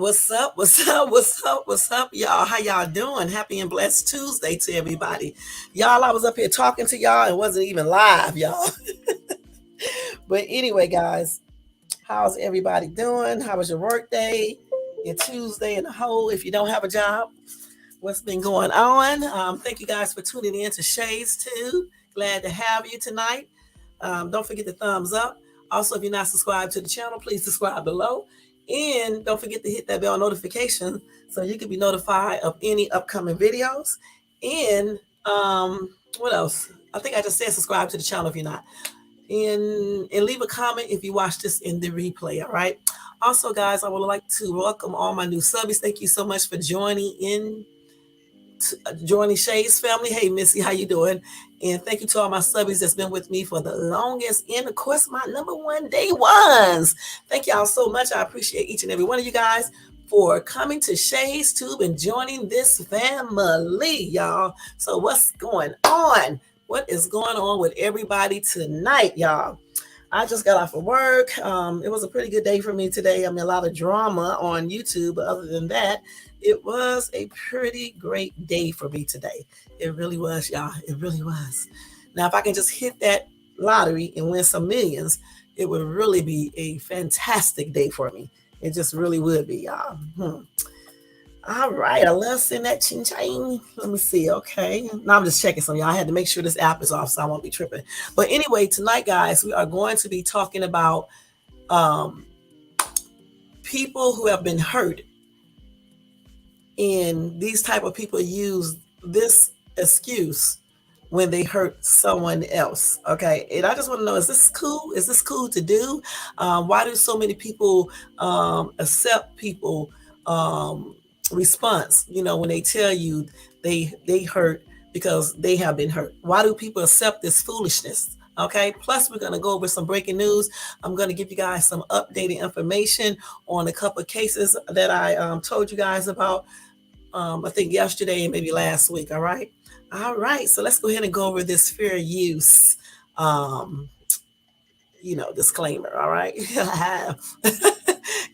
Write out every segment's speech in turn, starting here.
What's up? What's up? What's up? What's up, y'all? How y'all doing? Happy and blessed Tuesday to everybody. Y'all, I was up here talking to y'all and wasn't even live, y'all. But anyway, guys, how's everybody doing? How was your work day? Your Tuesday in the whole, if you don't have a job? What's been going on? Thank you guys for tuning in to Shades Too. Glad to have you tonight. Don't forget the thumbs up. Also, if you're not subscribed to the channel, please subscribe below. And don't forget to hit that bell notification so you can be notified of any upcoming videos. And what else? I think I just said subscribe to the channel if you're not. And leave a comment if you watch this in the replay, all right? Also, guys, I would like to welcome all my new subbies. Thank you so much for joining Shay's family. Hey, Missy, how you doing? And thank you to all my subbies that's been with me for the longest, and of course, my number one day ones. Thank y'all so much. I appreciate each and every one of you guys for coming to Shay's Tube and joining this family, y'all. So what's going on? What is going on with everybody tonight, y'all? I just got off of work. It was a pretty good day for me today. I mean, a lot of drama on YouTube, but other than that, it was a pretty great day for me today. It really was, y'all. It really was. Now, if I can just hit that lottery and win some millions, it would really be a fantastic day for me. It just really would be, y'all. All right, I love seeing that ching ching. Let me see. Okay. Now I'm just checking some, y'all. I had to make sure this app is off so I won't be tripping. But anyway, tonight, guys, we are going to be talking about people who have been hurt. And these type of people use this excuse when they hurt someone else. Okay. And I just want to know, is this cool? Is this cool to do? Why do so many people accept people response, when they tell you they hurt because they have been hurt? Why do people accept this foolishness? Okay. Plus, we're going to go over some breaking news. I'm going to give you guys some updated information on a couple of cases that I told you guys about, I think yesterday and maybe last week. All right. All right. So let's go ahead and go over this fair use, disclaimer. All right.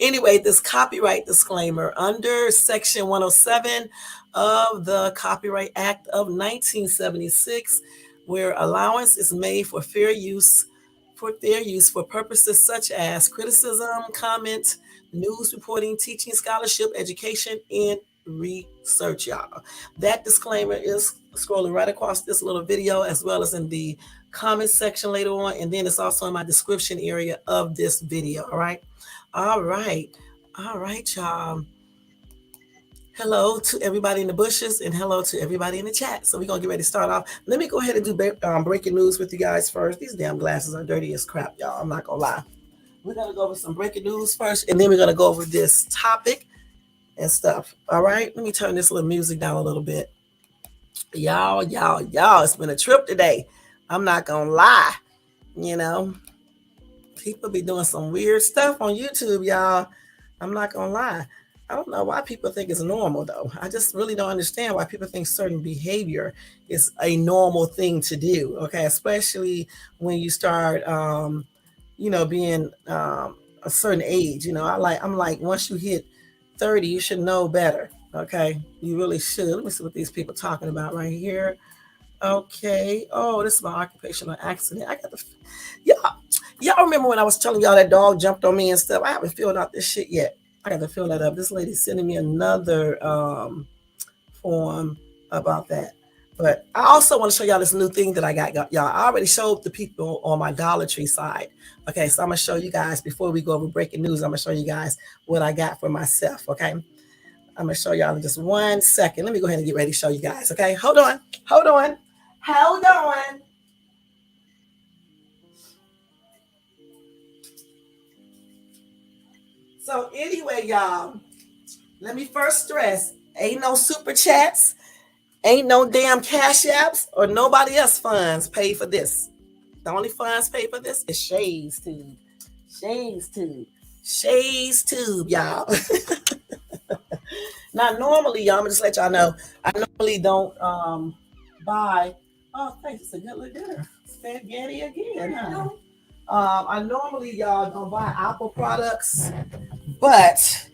Anyway, this copyright disclaimer under Section 107 of the Copyright Act of 1976, where allowance is made for fair use for purposes such as criticism, comment, news reporting, teaching, scholarship, education, and research, y'all. That disclaimer is scrolling right across this little video, as well as in the comment section later on, and then it's also in my description area of this video. All right. All right, y'all. Hello to everybody in the bushes and hello to everybody in the chat. So we're going to get ready to start off. Let me go ahead and do breaking news with you guys first. These damn glasses are dirty as crap, y'all. I'm not going to lie. We're going to go over some breaking news first, and then we're going to go over this topic and stuff. All right, let me turn this little music down a little bit. Y'all, it's been a trip today. I'm not going to lie, People be doing some weird stuff on YouTube, y'all. I'm not going to lie. I don't know why people think it's normal, though. I just really don't understand why people think certain behavior is a normal thing to do, okay? Especially when you start, being a certain age. I'm like, once you hit 30, you should know better, okay? You really should. Let me see what these people are talking about right here. Okay. Oh, this is my occupational accident. I got the... Y'all remember when I was telling y'all that dog jumped on me and stuff? I haven't filled out this shit yet. I got to fill that up. This lady's sending me another form about that. But I also want to show y'all this new thing that I got, y'all. I already showed the people on my Dollar Tree side. Okay, so I'm going to show you guys, before we go over breaking news, I'm going to show you guys what I got for myself, okay? I'm going to show y'all in just 1 second. Let me go ahead and get ready to show you guys, okay? Hold on. So anyway, y'all, let me first stress, ain't no super chats, ain't no damn cash apps or nobody else funds pay for this. The only funds pay for this is Shades Tube. Shades Tube, y'all. Now, normally, y'all, I'm going to just let y'all know, I normally don't buy, oh, thanks, it's a good little dinner. Spaghetti again, huh? I normally, y'all, don't buy Apple products, but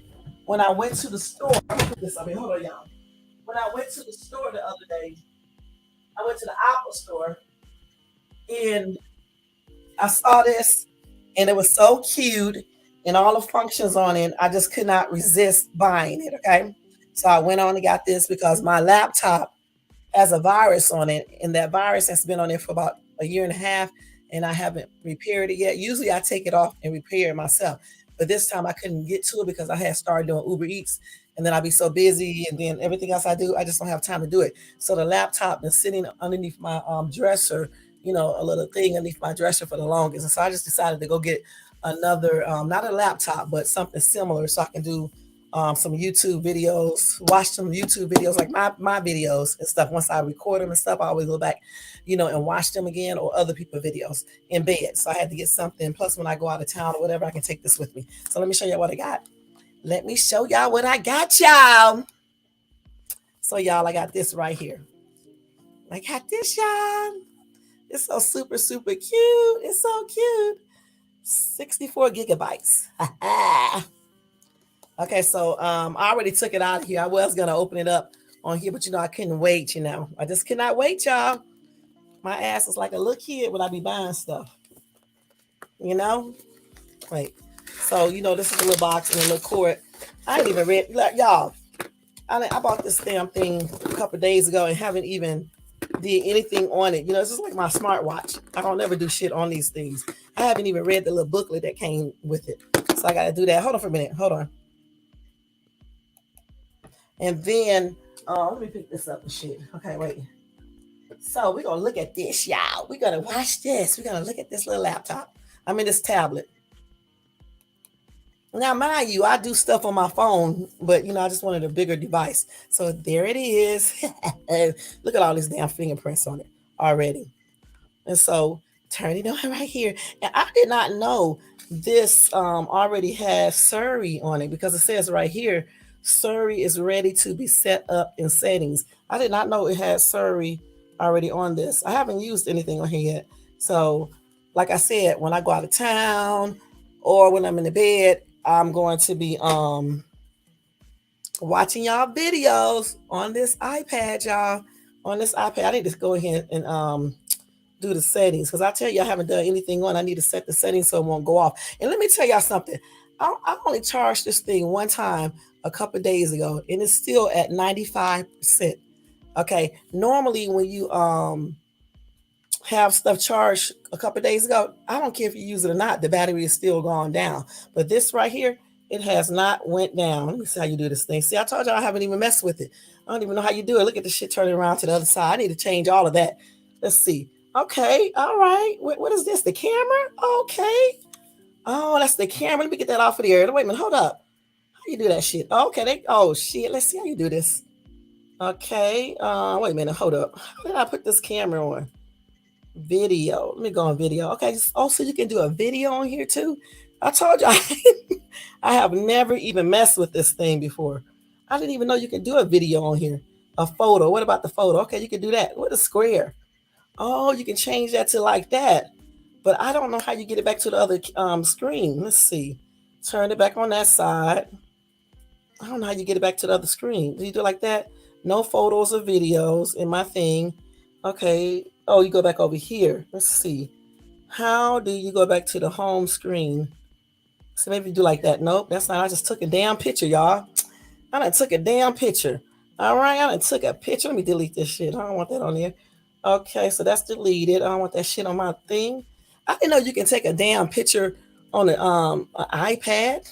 when I went to the store, I'm gonna put this up here. Hold on, y'all. When I went to the store the other day, I went to the Apple store and I saw this and it was so cute and all the functions on it. I just could not resist buying it. Okay. So I went on and got this because my laptop has a virus on it, and that virus has been on it for about a year and a half, and I haven't repaired it yet. Usually I take it off and repair it myself, but this time I couldn't get to it because I had started doing Uber Eats, and then I'd be so busy, and then everything else I do, I just don't have time to do it. So the laptop been sitting underneath my dresser, a little thing underneath my dresser for the longest, and so I just decided to go get another, not a laptop, but something similar, so I can do some YouTube videos, watch some YouTube videos like my videos and stuff. Once I record them and stuff, I always go back, and watch them again or other people's videos in bed. So I had to get something. Plus, when I go out of town or whatever, I can take this with me. So let me show y'all what I got. Let me show y'all what I got, y'all. So y'all, I got this right here. I got this, y'all. It's so super, super cute. It's so cute. 64 gigabytes. Okay, so I already took it out of here. I was gonna open it up on here, but I couldn't wait. I just could not wait, y'all. My ass is like a little kid when I be buying stuff. Wait. So this is a little box and a little cord. I ain't even read, like, y'all. I bought this damn thing a couple days ago and haven't even did anything on it. It's just like my smartwatch. I don't never do shit on these things. I haven't even read the little booklet that came with it. So I gotta do that. Hold on for a minute. Hold on. And then let me pick this up and shit. Okay, wait. So we're gonna look at this, y'all. We're gonna watch this. We're gonna look at this little laptop. This tablet. Now, mind you, I do stuff on my phone, but I just wanted a bigger device. So there it is. Look at all these damn fingerprints on it already. And so turn it on right here. And I did not know this already has Siri on it because it says right here, Siri is ready to be set up in settings. I did not know it had Siri already on this. I haven't used anything on here yet. So like I said, when I go out of town or when I'm in the bed, I'm going to be watching y'all videos on this iPad, y'all. On this iPad, I need to go ahead and do the settings because I tell you I haven't done anything on. I need to set the settings so it won't go off. And let me tell y'all something. I only charged this thing one time a couple of days ago, and it's still at 95%. Okay, normally when you have stuff charged a couple of days ago, I don't care if you use it or not, the battery is still gone down. But this right here, it has not went down. Let me see how you do this thing. See, I told you I haven't even messed with it. I don't even know how you do it. Look at the shit turning around to the other side. I need to change all of that. Let's see. Okay, all right. What is this? The camera? Okay. Oh, that's the camera. Let me get that off of there. Wait a minute, hold up. How you do that shit? Okay, oh shit. Let's see how you do this. Okay. Wait a minute, hold up. How did I put this camera on? Video. Let me go on video. Okay. So you can do a video on here too. I told you I have never even messed with this thing before. I didn't even know you can do a video on here. A photo. What about the photo? Okay, you can do that. What is square? Oh, you can change that to like that. But I don't know how you get it back to the other screen. Let's see. Turn it back on that side. I don't know how you get it back to the other screen. Do you do it like that? No photos or videos in my thing. Okay. Oh, you go back over here. Let's see. How do you go back to the home screen? So maybe you do like that. Nope, that's not. I just took a damn picture, y'all. I done took a damn picture. All right, I done took a picture. Let me delete this shit. I don't want that on there. Okay, so that's deleted. I don't want that shit on my thing. I didn't know you can take a damn picture on an iPad.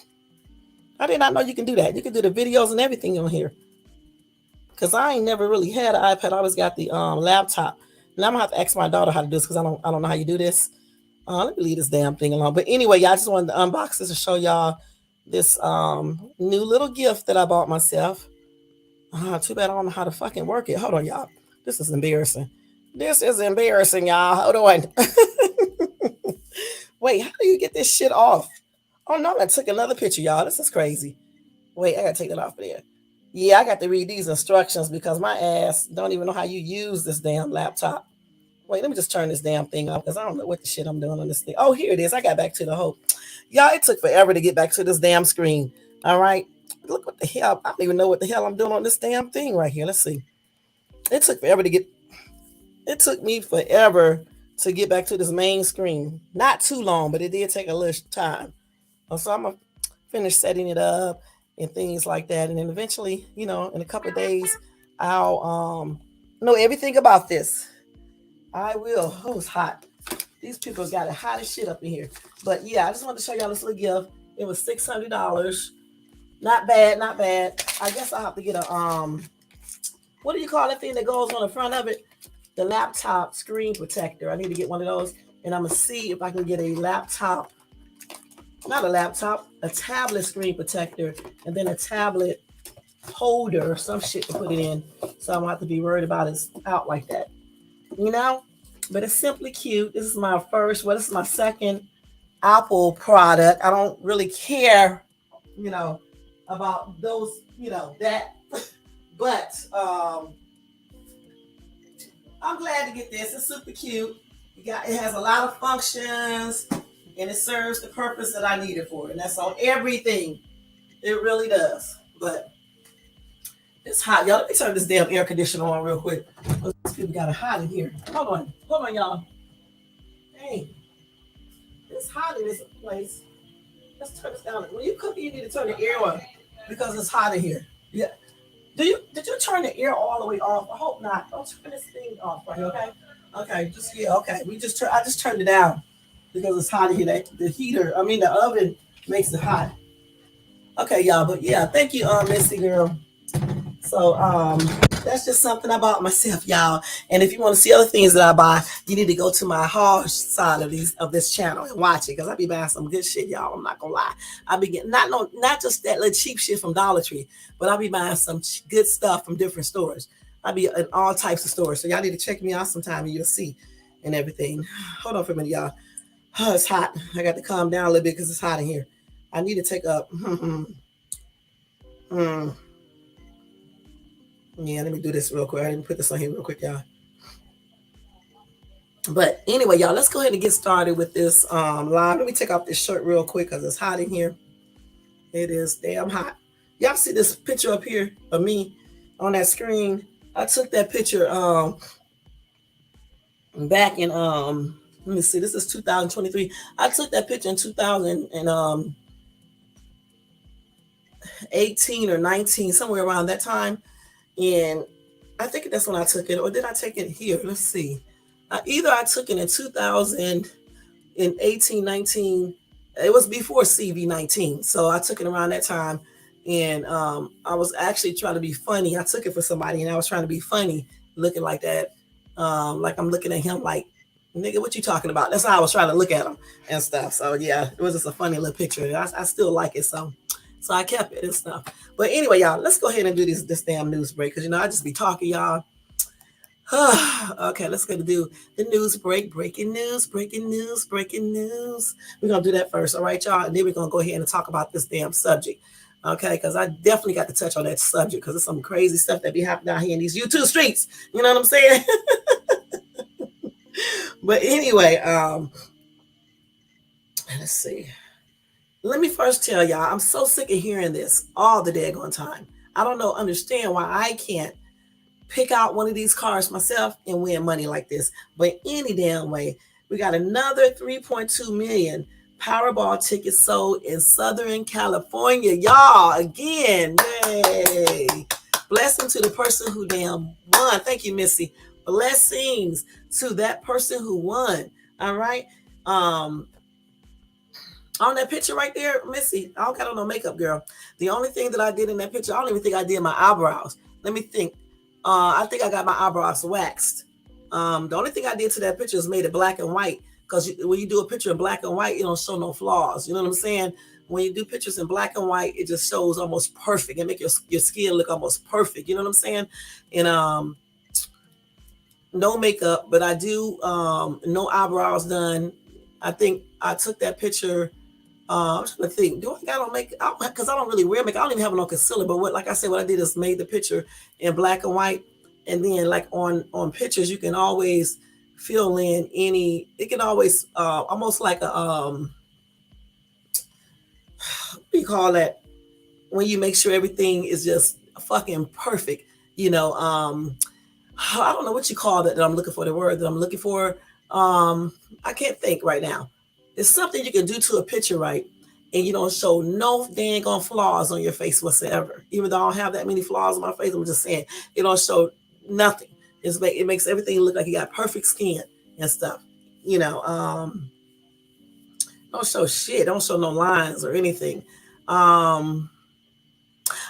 I did not know you can do that. You can do the videos and everything on here. Because I ain't never really had an iPad. I always got the laptop. And I'm gonna have to ask my daughter how to do this because I don't know how you do this. Let me leave this damn thing alone. But anyway, y'all, I just wanted to unbox this and show y'all this new little gift that I bought myself. Too bad I don't know how to fucking work it. Hold on, y'all. This is embarrassing. This is embarrassing, y'all. Hold on. Wait, how do you get this shit off? Oh no, I took another picture, y'all. This is crazy. Wait, I gotta take that off of there. Yeah, I got to read these instructions because my ass don't even know how you use this damn laptop. Wait, let me just turn this damn thing off because I don't know what the shit I'm doing on this thing. Oh, here it is. I got back to the whole. Y'all, it took forever to get back to this damn screen. All right. Look what the hell. I don't even know what the hell I'm doing on this damn thing right here. Let's see. It took forever to get. It took me forever to get back to this main screen. Not too long, but it did take a little time. So I'm gonna finish setting it up and things like that, and then eventually, in a couple of days, I'll know everything about this. I will. Oh, it's hot. These people got it hot as shit up in here. But yeah, I just wanted to show y'all this little gift. It was $600. Not bad, not bad. I guess I'll have to get a what do you call that thing that goes on the front of it? The laptop screen protector. I need to get one of those, and I'm gonna see if I can get a laptop, not a laptop, a tablet screen protector, and then a tablet holder or some shit to put it in, so I don't have to be worried about it out like that. But it's simply cute. This is my first, this is my second Apple product. I don't really care, about those, that. But I'm glad to get this. It's super cute. It has a lot of functions, and it serves the purpose that I need it for. And that's on everything. It really does. But it's hot, y'all. Let me turn this damn air conditioner on real quick. Those people got it hot in here. Hold on, y'all. Hey, it's hot in this place. Let's turn this down. When you cook, you need to turn the air on because it's hot in here. Yeah. Did you turn the air all the way off? I hope not. Don't turn this thing off, right? Okay. Okay. Okay. I just turned it down because it's hot in here. The oven makes it hot. Okay, y'all. But yeah, thank you, Missy girl. So that's just something I bought myself, y'all. And if you want to see other things that I buy, you need to go to my haul side of this channel and watch it, because I be buying some good shit, y'all. I'm not gonna lie. I be getting not just that little cheap shit from Dollar Tree, but I be buying some good stuff from different stores. I be in all types of stores. So y'all need to check me out sometime and you'll see and everything. Hold on for a minute, y'all. Oh, it's hot. I got to calm down a little bit because it's hot in here. I need to take up. Yeah, let me do this real quick. I didn't put this on here real quick, y'all. But anyway, y'all, let's go ahead and get started with this live. Let me take off this shirt real quick because it's hot in here. It is damn hot. Y'all see this picture up here of me on that screen? I took that picture back in let me see, this is 2023. I took that picture in 2018 or 19, somewhere around that time. And I think that's when I took it, or did I take it here? Let's see. Either I took it in 2018, 19. It was before CV19, so I took it around that time. And I was actually trying to be funny. I took it for somebody, and I was trying to be funny, looking like that, like I'm looking at him like, nigga, what you talking about? That's how I was trying to look at him and stuff. So yeah, it was just a funny little picture. I still like it, so I kept it and stuff. But anyway, y'all, let's go ahead and do this damn news break, because I just be talking, y'all. Okay, let's go to do the news break. Breaking news. We're gonna do that first, all right, y'all, and then we're gonna go ahead and talk about this damn subject. Okay, because I definitely got to touch on that subject, because there's some crazy stuff that be happening out here in these YouTube streets. You know what I'm saying? But anyway, let's see. Let me first tell y'all, I'm so sick of hearing this all the daggone time. I don't understand why I can't pick out one of these cars myself and win money like this. But any damn way, we got another 3.2 million Powerball tickets sold in Southern California. Y'all, again, yay. Blessing to the person who damn won. Thank you, Missy. Blessings to that person who won. All right. On that picture right there, Missy, I don't got on no makeup, girl. The only thing that I did in that picture, I don't even think I did my eyebrows. Let me think. I think I got my eyebrows waxed. The only thing I did to that picture is made it black and white, because when you do a picture in black and white, you don't show no flaws. You know what I'm saying? When you do pictures in black and white, it just shows almost perfect and make your skin look almost perfect. You know what I'm saying? And no makeup, but I do no eyebrows done. I think I took that picture. I'm trying to think. Do I got on makeup? Because I don't really wear makeup. I don't even have no concealer. But what I did is made the picture in black and white, and then like on pictures, you can always fill in any. It can always almost like a what do you call that? when you make sure everything is just fucking perfect, you know, I don't know what you call that I'm looking for, the word that I'm looking for. I can't think right now. It's something you can do to a picture, right? And you don't show no dang on flaws on your face whatsoever. Even though I don't have that many flaws on my face, I'm just saying it don't show nothing. It makes everything look like you got perfect skin and stuff. You know, don't show shit. Don't show no lines or anything. Um,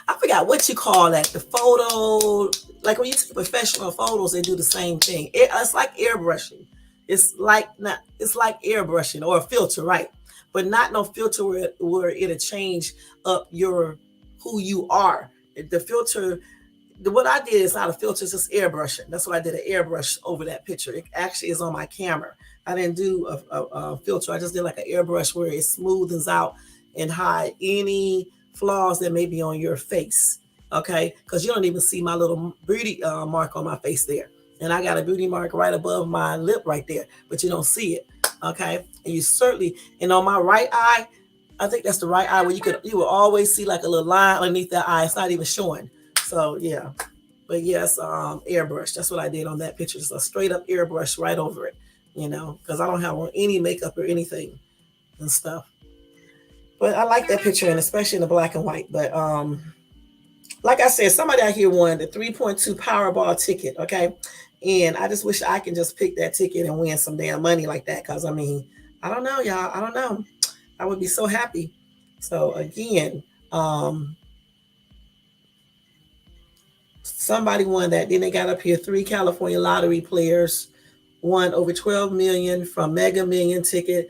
I forgot what you call that. The photo, like when you take professional photos, they do the same thing. It's like airbrushing. It's like airbrushing or a filter, right? But not no filter where it'll change up your who you are. The filter, what I did is not a filter, it's just airbrushing. That's what I did, an airbrush over that picture. It actually is on my camera. I didn't do a filter. I just did like an airbrush where it smoothens out and hide any flaws that may be on your face. Okay, because you don't even see my little beauty mark on my face there, and I got a beauty mark right above my lip right there, but you don't see it. Okay, and you certainly, and on my right eye, I think that's the right eye where you will always see like a little line underneath that eye. It's not even showing. So yeah, but yes, airbrush. That's what I did on that picture. Just a straight up airbrush right over it. You know, because I don't have on any makeup or anything and stuff. But I like that picture, and especially in the black and white. But like I said, somebody out here won the 3.2 Powerball ticket. Okay, and I just wish I can just pick that ticket and win some damn money like that. Because I mean, I don't know, y'all. I don't know. I would be so happy. So again, somebody won that. Then they got up here 3 California lottery players won over 12 million from Mega Million ticket,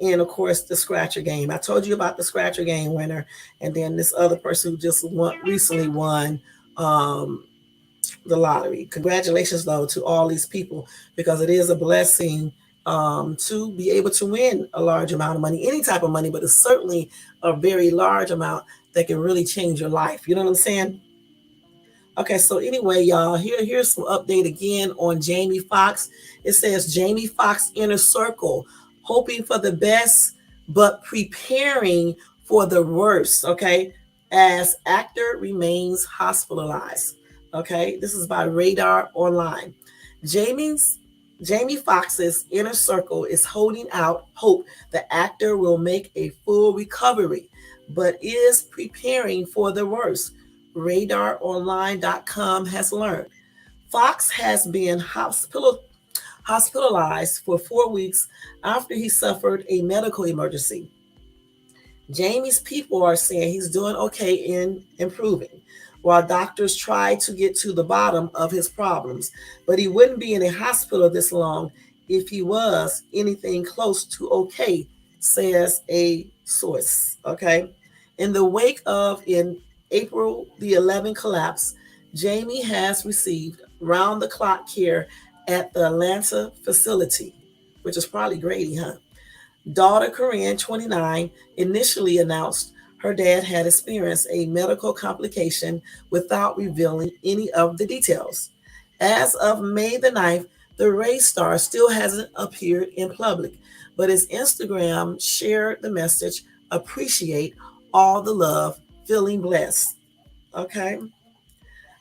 and of course the scratcher game. I told you about the scratcher game winner, and then this other person who just recently won um, the lottery. Congratulations though to all these people, because it is a blessing to be able to win a large amount of money, any type of money, but it's certainly a very large amount that can really change your life. You know what I'm saying? Okay, so anyway, y'all, here's some update again on Jamie Foxx. It says Jamie Foxx inner circle, hoping for the best but preparing for the worst. Okay, as actor remains hospitalized. Okay, this is by Radar Online. Jamie's Jamie Foxx's inner circle is holding out hope the actor will make a full recovery, but is preparing for the worst. RadarOnline.com has learned. Foxx has been hospitalized for 4 weeks after he suffered a medical emergency. Jamie's people are saying he's doing okay in improving, while doctors try to get to the bottom of his problems. But he wouldn't be in a hospital this long if he was anything close to okay, says a source. Okay. In the wake of in April the 11 collapse, Jamie has received round the clock care at the Atlanta facility, which is probably Grady, huh? Daughter Corinne, 29, initially announced her dad had experienced a medical complication without revealing any of the details. As of May the 9th, the race star still hasn't appeared in public, but his Instagram shared the message, appreciate all the love, feeling blessed. Okay.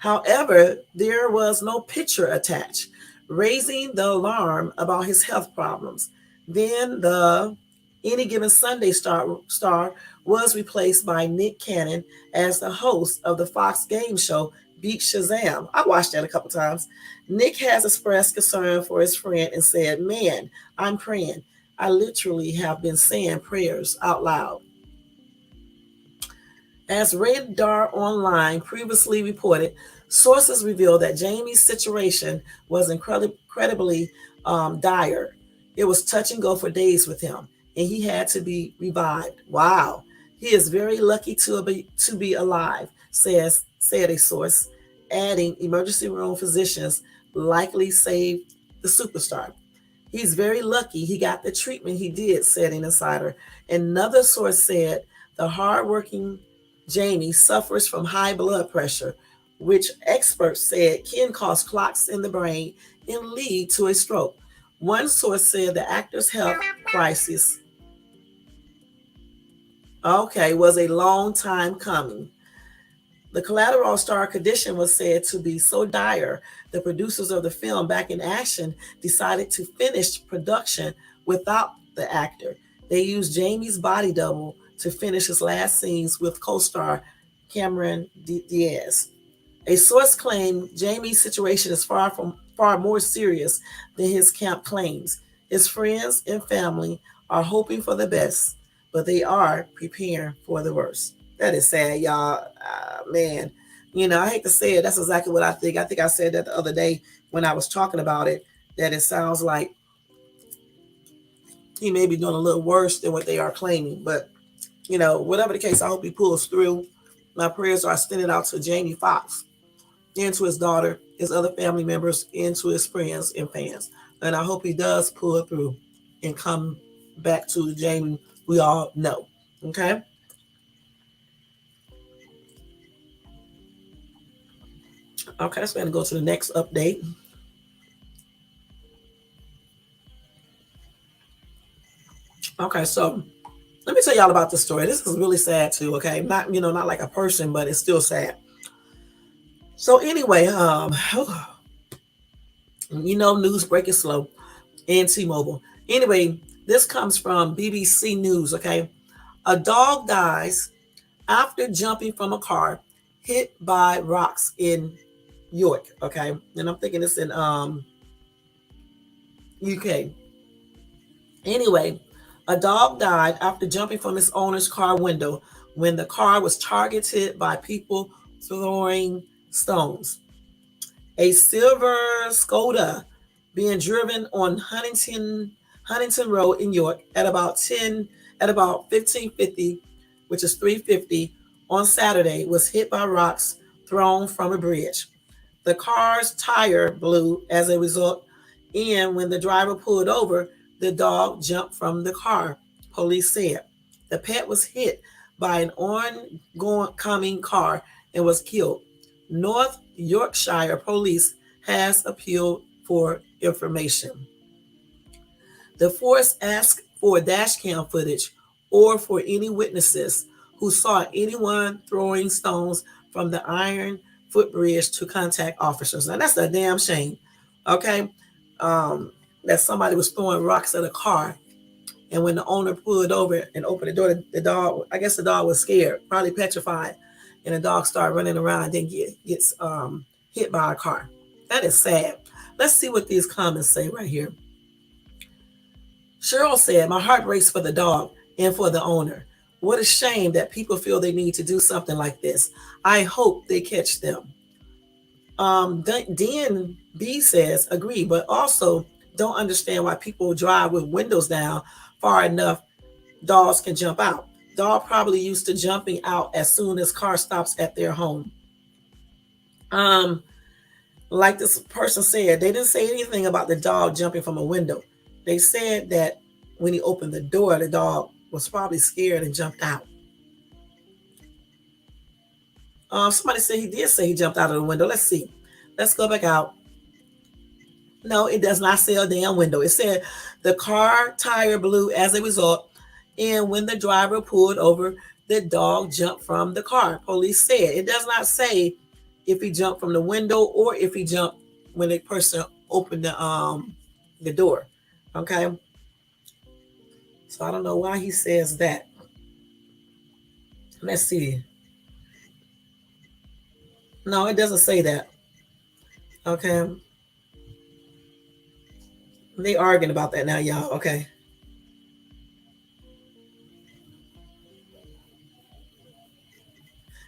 However, there was no picture attached, raising the alarm about his health problems. Then the Any Given Sunday star was replaced by Nick Cannon as the host of the Fox game show Beat Shazam. I watched that a couple times. Nick has expressed concern for his friend and said, "Man, I'm praying. I literally have been saying prayers out loud." As Radar Online previously reported, sources revealed that Jamie's situation was incredibly dire. It was touch and go for days with him, and he had to be revived. Wow. He is very lucky to be alive, said a source, adding emergency room physicians likely saved the superstar. He's very lucky he got the treatment he did, said an insider. Another source said the hardworking Jamie suffers from high blood pressure, which experts said can cause clots in the brain and lead to a stroke. One source said the actor's health crisis, okay, was a long time coming. The collateral star condition was said to be so dire, the producers of the film Back in Action decided to finish production without the actor. They used Jamie's body double to finish his last scenes with co-star Cameron Diaz. A source claimed Jamie's situation is far more serious than his camp claims. His friends and family are hoping for the best, but they are preparing for the worst. That is sad, y'all. Man, I hate to say it. That's exactly what I think. I think I said that the other day when I was talking about it, that it sounds like he may be doing a little worse than what they are claiming. But, whatever the case, I hope he pulls through. My prayers are extended out to Jamie Foxx and to his daughter, his other family members, and to his friends and fans. And I hope he does pull through and come back to the Jamie we all know. Okay? Okay, so I'm going to go to the next update. Okay, so let me tell y'all about this story. This is really sad too, okay? Not like a person, but it's still sad. So anyway, news breaking slow in T-Mobile. Anyway, this comes from BBC News, okay? A dog dies after jumping from a car hit by rocks in York, okay? And I'm thinking it's in UK. Anyway, a dog died after jumping from its owner's car window when the car was targeted by people throwing stones. A silver Skoda being driven on Huntington Road in York at about 1550, which is 350 on Saturday, was hit by rocks thrown from a bridge. The car's tire blew as a result, and when the driver pulled over, the dog jumped from the car, police said. The pet was hit by an oncoming car and was killed. North Yorkshire Police has appealed for information. The force asked for dash cam footage or for any witnesses who saw anyone throwing stones from the iron footbridge to contact officers. Now that's a damn shame, okay? That somebody was throwing rocks at a car, and when the owner pulled over and opened the door, the dog was scared, probably petrified, and the dog started running around and then gets hit by a car. That is sad. Let's see what these comments say right here. Cheryl said, "My heart breaks for the dog and for the owner. What a shame that people feel they need to do something like this. I hope they catch them." Dan B says, "Agree, but also don't understand why people drive with windows down far enough dogs can jump out. Dog probably used to jumping out as soon as car stops at their home." Like this person said, they didn't say anything about the dog jumping from a window. They said that when he opened the door, the dog was probably scared and jumped out. Somebody said he did say he jumped out of the window. Let's see. Let's go back out. No, it does not say a damn window. It said the car tire blew as a result, and when the driver pulled over, the dog jumped from the car, police said. It does not say if he jumped from the window or if he jumped when the person opened the door. Okay. So I don't know why he says that. Let's see. No, it doesn't say that. Okay. They arguing about that now, y'all. Okay.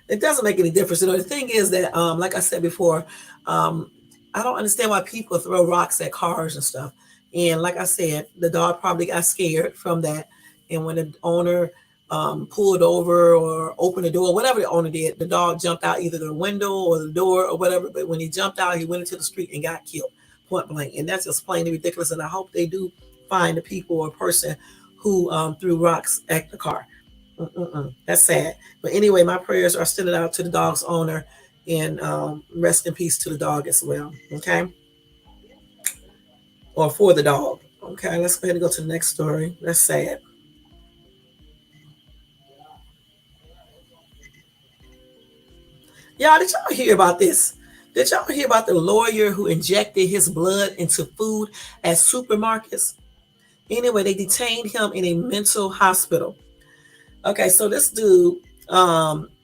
It doesn't make any difference. The thing is that, like I said before, I don't understand why people throw rocks at cars and stuff. And like I said, the dog probably got scared from that. And when the owner pulled over or opened the door, whatever the owner did, the dog jumped out either the window or the door or whatever. But when he jumped out, he went into the street and got killed, point blank. And that's just plain ridiculous. And I hope they do find the people or person who threw rocks at the car. That's sad. But anyway, my prayers are extended out to the dog's owner, and rest in peace to the dog as well. Okay. Or for the dog. Okay, let's go ahead and go to the next story. That's sad. Y'all, did y'all hear about this? Did y'all hear about the lawyer who injected his blood into food at supermarkets? Anyway, they detained him in a mental hospital. Okay, so this dude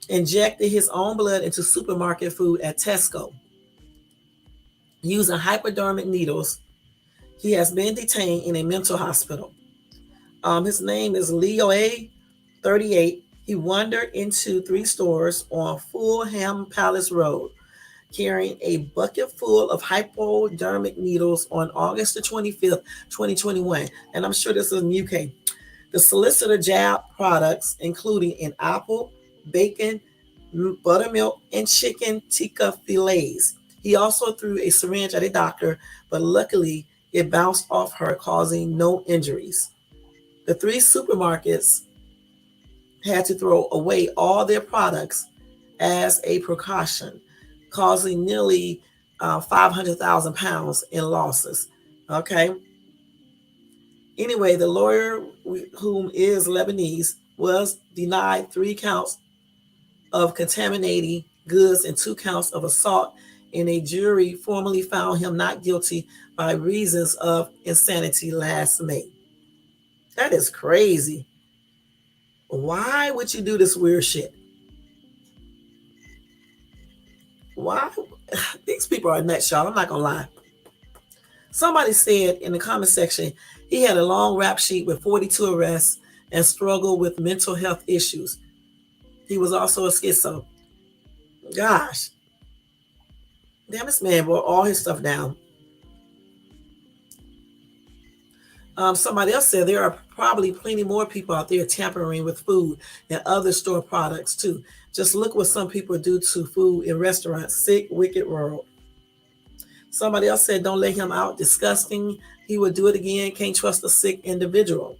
injected his own blood into supermarket food at Tesco using hypodermic needles. He has been detained in a mental hospital. His name is Leo A. 38. He wandered into three stores on Fulham Palace Road, carrying a bucket full of hypodermic needles on August the 25th, 2021. And I'm sure this is in the UK. The solicitor jabbed products, including an apple, bacon, buttermilk, and chicken tikka fillets. He also threw a syringe at a doctor, but luckily it bounced off her, causing no injuries. The three supermarkets had to throw away all their products as a precaution, causing nearly 500,000 pounds in losses. Okay. Anyway, the lawyer, whom is Lebanese, was denied 3 counts of contaminating goods and 2 counts of assault, and a jury formally found him not guilty by reasons of insanity last May. That is crazy. Why would you do this weird shit? Why? These people are nuts, y'all. I'm not gonna lie. Somebody said in the comment section he had a long rap sheet with 42 arrests and struggled with mental health issues. He was also a schizo. Gosh. Damn, this man wrote all his stuff down. Somebody else said there are probably plenty more people out there tampering with food and other store products too. Just look what some people do to food in restaurants. Sick, wicked world. Somebody else said, don't let him out. Disgusting. He would do it again. Can't trust a sick individual.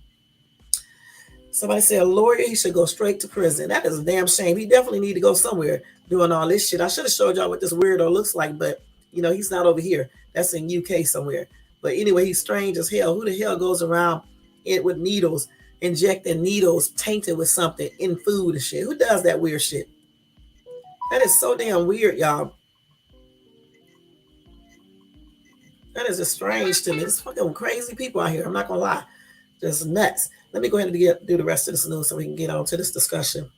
Somebody said, a lawyer, he should go straight to prison. That is a damn shame. He definitely need to go somewhere doing all this shit. I should have showed y'all what this weirdo looks like, but, he's not over here. That's in UK somewhere. But anyway, he's strange as hell. Who the hell goes around it with needles, injecting needles tainted with something in food and shit? Who does that weird shit? That is so damn weird, y'all. That is just strange to me. It's fucking crazy people out here. I'm not gonna lie. Just nuts. Let me go ahead and do the rest of this news so we can get on to this discussion.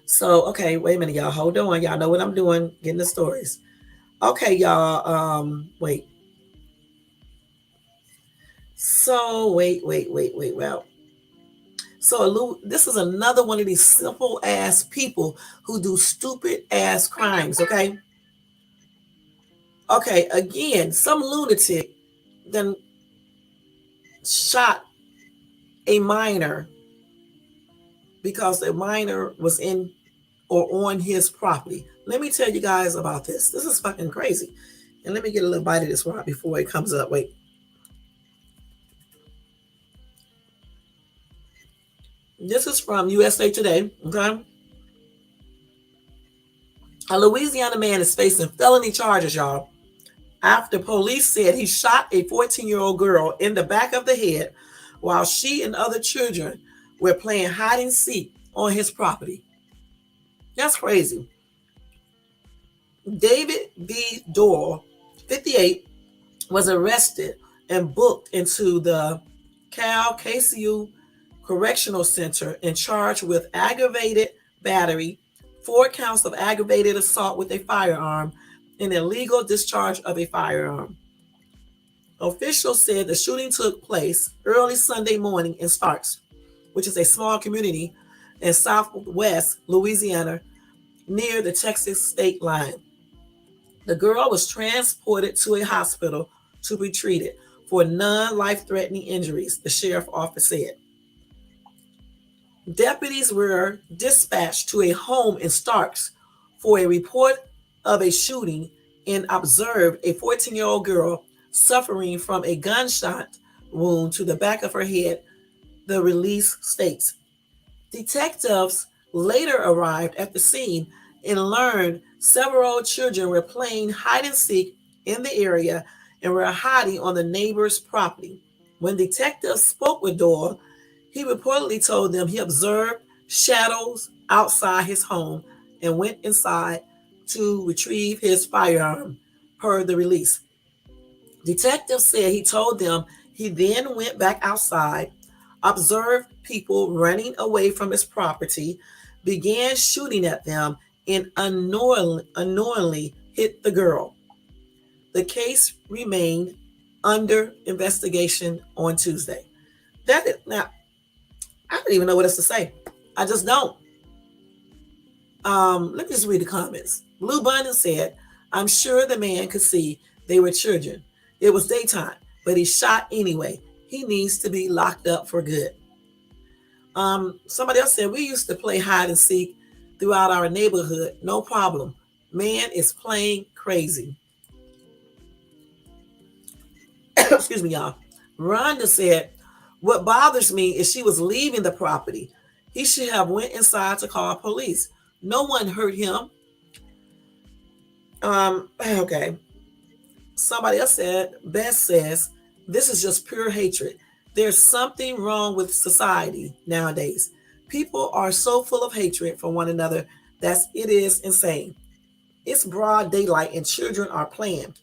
So, okay, wait a minute, y'all. Hold on. Y'all know what I'm doing, getting the stories. Okay, y'all. Wait. So, wait. Well, so this is another one of these simple ass people who do stupid ass crimes, okay? Okay, again, some lunatic then shot a minor because the minor was in or on his property. Let me tell you guys about this. This is fucking crazy. And let me get a little bite of this right before it comes up. Wait. This is from USA Today. Okay. A Louisiana man is facing felony charges, y'all, after police said he shot a 14-year-old girl in the back of the head while she and other children were playing hide and seek on his property. That's crazy. David B. Doyle, 58, was arrested and booked into the Cal KCU Correctional Center and charged with aggravated battery, 4 counts of aggravated assault with a firearm, and illegal discharge of a firearm. Officials said the shooting took place early Sunday morning in Starks, which is a small community in southwest Louisiana near the Texas state line. The girl was transported to a hospital to be treated for non-life-threatening injuries, the sheriff's office said. Deputies were dispatched to a home in Starks for a report of a shooting and observed a 14-year-old girl suffering from a gunshot wound to the back of her head, the release states. Detectives later arrived at the scene and learned several children were playing hide and seek in the area and were hiding on the neighbor's property. When detectives spoke with Doyle, he reportedly told them he observed shadows outside his home and went inside to retrieve his firearm, per the release. Detectives said he told them he then went back outside, observed people running away from his property, began shooting at them, and unknowingly hit the girl. The case remained under investigation on Tuesday. Now, I don't even know what else to say. I just don't. Let me just read the comments. Blue Bunny said, I'm sure the man could see they were children. It was daytime, but he shot anyway. He needs to be locked up for good. Somebody else said, we used to play hide and seek throughout our neighborhood. No problem. Man is playing crazy. Excuse me, y'all. Rhonda said, what bothers me is she was leaving the property. He should have went inside to call police. No one hurt him. Okay. Somebody else said, Beth says, this is just pure hatred. There's something wrong with society nowadays. People are so full of hatred for one another that it is insane. It's broad daylight and children are playing.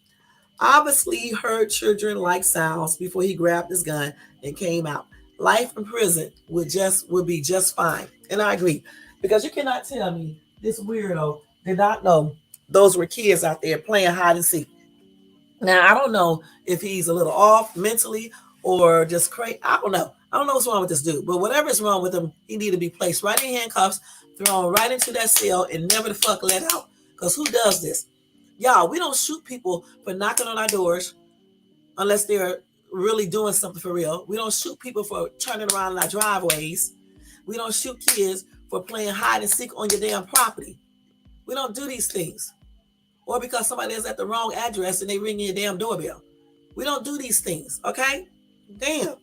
Obviously, he heard children like sounds before he grabbed his gun and came out. Life in prison would be just fine. And I agree. Because you cannot tell me this weirdo did not know those were kids out there playing hide and seek. Now, I don't know if he's a little off mentally or just crazy. I don't know. I don't know what's wrong with this dude. But whatever is wrong with him, he need to be placed right in handcuffs, thrown right into that cell, and never the fuck let out. Because who does this? Y'all, we don't shoot people for knocking on our doors unless they're really doing something for real. We don't shoot people for turning around in our driveways. We don't shoot kids for playing hide and seek on your damn property. We don't do these things. Or because somebody is at the wrong address and they ring your damn doorbell. We don't do these things, okay? Damn.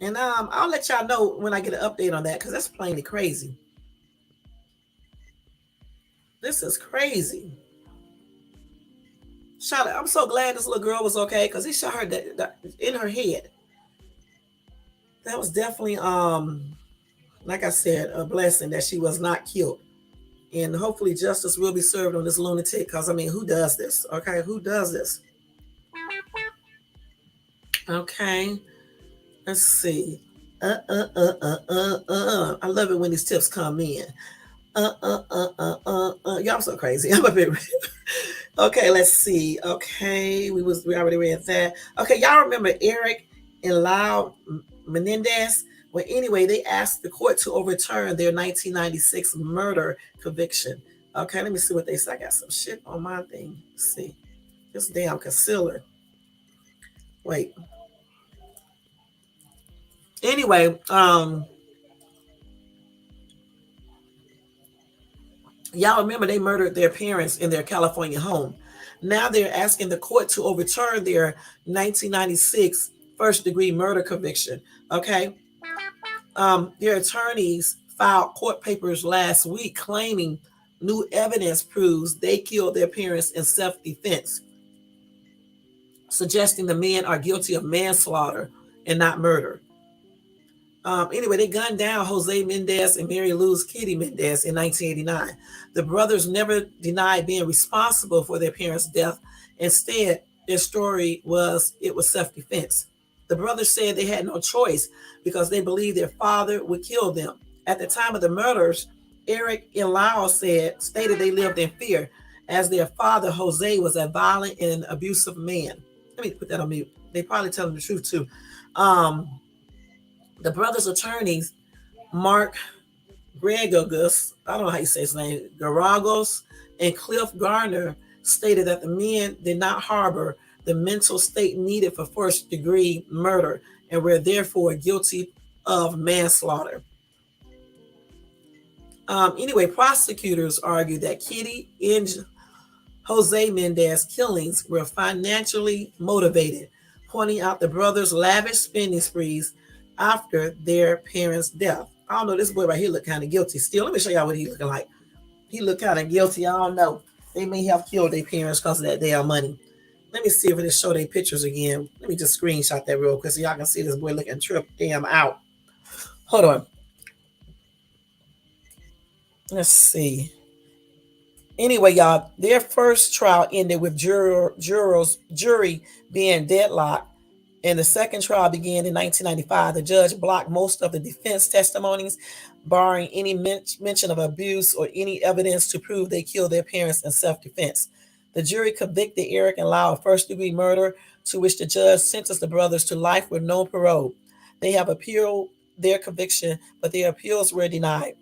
And I'll let y'all know when I get an update on that because that's plainly crazy. This is crazy. Shot her. I'm so glad this little girl was okay because he shot her in her head. That was definitely, like I said, a blessing that she was not killed. And hopefully justice will be served on this lunatic because, I mean, who does this? Okay, who does this? Okay, let's see. I love it when these tips come in. Y'all so crazy. I'm a bit. Okay, let's see. Okay, we already read that. Okay, y'all remember Eric and Lau Menendez? Well, anyway, they asked the court to overturn their 1996 murder conviction. Okay, let me see what they say. I got some shit on my thing. Let's see. This damn concealer. Wait. Anyway, y'all remember they murdered their parents in their California home. Now they're asking the court to overturn their 1996 first-degree murder conviction. Okay. Their attorneys filed court papers last week claiming new evidence proves they killed their parents in self-defense, suggesting the men are guilty of manslaughter and not murder. Anyway, they gunned down Jose Mendez and Mary Luz Kitty Mendez in 1989. The brothers never denied being responsible for their parents' death. Instead, their story was it was self-defense. The brothers said they had no choice because they believed their father would kill them. At the time of the murders, Eric and Lyle stated they lived in fear as their father, Jose, was a violent and abusive man. Let me put that on mute. They probably tell them the truth too. The brothers' attorneys, Mark Gregogus, I don't know how you say his name, Garagos, and Cliff Garner, stated that the men did not harbor the mental state needed for first-degree murder and were therefore guilty of manslaughter. Anyway, prosecutors argued that Kitty and Jose Mendez killings were financially motivated, pointing out the brothers' lavish spending sprees after their parents' death. I don't know, this boy right here look kind of guilty still. Let me show y'all what he looking like. He look kind of guilty. I don't know. They may have killed their parents because of that damn money. Let me see if it'll show their pictures again. Let me just screenshot that real quick so y'all can see this boy looking tripped damn out. Hold on. Let's see. Anyway, y'all, their first trial ended with jury being deadlocked, and the second trial began in 1995. The judge blocked most of the defense testimonies, barring any mention of abuse or any evidence to prove they killed their parents in self-defense. The jury convicted Eric and Lau of first-degree murder, to which the judge sentenced the brothers to life with no parole. They have appealed their conviction, but their appeals were denied.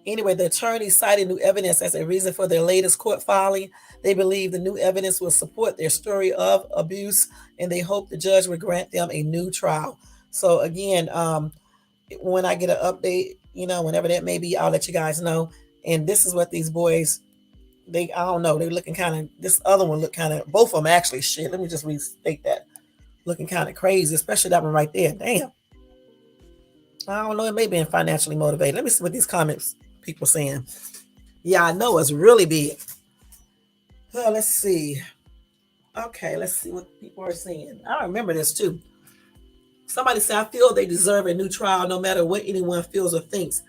Anyway, the attorney cited new evidence as a reason for their latest court filing. They believe the new evidence will support their story of abuse, and they hope the judge will grant them a new trial. So again, when I get an update, whenever that may be, I'll let you guys know. And this is what these boys, I don't know, they're looking kind of, this other one looked kind of, both of them actually, shit, let me just restate that. Looking kind of crazy, especially that one right there. Damn. I don't know, it may be financially motivated. Let me see what these comments people saying. Yeah, I know it's really big. Well, let's see. Okay, let's see what people are saying. I remember this too. Somebody said, I feel they deserve a new trial no matter what anyone feels or thinks.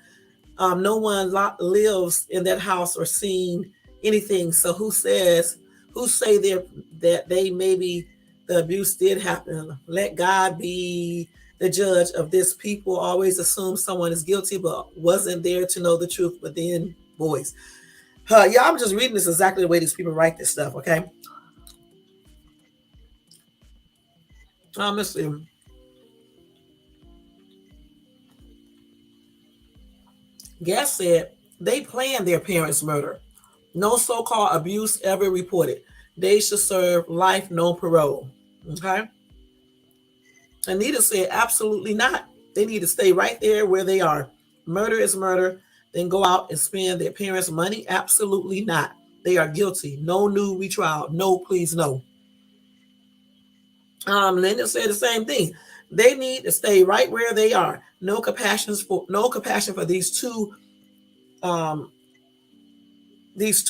No one lives in that house or seen anything. So who say that they maybe the abuse did happen? Let God be the judge of this. People always assume someone is guilty, but wasn't there to know the truth. But then, boys, yeah, I'm just reading this exactly the way these people write this stuff. Okay, let's see. Guest said they planned their parents' murder. No so-called abuse ever reported. They should serve life, no parole. Okay. Anita said, absolutely not. They need to stay right there where they are. Murder is murder. Then go out and spend their parents' money? Absolutely not. They are guilty. No new retrial. No, please, no. Linda said the same thing. They need to stay right where they are. No compassion for these two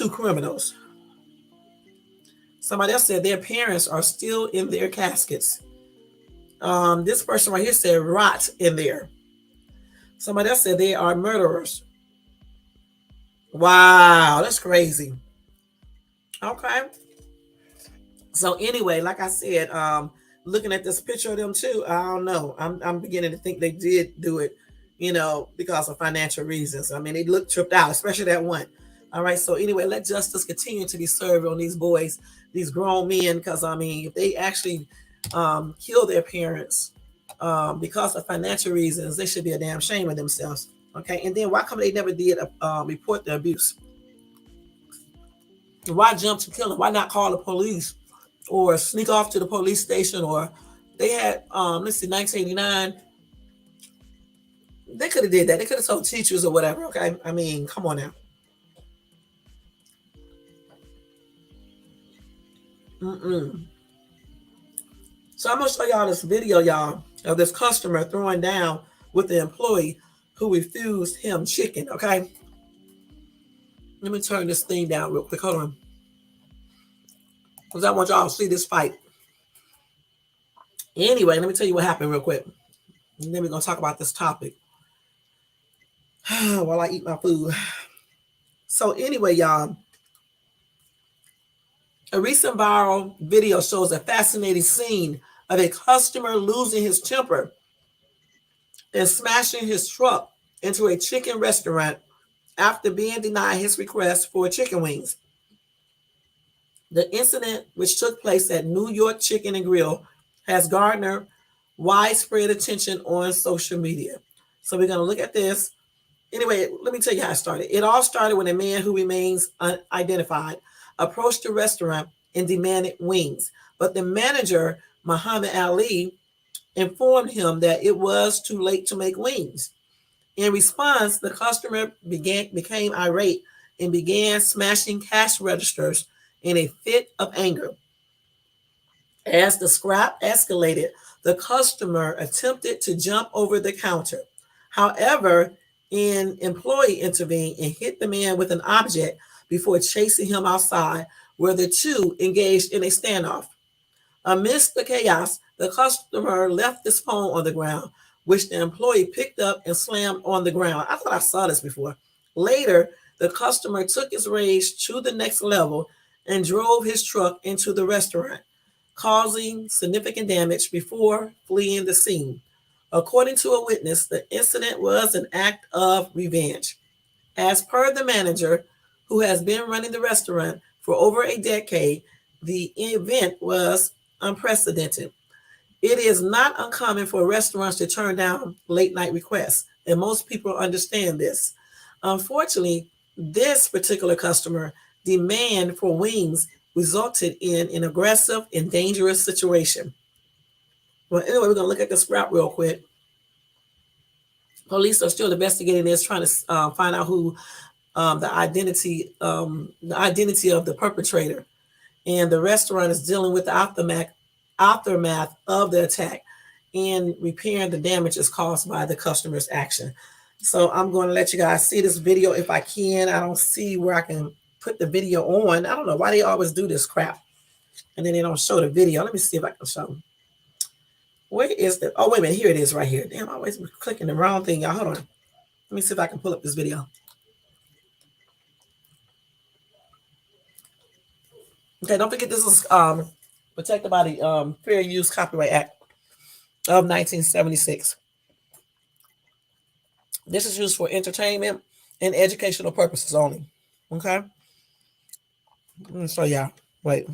criminals. Somebody else said their parents are still in their caskets. This person right here said rot in there. Somebody else said they are murderers. Wow, that's crazy. Okay. So anyway, like I said, looking at this picture of them too, I don't know. I'm beginning to think they did do it, because of financial reasons. I mean, they look tripped out, especially that one. All right. So anyway, let justice continue to be served on these boys, these grown men, because I mean, if they actually kill their parents because of financial reasons, they should be a damn shame of themselves. Okay. And then why come they never did report the abuse? Why jump to killing? Why not call the police or sneak off to the police station? Or they had, let's see, 1989. They could have did that. They could have told teachers or whatever. Okay. I mean, come on now. So I'm going to show y'all this video, y'all, of this customer throwing down with the employee who refused him chicken, okay? Let me turn this thing down real quick. Hold on. Because I want y'all to see this fight. Anyway, let me tell you what happened real quick. And then we're going to talk about this topic while I eat my food. So anyway, y'all, a recent viral video shows a fascinating scene of a customer losing his temper and smashing his truck into a chicken restaurant after being denied his request for chicken wings. The incident, which took place at New York Chicken and Grill, has garnered widespread attention on social media. So we're going to look at this. Anyway, let me tell you how it started. It all started when a man who remains unidentified approached the restaurant and demanded wings. But the manager, Muhammad Ali, informed him that it was too late to make wings. In response, the customer became irate and began smashing cash registers in a fit of anger. As the scrap escalated, the customer attempted to jump over the counter. However, an employee intervened and hit the man with an object before chasing him outside, where the two engaged in a standoff. Amidst the chaos, the customer left his phone on the ground, which the employee picked up and slammed on the ground. I thought I saw this before. Later, The customer took his rage to the next level and drove his truck into the restaurant, causing significant damage before fleeing the scene. According to a witness, the incident was an act of revenge. As per the manager, who has been running the restaurant for over a decade, the event was unprecedented. It is not uncommon for restaurants to turn down late night requests, and most people understand this. Unfortunately, this particular customer demand for wings resulted in an aggressive and dangerous situation. Well, anyway, we're gonna look at the scrap real quick. Police are still investigating this, trying to find out who the identity of the perpetrator. And the restaurant is dealing with the aftermath of the attack and repairing the damages caused by the customer's action. So I'm going to let you guys see this video if I can. I don't see where I can put the video on. I don't know why they always do this crap. And then they don't show the video. Let me see if I can show them. Where is the... Oh, wait a minute. Here it is right here. Damn, I always clicking the wrong thing, y'all. Hold on. Let me see if I can pull up this video. Okay, don't forget this is protected by the Fair Use Copyright Act of 1976. This is used for entertainment and educational purposes only. Okay? Let me show y'all. Wait.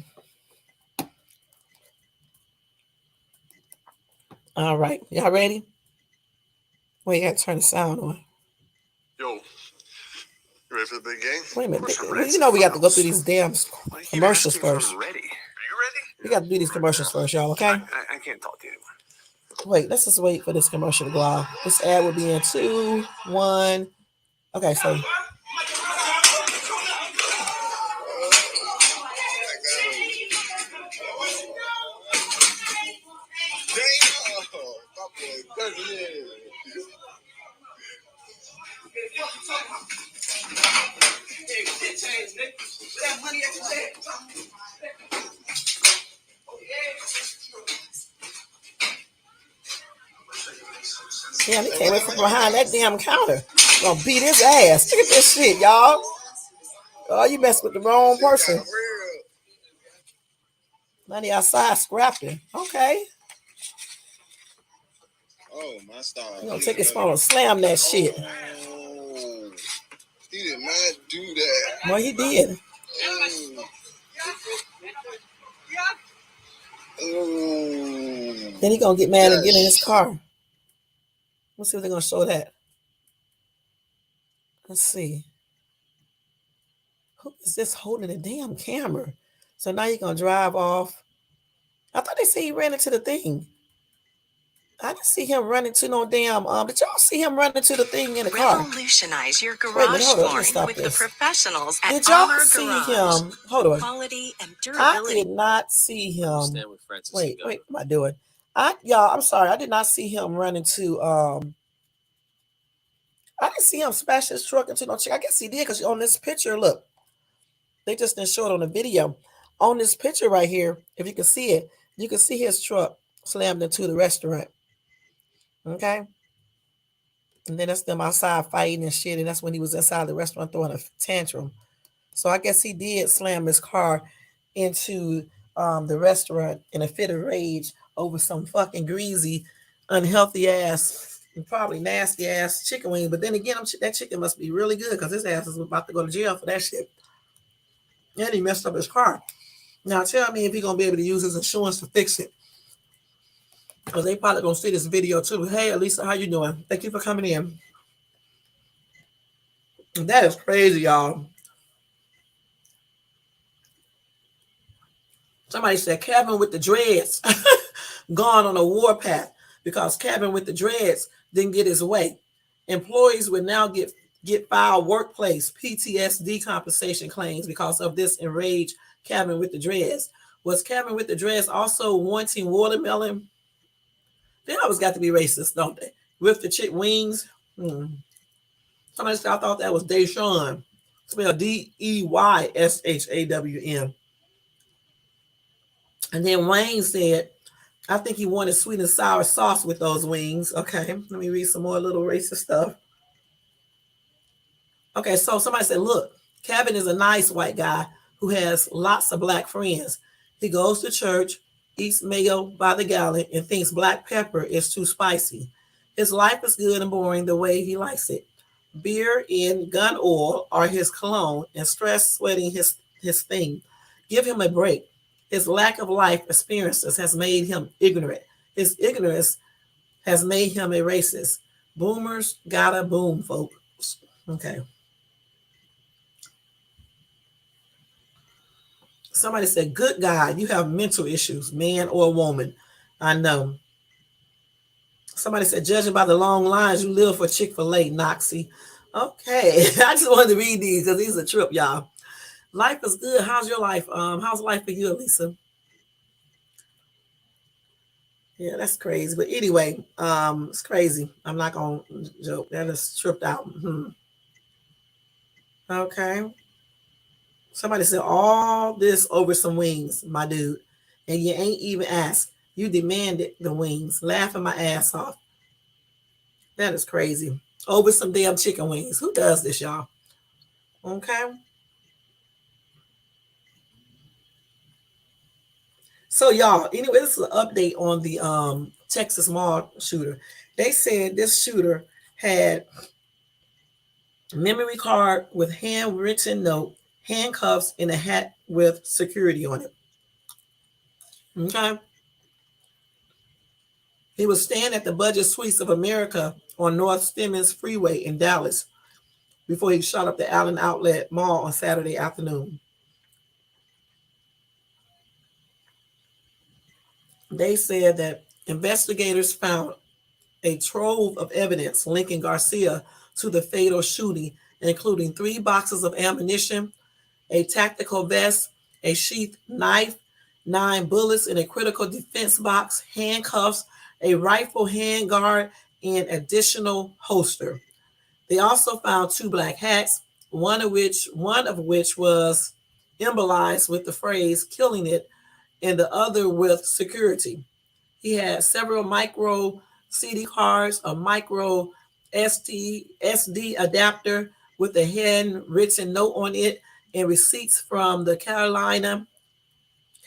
All right. Y'all ready? Wait, I got to turn the sound on. Yo. You ready for the big game? Wait a minute. You know we got to go through these damn commercials first. Ready. Are you ready? We got to do these commercials first, y'all, okay? I can't talk to anyone. Wait, let's just wait for this commercial to go off. This ad will be in 2, 1. Okay, so... Damn, he came in from behind that damn counter. Gonna beat his ass. Look at this shit, y'all. Oh, you messed with the wrong person. Money outside scrapping. Okay. Oh, my star. You gonna take his phone and slam that shit. Oh, he did not do that. Well, he did. Oh. Then he gonna get mad and get in his car. Let's see if they're gonna show that. Let's see. Who is this holding the damn camera? So now you're gonna drive off. I thought they said he ran into the thing. I didn't see him running to no damn. Did y'all see him running to the thing in the car? Revolutionize your garage flooring with the professionals at Did y'all Armor see Garage. him? Hold on. Quality and I durability. did not see him. Wait, what am I doing? Y'all, I'm sorry. I did not see him running to I didn't see him smash his truck into no chick. I guess he did because on this picture, look, they just didn't show it on the video. On this picture right here, if you can see it, you can see his truck slammed into the restaurant. Okay. And then that's them outside fighting and shit. And that's when he was inside the restaurant throwing a tantrum. So I guess he did slam his car into the restaurant in a fit of rage over some fucking greasy, unhealthy ass, and probably nasty ass chicken wing. But then again, that chicken must be really good because his ass is about to go to jail for that shit. And he messed up his car. Now tell me if he's gonna be able to use his insurance to fix it. Because they probably gonna see this video too. Hey, Elisa, how you doing? Thank you for coming in. That is crazy, y'all. Somebody said Kevin with the dreads gone on a warpath because Kevin with the dreads didn't get his way. Employees would now get filed workplace PTSD compensation claims because of this enraged Kevin with the dreads. Was Kevin with the dreads also wanting watermelon? They always got to be racist, don't they? With the chick wings. Somebody said I thought that was Deshawn. Spelled Deyshawn. And then Wayne said, I think he wanted sweet and sour sauce with those wings. Okay, let me read some more little racist stuff. Okay, so somebody said, look, Kevin is a nice white guy who has lots of black friends. He goes to church, eats mayo by the gallon, and thinks black pepper is too spicy. His life is good and boring the way he likes it. Beer and gun oil are his cologne, and stress sweating his thing. Give him a break. His lack of life experiences has made him ignorant. His ignorance has made him a racist. Boomers gotta boom, folks. Okay. Somebody said, good God, you have mental issues, man or woman. I know. Somebody said, judging by the long lines, you live for Chick-fil-A, Noxie. Okay. I just wanted to read these because these are a trip, y'all. Life is good. How's your life? How's life for you, Elisa? Yeah, that's crazy. But anyway, it's crazy. I'm not gonna joke. That is tripped out. Okay. Somebody said all this over some wings, my dude. And you ain't even asked. You demanded the wings. Laughing my ass off. That is crazy. Over some damn chicken wings. Who does this, y'all? Okay. So, y'all, anyway, this is an update on the Texas mall shooter. They said this shooter had a memory card with handwritten note, handcuffs, and a hat with security on it. Okay. He was staying at the Budget Suites of America on North Stemmons Freeway in Dallas before he shot up the Allen Outlet Mall on Saturday afternoon. They said that investigators found a trove of evidence linking Garcia to the fatal shooting, including 3 boxes of ammunition, a tactical vest, a sheath knife, 9 bullets in a critical defense box, handcuffs, a rifle handguard, and additional holster. They also found 2 black hats, one of which was embolized with the phrase "killing it," and the other with security. He had several micro CD cards, a micro SD adapter with a handwritten note on it, and receipts from the Carolina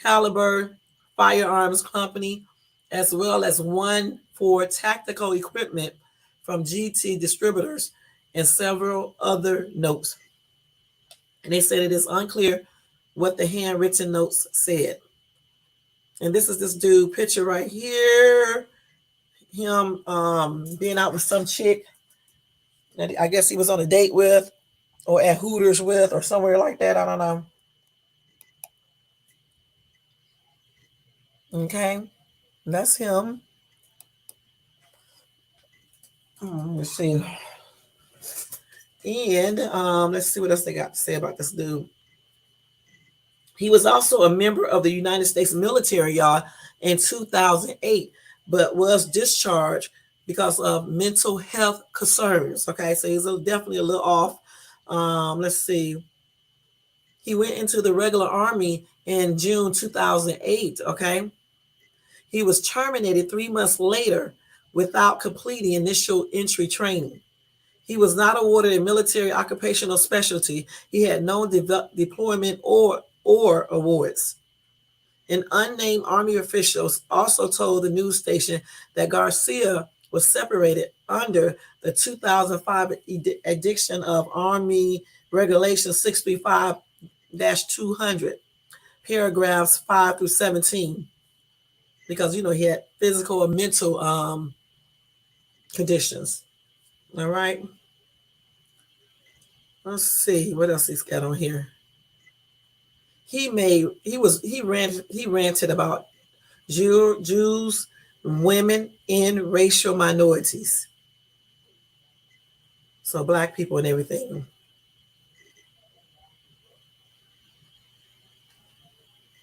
Caliber Firearms Company, as well as one for tactical equipment from GT Distributors and several other notes. And they said it is unclear what the handwritten notes said. And this is this dude picture right here. Him being out with some chick that I guess he was on a date with or at Hooters with or somewhere like that. I don't know. Okay. That's him. Let's see. And let's see what else they got to say about this dude. He was also a member of the United States military, y'all, in 2008, but was discharged because of mental health concerns. Okay, so he's definitely a little off. Let's see. He went into the regular army in June 2008. Okay, he was terminated 3 months later without completing initial entry training. He was not awarded a military occupational specialty. He had no deployment or awards. An unnamed Army official also told the news station that Garcia was separated under the 2005 edition of Army Regulation 635-200, paragraphs 5 through 17, because, he had physical or mental conditions. All right. Let's see what else he's got on here. He ranted about Jews, women, and racial minorities. So black people and everything.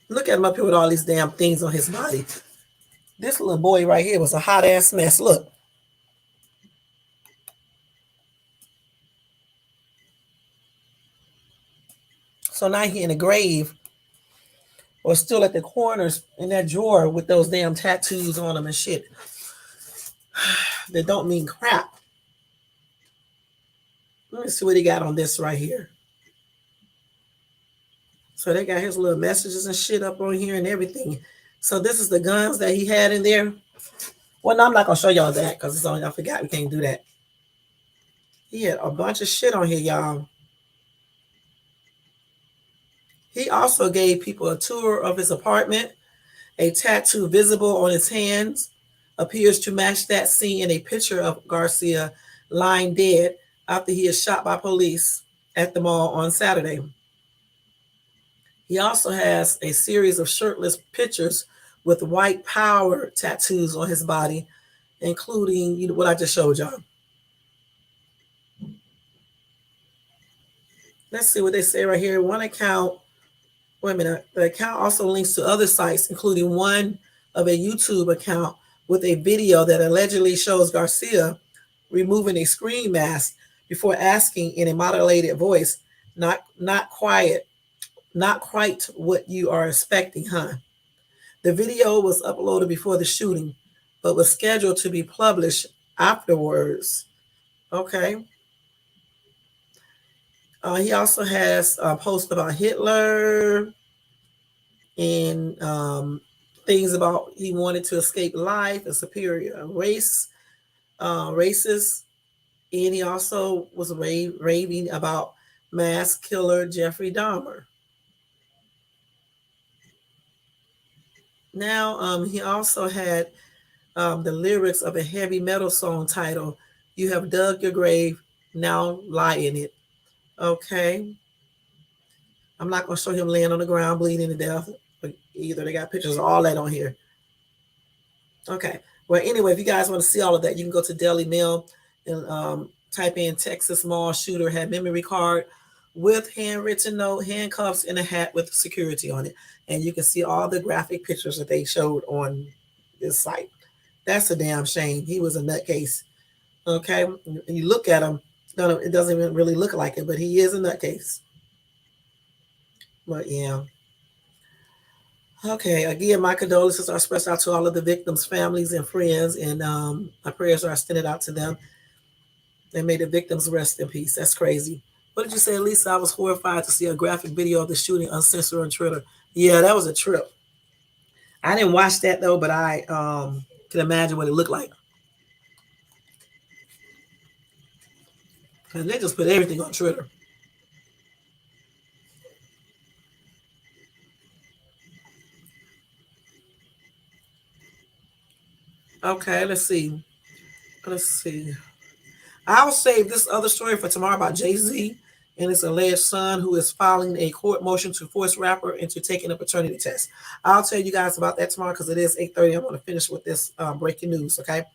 Look at him up here with all these damn things on his body. This little boy right here was a hot ass mess. Look. So now he in a grave or still at the corners in that drawer with those damn tattoos on him and shit that don't mean crap. Let me see what he got on this right here. So they got his little messages and shit up on here and everything. So this is the guns that he had in there. Well, no, I'm not gonna show y'all that because it's on. I forgot we can't do that. He had a bunch of shit on here, y'all. He also gave people a tour of his apartment. A tattoo visible on his hands appears to match that seen in a picture of Garcia lying dead after he is shot by police at the mall on Saturday. He also has a series of shirtless pictures with white power tattoos on his body, including what I just showed y'all. Let's see what they say right here. One account, wait a minute, the account also links to other sites, including one of a YouTube account with a video that allegedly shows Garcia removing a screen mask before asking in a modulated voice, not quite what you are expecting, huh? The video was uploaded before the shooting, but was scheduled to be published afterwards. Okay. He also has a post about Hitler and things about he wanted to escape life, a superior race, racist. And he also was raving about mass killer Jeffrey Dahmer. Now, he also had the lyrics of a heavy metal song titled, "You Have Dug Your Grave, Now Lie in It." Okay. I'm not going to show him laying on the ground bleeding to death either. They got pictures of all that on here. Okay. Well, anyway, if you guys want to see all of that, you can go to Daily Mail and type in Texas mall shooter had memory card with handwritten note, handcuffs, and a hat with security on it. And you can see all the graphic pictures that they showed on this site. That's a damn shame. He was a nutcase. Okay. And you look at him, it doesn't even really look like it, but he is a nutcase. But yeah. Okay, again, my condolences are expressed out to all of the victims' families and friends, and my prayers are extended out to them. And may the victims rest in peace. That's crazy. What did you say, Lisa? I was horrified to see a graphic video of the shooting uncensored on Twitter. Yeah, that was a trip. I didn't watch that though, but I can imagine what it looked like. Because they just put everything on Twitter. Okay, let's see. I'll save this other story for tomorrow about Jay-Z and his alleged son who is filing a court motion to force rapper into taking a paternity test. I'll tell you guys about that tomorrow because it is 8:30. I'm going to finish with this breaking news, okay?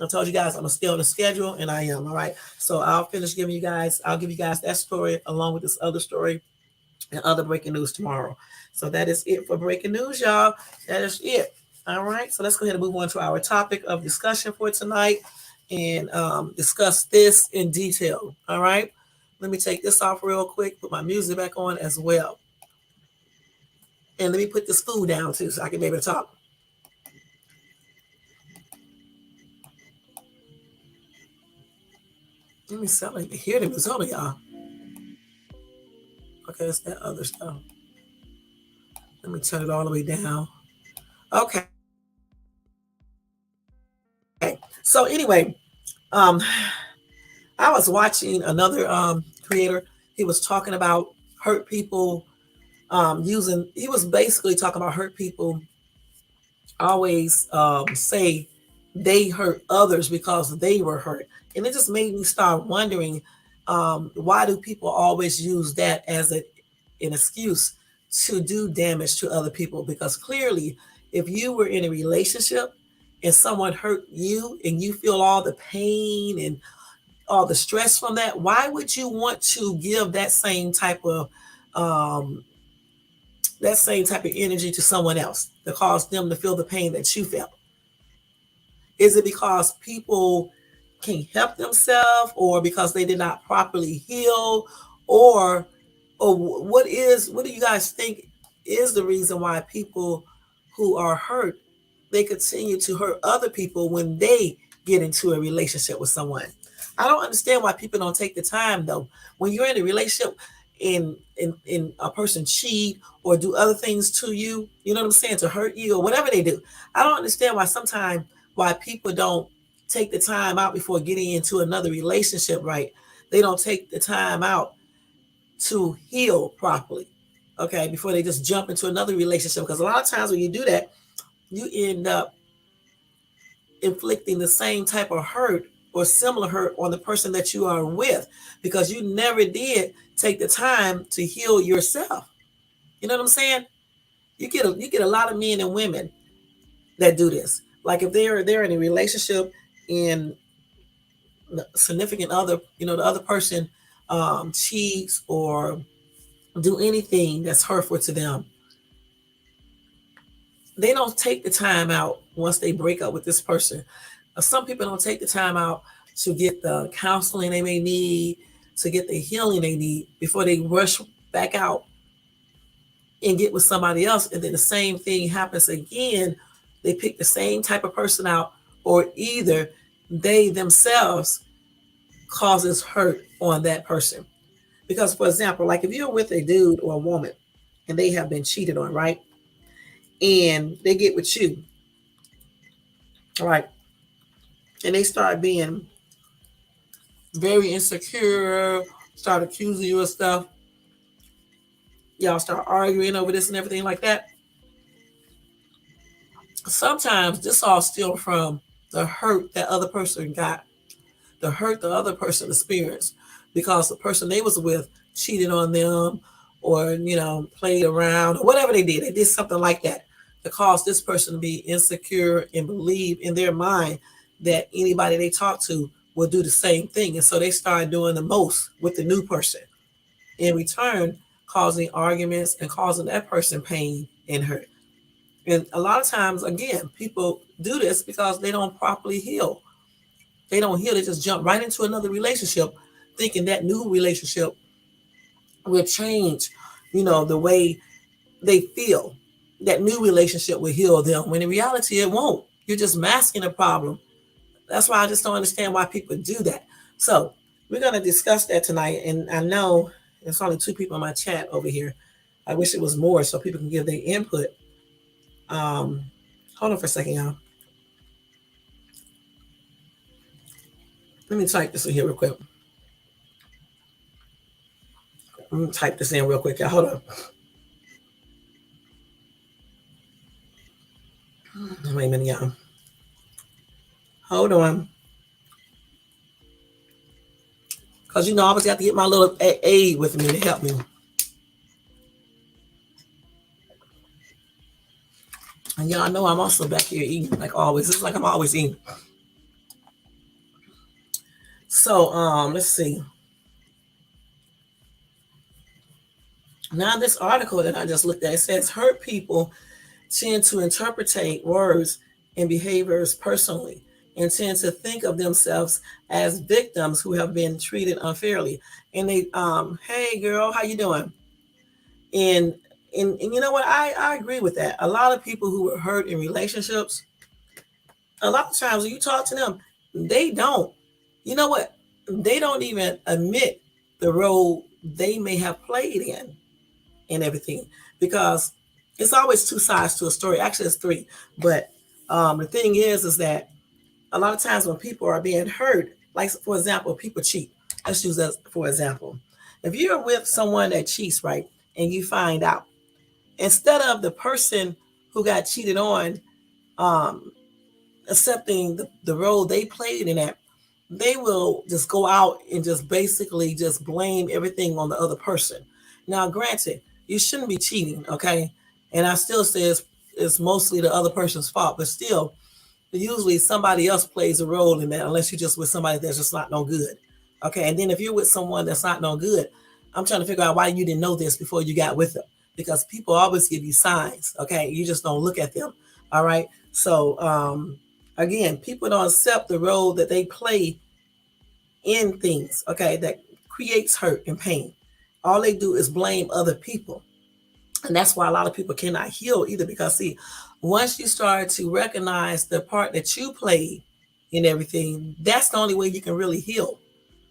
I told you guys I'm going to stay on the schedule, and I am, all right? So I'll give you guys that story along with this other story and other breaking news tomorrow. So that is it for breaking news, y'all. That is it. All right, so let's go ahead and move on to our topic of discussion for tonight and discuss this in detail. All right, let me take this off real quick, put my music back on as well. And let me put this food down too so I can be able to talk. Let me see, I don't even hear the music, y'all. Okay, it's that other stuff. Let me turn it all the way down. Okay. So anyway, I was watching another creator. He was talking about hurt people he was basically talking about hurt people always say they hurt others because they were hurt. And it just made me start wondering, why do people always use that as an excuse to do damage to other people? Because clearly, if you were in a relationship and someone hurt you and you feel all the pain and all the stress from that, why would you want to give that same type of energy to someone else to cause them to feel the pain that you felt? Is it because people can't help themselves, or because they did not properly heal, or what do you guys think is the reason why people who are hurt, they continue to hurt other people when they get into a relationship with someone? I don't understand why people don't take the time though. When you're in a relationship and a person cheat or do other things to you, you know what I'm saying, to hurt you or whatever they do. I don't understand why people don't take the time out before getting into another relationship, right? They don't take the time out to heal properly, okay, before they just jump into another relationship. Because a lot of times when you do that, you end up inflicting the same type of hurt or similar hurt on the person that you are with, because you never did take the time to heal yourself. You know what I'm saying? You get a lot of men and women that do this. Like if they're in a relationship and the significant other, you know, the other person cheats or do anything that's hurtful to them, they don't take the time out once they break up with this person. Some people don't take the time out to get the counseling they may need, to get the healing they need before they rush back out and get with somebody else. And then the same thing happens again. They pick the same type of person out, or either they themselves causes hurt on that person. Because, for example, like if you're with a dude or a woman and they have been cheated on, right? And they get with you, right? And they start being very insecure, start accusing you of stuff. Y'all start arguing over this and everything like that. Sometimes this all stems from the hurt that other person got, the hurt the other person experienced because the person they was with cheated on them or, you know, played around or whatever they did. They did something like that to cause this person to be insecure and believe in their mind that anybody they talk to will do the same thing. And so they start doing the most with the new person, in return causing arguments and causing that person pain and hurt. And a lot of times, again, people do this because they don't properly heal. They don't heal. They just jump right into another relationship thinking that new relationship will change, you know, the way they feel. That new relationship will heal them, when in reality it won't. You're just masking a problem. That's why I just don't understand why people do that. So we're going to discuss that tonight. And I know there's only 2 people in my chat over here. I wish it was more so people can give their input. Hold on for a second, y'all. Let me type this in here real quick. I'm going to type this in real quick, y'all. Hold on. Wait a minute, y'all. Hold on. Because, you know, I always have to get my little aid with me to help me. And y'all know I'm also back here eating, like always. It's like I'm always eating. So, let's see. Now, this article that I just looked at, it says hurt people tend to interpretate words and behaviors personally and tend to think of themselves as victims who have been treated unfairly. And they, hey girl, how you doing? And you know what? I agree with that. A lot of people who were hurt in relationships, a lot of times when you talk to them, they don't, you know what? They don't even admit the role they may have played in and everything, because it's always 2 sides to a story. Actually, it's 3. But the thing is that a lot of times when people are being hurt, like, for example, people cheat. Let's use that for example. If you're with someone that cheats, right, and you find out, instead of the person who got cheated on accepting the role they played in that, they will just go out and just basically just blame everything on the other person. Now, granted, you shouldn't be cheating, okay? And I still say it's mostly the other person's fault, but still, usually somebody else plays a role in that, unless you're just with somebody that's just not no good. Okay, and then if you're with someone that's not no good, I'm trying to figure out why you didn't know this before you got with them, because people always give you signs. Okay, you just don't look at them. All right. So again, people don't accept the role that they play in things. Okay, that creates hurt and pain. All they do is blame other people. And that's why a lot of people cannot heal either, because see, once you start to recognize the part that you played, and everything, that's the only way you can really heal.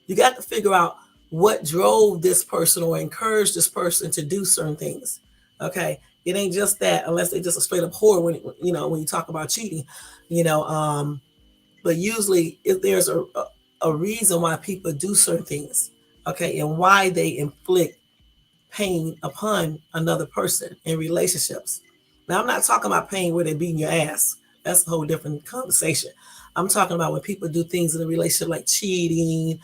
You got to figure out what drove this person or encouraged this person to do certain things. Okay. It ain't just that, unless they just a straight up whore when you talk about cheating, but usually if there's a reason why people do certain things, okay, and why they inflict pain upon another person in relationships. Now, I'm not talking about pain where they're beating your ass. That's a whole different conversation. I'm talking about when people do things in a relationship like cheating,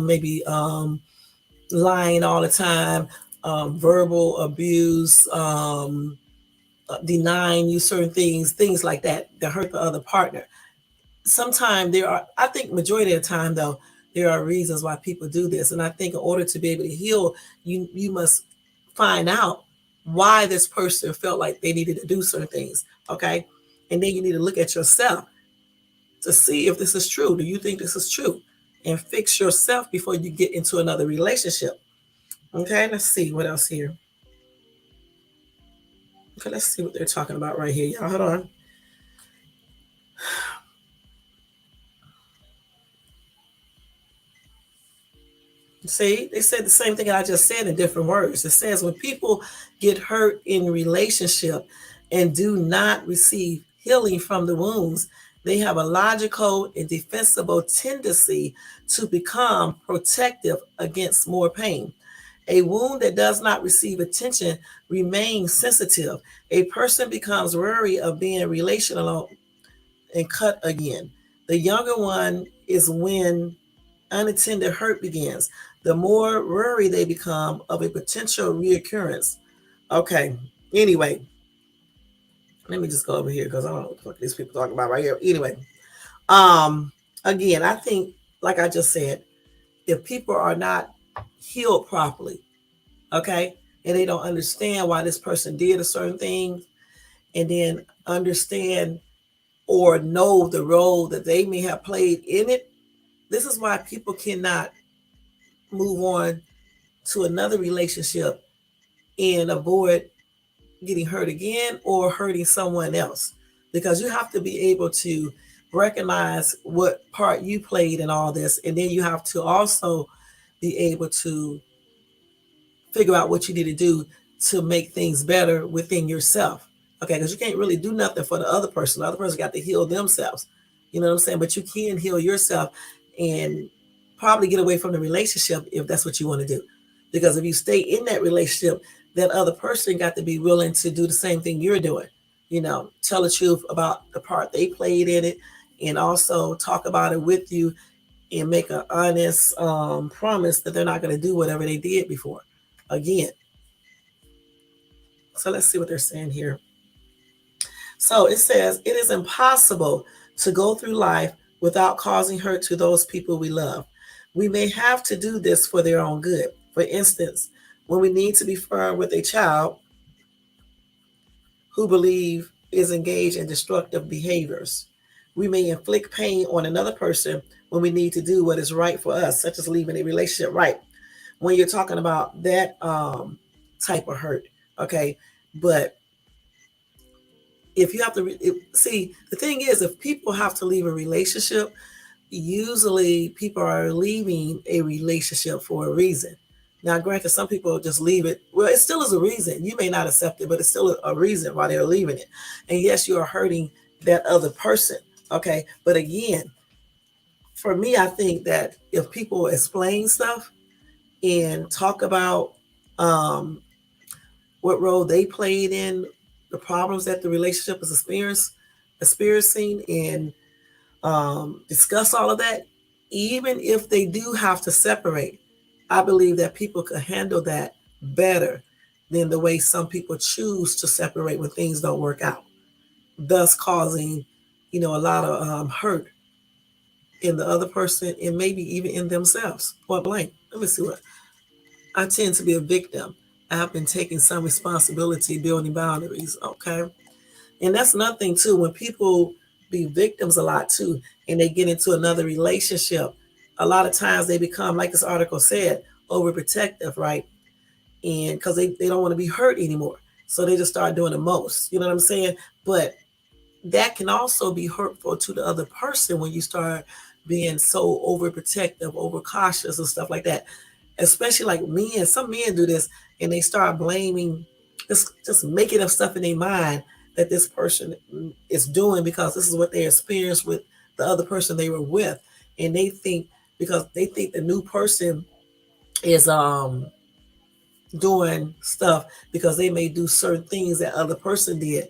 maybe lying all the time, verbal abuse, denying you certain things like that hurt the other partner. Sometimes I think majority of the time though, there are reasons why people do this. And I think in order to be able to heal, you must find out why this person felt like they needed to do certain things. Okay. And then you need to look at yourself to see if this is true. Do you think this is true? And fix yourself before you get into another relationship. Okay, let's see what else here. Okay, let's see what they're talking about right here. Y'all, hold on. See, they said the same thing I just said in different words. It says when people get hurt in relationship and do not receive healing from the wounds, they have a logical and defensible tendency to become protective against more pain. A wound that does not receive attention remains sensitive. A person becomes wary of being relational and cut again. The younger one is when unattended hurt begins. The more wary they become of a potential reoccurrence. Okay, anyway, let me just go over here because I don't know what these people talking about right here. Anyway, again, I think, like I just said, if people are not healed properly, okay, and they don't understand why this person did a certain thing, and then understand or know the role that they may have played in it, this is why people cannot move on to another relationship and avoid getting hurt again or hurting someone else, because you have to be able to recognize what part you played in all this, and then you have to also be able to figure out what you need to do to make things better within yourself. Okay, because you can't really do nothing for the other person. The other person got to heal themselves. You know what I'm saying? But you can heal yourself and probably get away from the relationship if that's what you want to do. Because if you stay in that relationship, that other person got to be willing to do the same thing you're doing. Tell the truth about the part they played in it, and also talk about it with you and make an honest promise that they're not going to do whatever they did before again. So let's see what they're saying here. So it says, it is impossible to go through life without causing hurt to those people we love. We may have to do this for their own good. For instance, when we need to be firm with a child who believe is engaged in destructive behaviors, we may inflict pain on another person when we need to do what is right for us, such as leaving a relationship right. When you're talking about that type of hurt, okay? But if you have to see, the thing is, if people have to leave a relationship, usually people are leaving a relationship for a reason. Now, granted, some people just leave it. Well, it still is a reason. You may not accept it, but it's still a reason why they're leaving it. And yes, you are hurting that other person, okay? But again, for me, I think that if people explain stuff and talk about what role they played in the problems that the relationship is experiencing, and discuss all of that, even if they do have to separate, I believe that people could handle that better than the way some people choose to separate when things don't work out, thus causing, a lot of hurt in the other person and maybe even in themselves. Point blank. Let me see what. I tend to be a victim. I've been taking some responsibility, building boundaries, okay? And that's nothing too. When people be victims a lot too, and they get into another relationship, a lot of times they become, like this article said, overprotective, right? And because they don't want to be hurt anymore. So they just start doing the most, you know what I'm saying? But that can also be hurtful to the other person when you start being so overprotective, overcautious, and stuff like that. Especially like men, some men do this and they start blaming, just making up stuff in their mind that this person is doing because this is what they experienced with the other person they were with, and they think because they think the new person is doing stuff because they may do certain things that other person did,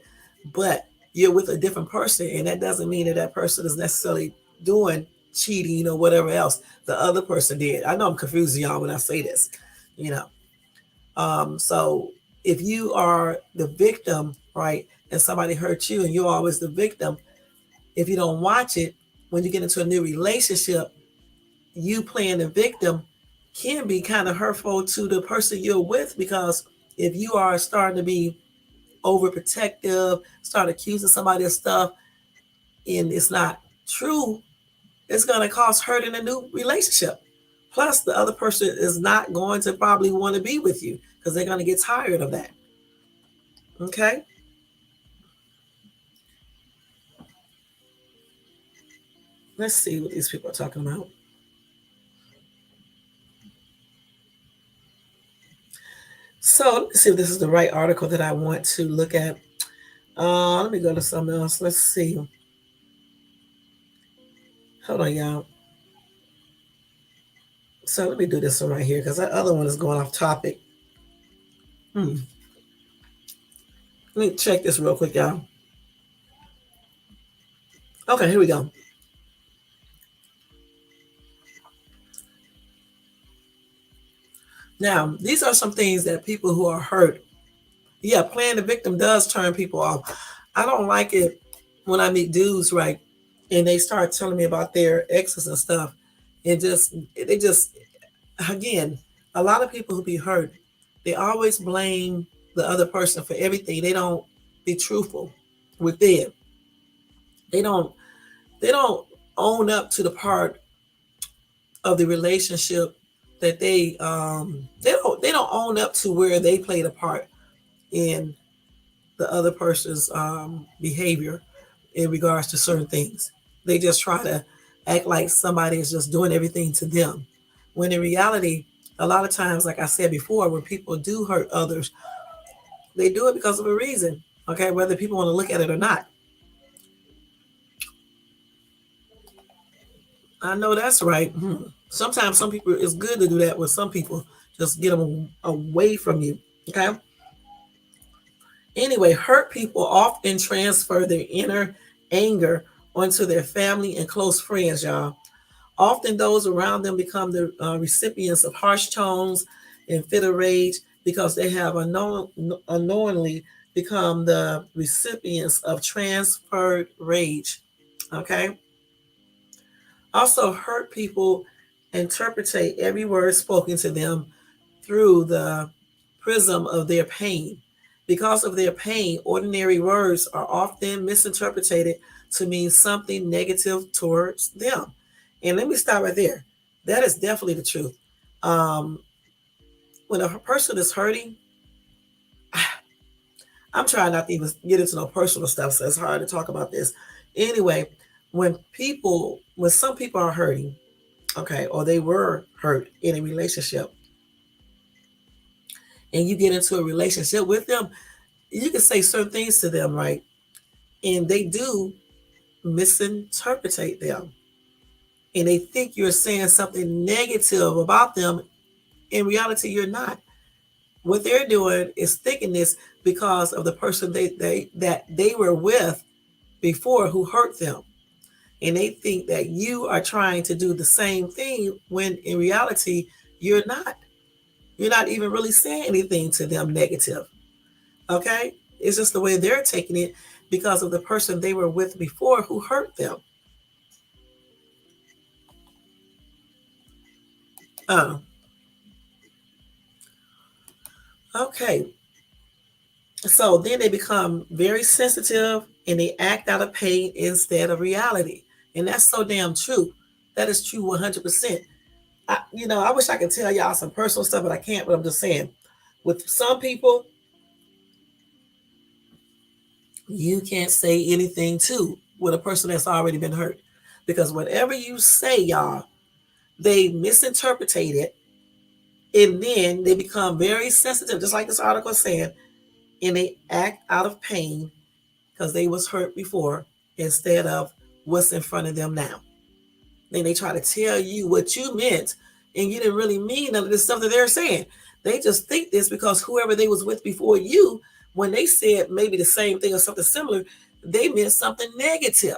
but you're with a different person, and that doesn't mean that that person is necessarily doing cheating or whatever else the other person did. I know I'm confusing y'all when I say this, you know. So if you are the victim, right, and somebody hurt you and you're always the victim, if you don't watch it, when you get into a new relationship, you playing the victim can be kind of hurtful to the person you're with, because if you are starting to be overprotective, start accusing somebody of stuff, and it's not true, it's going to cause hurt in a new relationship. Plus, the other person is not going to probably want to be with you because they're going to get tired of that. Okay? Let's see what these people are talking about. So let's see if this is the right article that I want to look at. Let me go to something else. Let's see. Hold on, y'all. So let me do this one right here because that other one is going off topic. Let me check this real quick, y'all. Okay, here we go. Now, these are some things that people who are hurt, yeah, playing the victim does turn people off. I don't like it when I meet dudes, right, and they start telling me about their exes and stuff. They just, again, a lot of people who be hurt, they always blame the other person for everything. They don't be truthful with them. They don't own up to the part of the relationship that they don't own up to where they played a part in the other person's behavior in regards to certain things. They just try to act like somebody is just doing everything to them, when in reality, a lot of times, like I said before, when people do hurt others, they do it because of a reason, okay, whether people want to look at it or not. I know that's right. Sometimes some people, it's good to do that with some people, just get them away from you, okay? Anyway, hurt people often transfer their inner anger onto their family and close friends, y'all. Often those around them become the recipients of harsh tones and fit of rage because they have unknowingly become the recipients of transferred rage, okay? Also, hurt people interpret every word spoken to them through the prism of their pain. Because of their pain, ordinary words are often misinterpreted to mean something negative towards them. And let me stop right there. That is definitely the truth. When a person is hurting, I'm trying not to even get into no personal stuff, so it's hard to talk about this. Anyway, when some people are hurting, okay, or they were hurt in a relationship, and you get into a relationship with them, you can say certain things to them, right? And they do misinterpret them. And they think you're saying something negative about them. In reality, you're not. What they're doing is thinking this because of the person that they were with before who hurt them. And they think that you are trying to do the same thing when in reality, you're not. You're not even really saying anything to them negative. Okay? It's just the way they're taking it because of the person they were with before who hurt them. Okay. So then they become very sensitive and they act out of pain instead of reality. And that's so damn true. That is true 100%. I wish I could tell y'all some personal stuff, but I can't. But I'm just saying, with some people, you can't say anything to with a person that's already been hurt. Because whatever you say, y'all, they misinterpret it, and then they become very sensitive, just like this article said, and they act out of pain because they was hurt before instead of what's in front of them now. Then they try to tell you what you meant, and you didn't really mean none of this stuff that they're saying. They just think this because whoever they was with before you, when they said maybe the same thing or something similar, they meant something negative.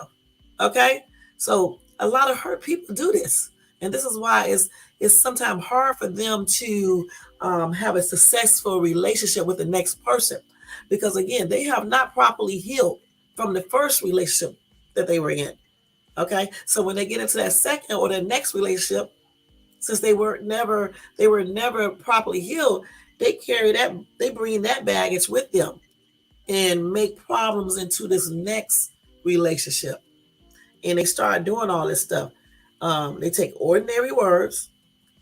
Okay? So a lot of hurt people do this. And this is why it's sometimes hard for them to have a successful relationship with the next person. Because again, they have not properly healed from the first relationship that they were in. Okay? So when they get into that second or the next relationship, since they were never properly healed, they bring that baggage with them and make problems into this next relationship. And they start doing all this stuff. They take ordinary words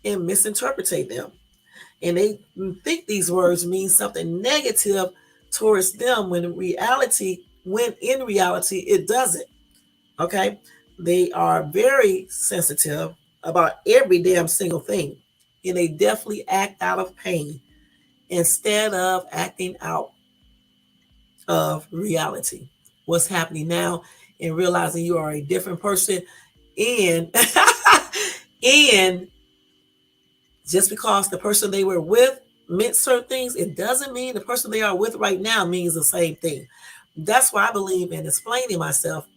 and misinterpret them. And they think these words mean something negative towards them when in reality it doesn't. Okay? They are very sensitive about every damn single thing. And they definitely act out of pain instead of acting out of reality. What's happening now and realizing you are a different person. And just because the person they were with meant certain things, it doesn't mean the person they are with right now means the same thing. That's why I believe in explaining myself,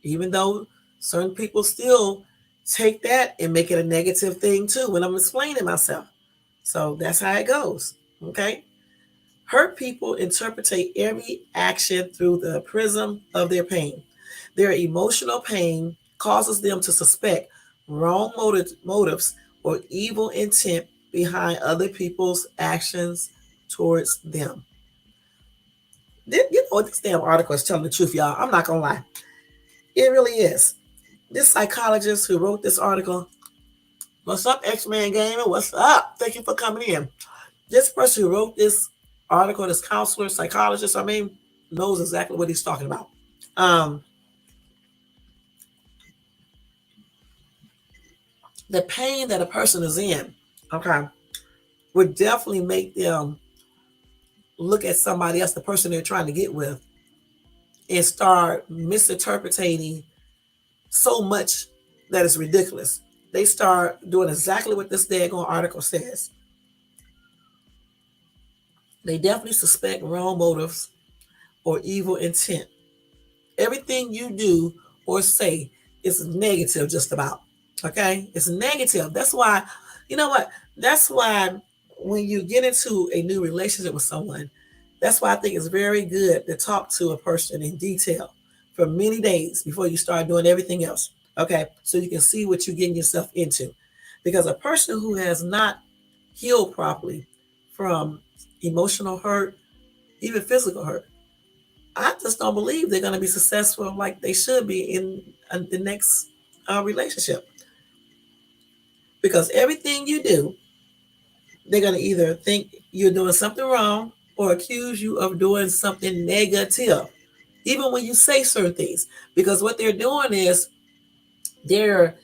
even though certain people still take that and make it a negative thing too when I'm explaining myself. So that's how it goes. Okay? Hurt people interpret every action through the prism of their pain. Their emotional pain causes them to suspect wrong motives or evil intent behind other people's actions towards them. You know what, this damn article is telling the truth, y'all. I'm not going to lie. It really is. This psychologist who wrote this article, what's up, X-Man Gaming? What's up? Thank you for coming in. This person who wrote this article, this counselor, psychologist, knows exactly what he's talking about. The pain that a person is in, okay, would definitely make them look at somebody else, the person they're trying to get with, and start misinterpreting so much that it's ridiculous. They start doing exactly what this daggone article says. They definitely suspect wrong motives or evil intent. Everything you do or say is negative, just about. Okay? It's negative. That's why, you know what? That's why when you get into a new relationship with someone, that's why I think it's very good to talk to a person in detail for many days before you start doing everything else. Okay? So you can see what you're getting yourself into. Because a person who has not healed properly from emotional hurt, even physical hurt, I just don't believe they're going to be successful like they should be in the next relationship. Because everything you do, they're going to either think you're doing something wrong or accuse you of doing something negative, even when you say certain things. Because what they're doing is they're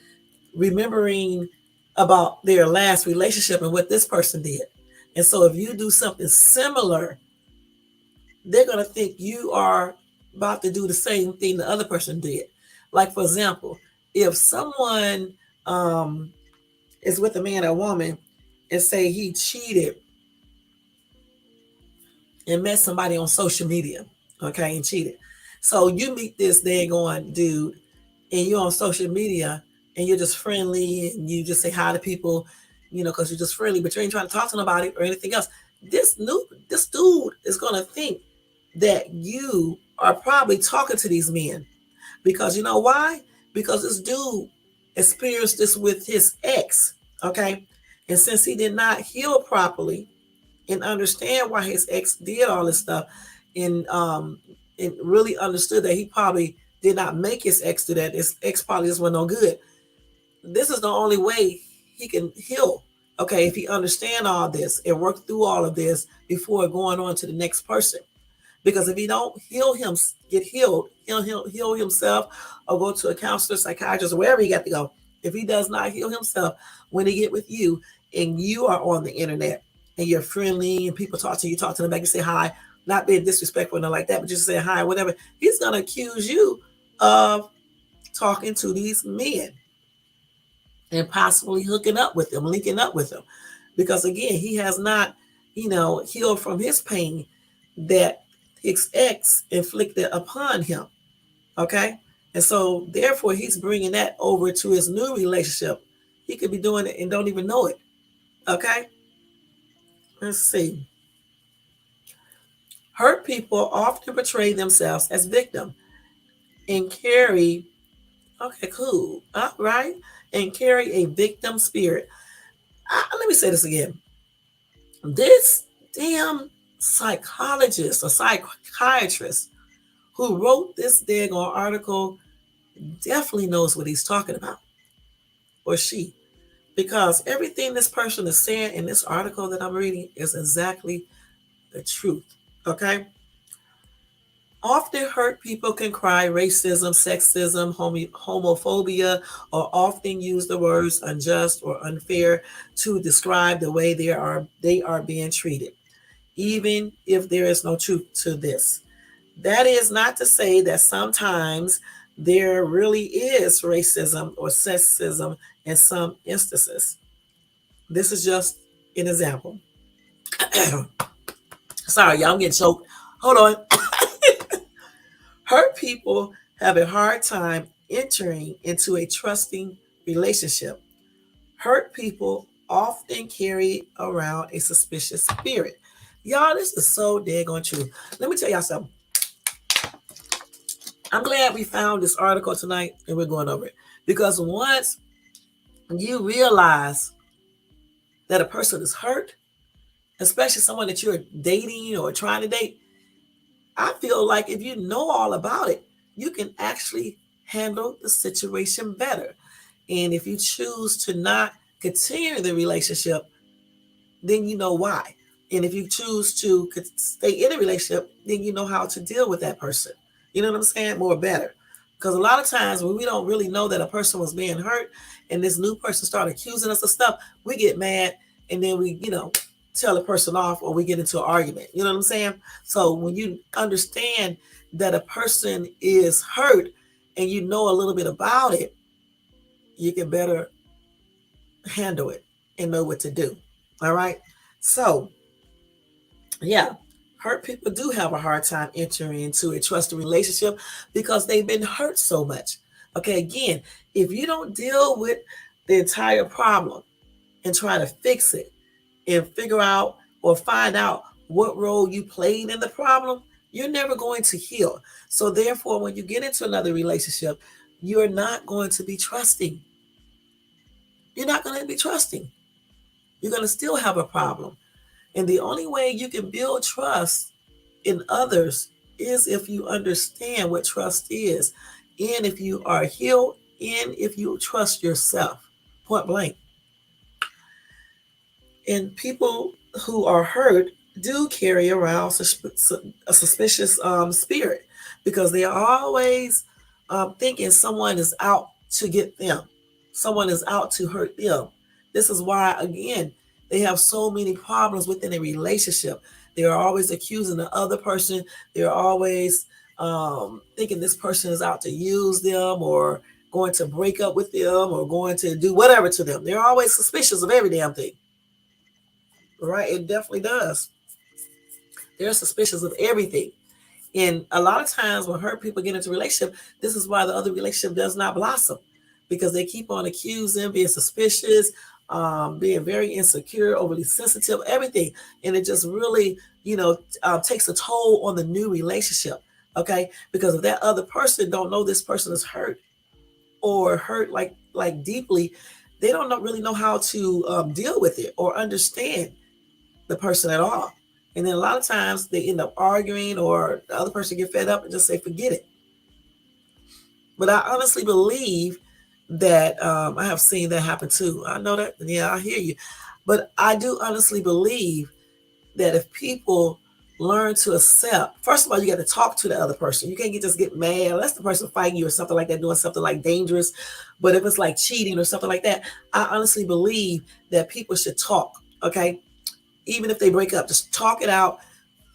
remembering about their last relationship and what this person did. And so if you do something similar, they're going to think you are about to do the same thing the other person did. Like, for example, if someone is with a man or woman and say he cheated and met somebody on social media, okay, and cheated. So you meet this daggone dude and you're on social media and you're just friendly and you just say hi to people, because you're just friendly, but you ain't trying to talk to nobody or anything else. This dude is going to think that you are probably talking to these men, because you know why? Because this dude experienced this with his ex, okay? And since he did not heal properly and understand why his ex did all this stuff, and really understood that he probably did not make his ex do that, his ex probably just wasn't no good. This is the only way he can heal, okay, if he understand all this and work through all of this before going on to the next person. Because if he don't get healed, heal himself or go to a counselor, psychiatrist, or wherever he got to go. If he does not heal himself, when he get with you and you are on the internet and you're friendly and people talk to them back, you say hi, not being disrespectful or like that, but just say hi, whatever, he's going to accuse you of talking to these men and possibly hooking up with them, linking up with them. Because again, he has not, healed from his pain that his ex inflicted upon him. Okay. And so therefore he's bringing that over to his new relationship. He could be doing it and don't even know it. Okay. Let's see. Hurt people often portray themselves as victim and carry, okay, cool. All right. And carry a victim spirit. Let me say this again. This damn psychologist or psychiatrist who wrote this daggone article definitely knows what he's talking about, or she, because everything this person is saying in this article that I'm reading is exactly the truth. Okay. Often hurt people can cry racism, sexism, homophobia, or often use the words unjust or unfair to describe the way they are being treated, even if there is no truth to this. That is not to say that sometimes there really is racism or sexism in some instances. This is just an example. Sorry, y'all, I'm getting choked. Hold on. Hurt people have a hard time entering into a trusting relationship. Hurt people often carry around a suspicious spirit. Y'all, this is so daggone true. Let me tell y'all something. I'm glad we found this article tonight and we're going over it. Because once you realize that a person is hurt, especially someone that you're dating or trying to date, I feel like if you know all about it, you can actually handle the situation better. And if you choose to not continue the relationship, then you know why. And if you choose to stay in a relationship, then you know how to deal with that person. You know what I'm saying? More better. Because a lot of times when we don't really know that a person was being hurt and this new person started accusing us of stuff, we get mad and then we, tell the person off or we get into an argument. You know what I'm saying? So when you understand that a person is hurt and you know a little bit about it, you can better handle it and know what to do. All right. So yeah, hurt people do have a hard time entering into a trusting relationship because they've been hurt so much. Okay. Again, if you don't deal with the entire problem and try to fix it and figure out or find out what role you played in the problem, you're never going to heal. So therefore, when you get into another relationship, you're not going to be trusting. You're not going to be trusting. You're going to still have a problem. And the only way you can build trust in others is if you understand what trust is, and if you are healed, and if you trust yourself, point blank. And people who are hurt do carry around a suspicious spirit because they are always thinking someone is out to get them. Someone is out to hurt them. This is why, again, they have so many problems within a relationship. They are always accusing the other person. They're always thinking this person is out to use them or going to break up with them or going to do whatever to them. They're always suspicious of every damn thing. Right? It definitely does. They're suspicious of everything. And a lot of times when hurt people get into a relationship, this is why the other relationship does not blossom, because they keep on accusing, being suspicious, being very insecure, overly sensitive, everything. And it just really, takes a toll on the new relationship. Okay. Because if that other person don't know this person is hurt or hurt like deeply, they don't really know how to deal with it or understand the person at all. And then a lot of times they end up arguing or the other person get fed up and just say, forget it. But I honestly believe that I have seen that happen too. I know that. Yeah, I hear you. But I do honestly believe that if people learn to accept. First of all, you got to talk to the other person. You can't just get mad unless the person fighting you or something like that, doing something like dangerous. But if it's like cheating or something like that, I honestly believe that people should talk, okay? Even if they break up, just talk it out,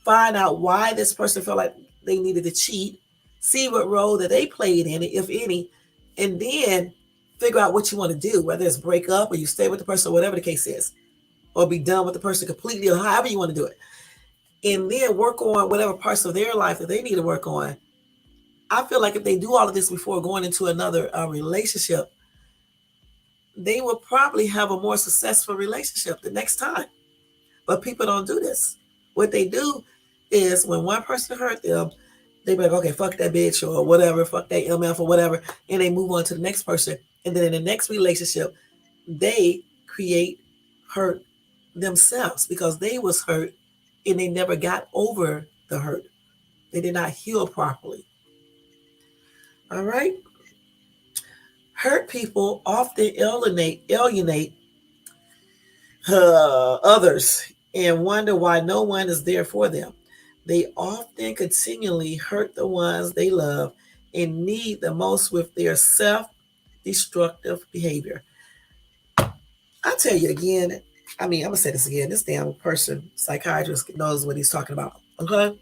find out why this person felt like they needed to cheat, see what role that they played in it, if any, and then figure out what you want to do, whether it's break up or you stay with the person, or whatever the case is, or be done with the person completely, or however you want to do it. And then work on whatever parts of their life that they need to work on. I feel like if they do all of this before going into another relationship, they will probably have a more successful relationship the next time. But people don't do this. What they do is when one person hurt them, they be like, okay, fuck that bitch or whatever, fuck that MF or whatever, and they move on to the next person. And then in the next relationship, they create hurt themselves because they was hurt and they never got over the hurt. They did not heal properly. All right? Hurt people often alienate others and wonder why no one is there for them. They often continually hurt the ones they love and need the most with their self-destructive behavior. I'll tell you again, I'm going to say this again. This damn person, psychiatrist, knows what he's talking about. Okay?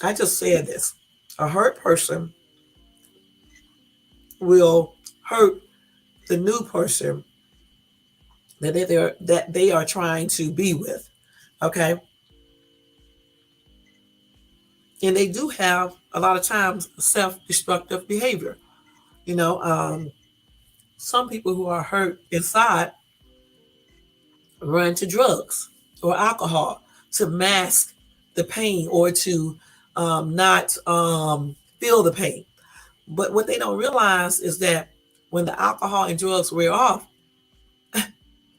I just said this. A hurt person will hurt the new person that they are trying to be with. Okay? And they do have, a lot of times, self-destructive behavior. You know, some people who are hurt inside run to drugs or alcohol to mask the pain or to not feel the pain. But what they don't realize is that when the alcohol and drugs wear off,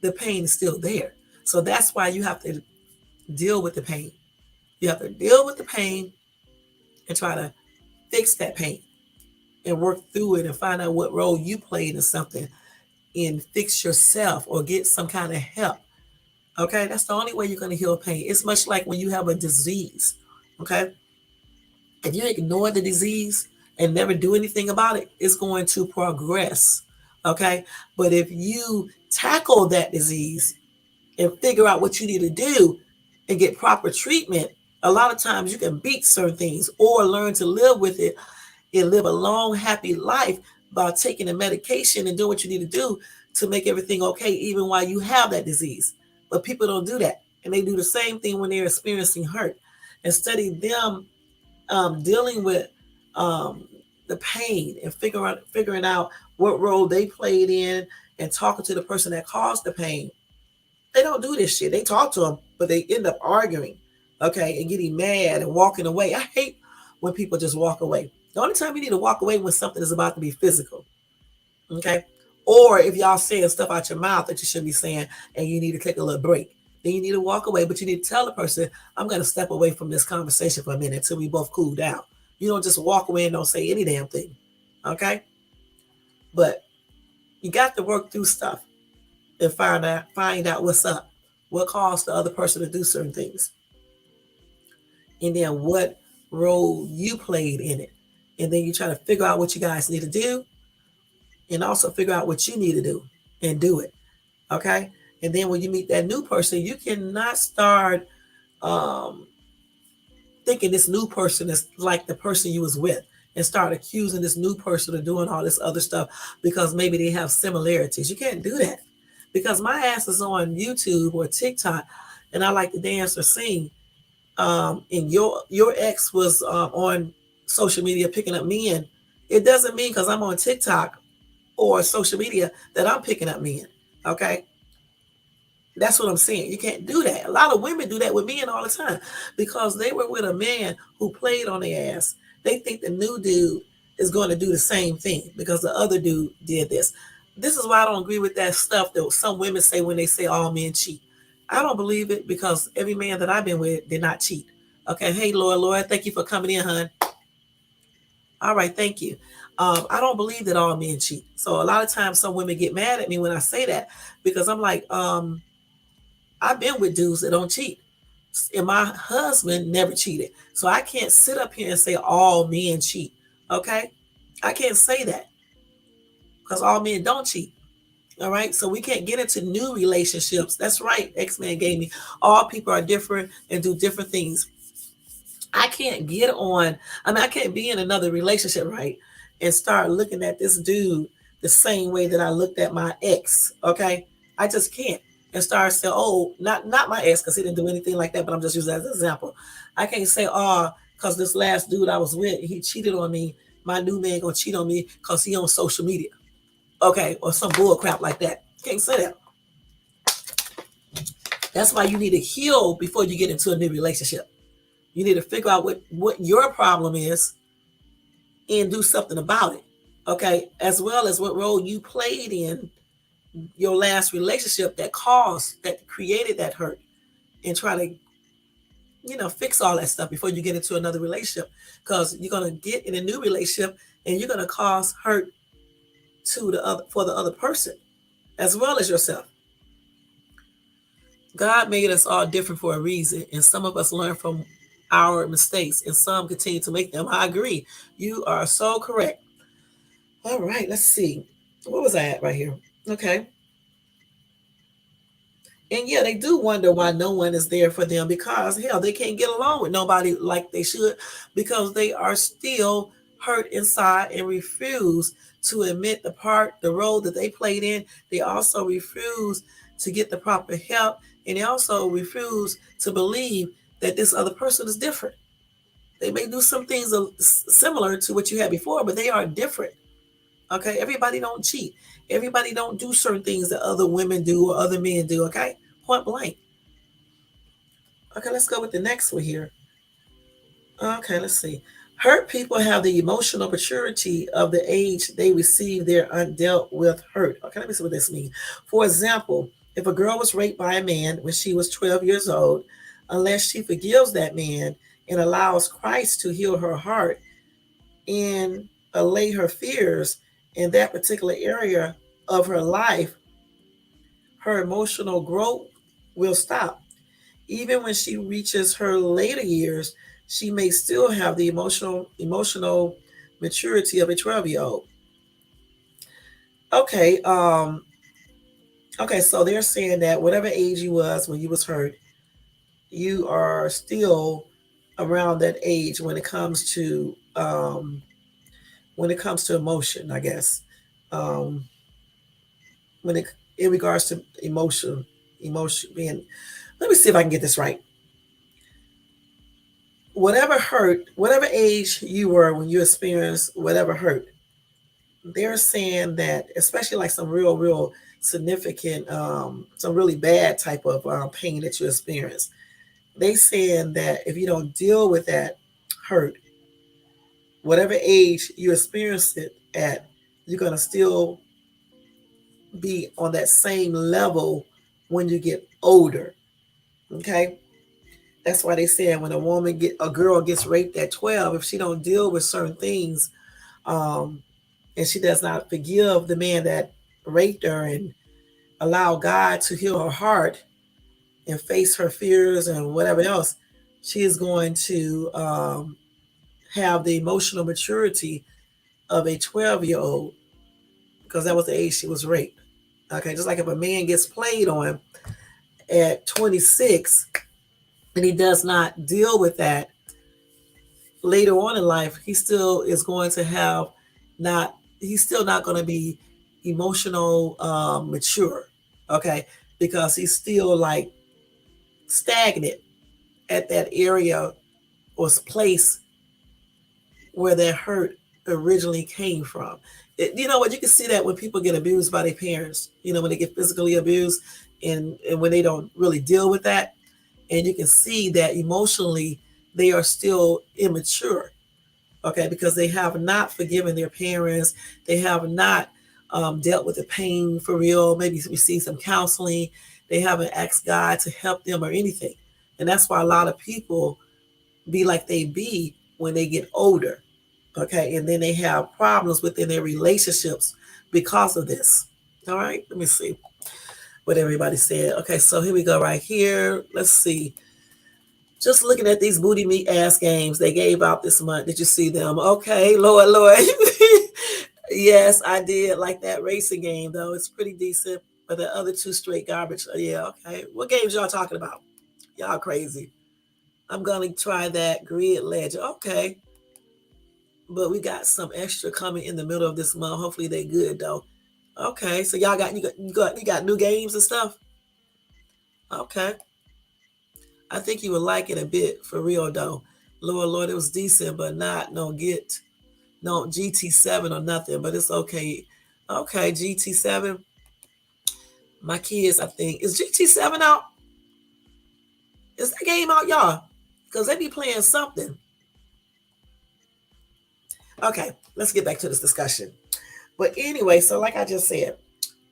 the pain is still there. So that's why you have to deal with the pain. You have to deal with the pain and try to fix that pain and work through it and find out what role you played in something and fix yourself or get some kind of help. Okay, that's the only way you're going to heal pain. It's much like when you have a disease. Okay, if you ignore the disease and never do anything about it, it's going to progress. Okay, but if you tackle that disease and figure out what you need to do and get proper treatment, a lot of times you can beat certain things or learn to live with it and live a long, happy life by taking the medication and doing what you need to do to make everything okay, even while you have that disease. But people don't do that. And they do the same thing when they're experiencing hurt. Instead of them dealing with the pain and figuring out what role they played in and talking to the person that caused the pain, they don't do this shit. They talk to them, but they end up arguing, okay, and getting mad and walking away. I hate when people just walk away. The only time you need to walk away when something is about to be physical, okay? Or if y'all saying stuff out your mouth that you shouldn't be saying and you need to take a little break, then you need to walk away, but you need to tell the person, I'm going to step away from this conversation for a minute until we both cool down. You don't just walk away and don't say any damn thing, okay? But you got to work through stuff and find out what's up, what caused the other person to do certain things, and then what role you played in it. And then you try to figure out what you guys need to do and also figure out what you need to do and do it, okay? And then when you meet that new person, you cannot start thinking this new person is like the person you was with and start accusing this new person of doing all this other stuff because maybe they have similarities. You can't do that because my ass is on YouTube or TikTok and I like to dance or sing. And your ex was on social media picking up men. It doesn't mean because I'm on TikTok or social media that I'm picking up men, okay? That's what I'm saying. You can't do that. A lot of women do that with men all the time because they were with a man who played on their ass. They think the new dude is going to do the same thing because the other dude did this. This is why I don't agree with that stuff that some women say when they say all men cheat. I don't believe it because every man that I've been with did not cheat. Okay. Hey, Laura, thank you for coming in, hon. All right. Thank you. I don't believe that all men cheat. So a lot of times some women get mad at me when I say that because I'm like, I've been with dudes that don't cheat, and my husband never cheated. So I can't sit up here and say all men cheat. Okay, I can't say that because all men don't cheat. All right, so we can't get into new relationships. That's right, X-Man gave me. All people are different and do different things. I can't get on, I can't be in another relationship, right, and start looking at this dude the same way that I looked at my ex, okay? I just can't. And start saying, oh, not my ex, because he didn't do anything like that, but I'm just using that as an example. I can't say, oh, because this last dude I was with, he cheated on me, my new man gonna cheat on me because he on social media. Okay, or some bull crap like that. Can't say that. That's why you need to heal before you get into a new relationship. You need to figure out what your problem is and do something about it. Okay, as well as what role you played in your last relationship that created that hurt, and try to, fix all that stuff before you get into another relationship, because you're gonna get in a new relationship and you're gonna cause hurt for the other person as well as yourself. God made us all different for a reason, and some of us learn from our mistakes and some continue to make them. I agree. You are so correct. All right, let's see. What was I at right here? Okay. And yeah, they do wonder why no one is there for them, because hell, they can't get along with nobody like they should, because they are still hurt inside and refuse to admit the role that they played in. They also refuse to get the proper help, and they also refuse to believe that this other person is different. They may do some things similar to what you had before, but they are different. Okay, everybody don't cheat. Everybody don't do certain things that other women do or other men do. Okay, point blank. Okay, let's go with the next one here. Okay, let's see. Hurt people have the emotional maturity of the age they receive their undealt with hurt. Okay, let me see what this means. For example, if a girl was raped by a man when she was 12 years old, unless she forgives that man and allows Christ to heal her heart and allay her fears in that particular area of her life, her emotional growth will stop. Even when she reaches her later years, she may still have the emotional maturity of a 12-year-old. Okay, so they're saying that whatever age you was when you was hurt, you are still around that age when it comes to emotion, I guess. In regards to emotion being, let me see if I can get this right. Whatever age you were when you experienced whatever hurt, they're saying that, especially like some real significant, some really bad type of pain that you experience, they saying that if you don't deal with that hurt, whatever age you experience it at, you're going to still be on that same level when you get older. Okay, that's why they say when a girl gets raped at 12, if she don't deal with certain things, and she does not forgive the man that raped her and allow God to heal her heart and face her fears and whatever else, she is going to have the emotional maturity of a 12-year-old, because that was the age she was raped. Okay, just like if a man gets played on at 26 and he does not deal with that later on in life, he still is going to have he's still not going to be emotional mature. Okay, because he's still like stagnant at that area or place where that hurt originally came from. You know what? You can see that when people get abused by their parents, when they get physically abused and when they don't really deal with that. And you can see that emotionally they are still immature. Okay, because they have not forgiven their parents. They have not dealt with the pain for real, maybe received some counseling. They haven't asked God to help them or anything. And that's why a lot of people be like they be when they get older. Okay, and then they have problems within their relationships because of this. All right, let me see. what everybody said. Okay, so here we go right here. Let's see. Just looking at these booty meat ass games they gave out this month. Did you see them? Okay, Lord. Yes, I did like that racing game, though. It's pretty decent. But the other two straight garbage. Yeah, okay. What games y'all talking about? Y'all crazy. I'm going to try that Grid Legend. Okay. But we got some extra coming in the middle of this month. Hopefully they good, though. Okay, so y'all got you got new games and stuff? Okay. I think you would like it a bit, for real, though. Lord, it was decent, but not no GT7 or nothing, but it's okay. Okay, GT7. My kids, I think. Is GT7 out? Is that game out, y'all? Because they be playing something. Okay, let's get back to this discussion. But anyway, so like I just said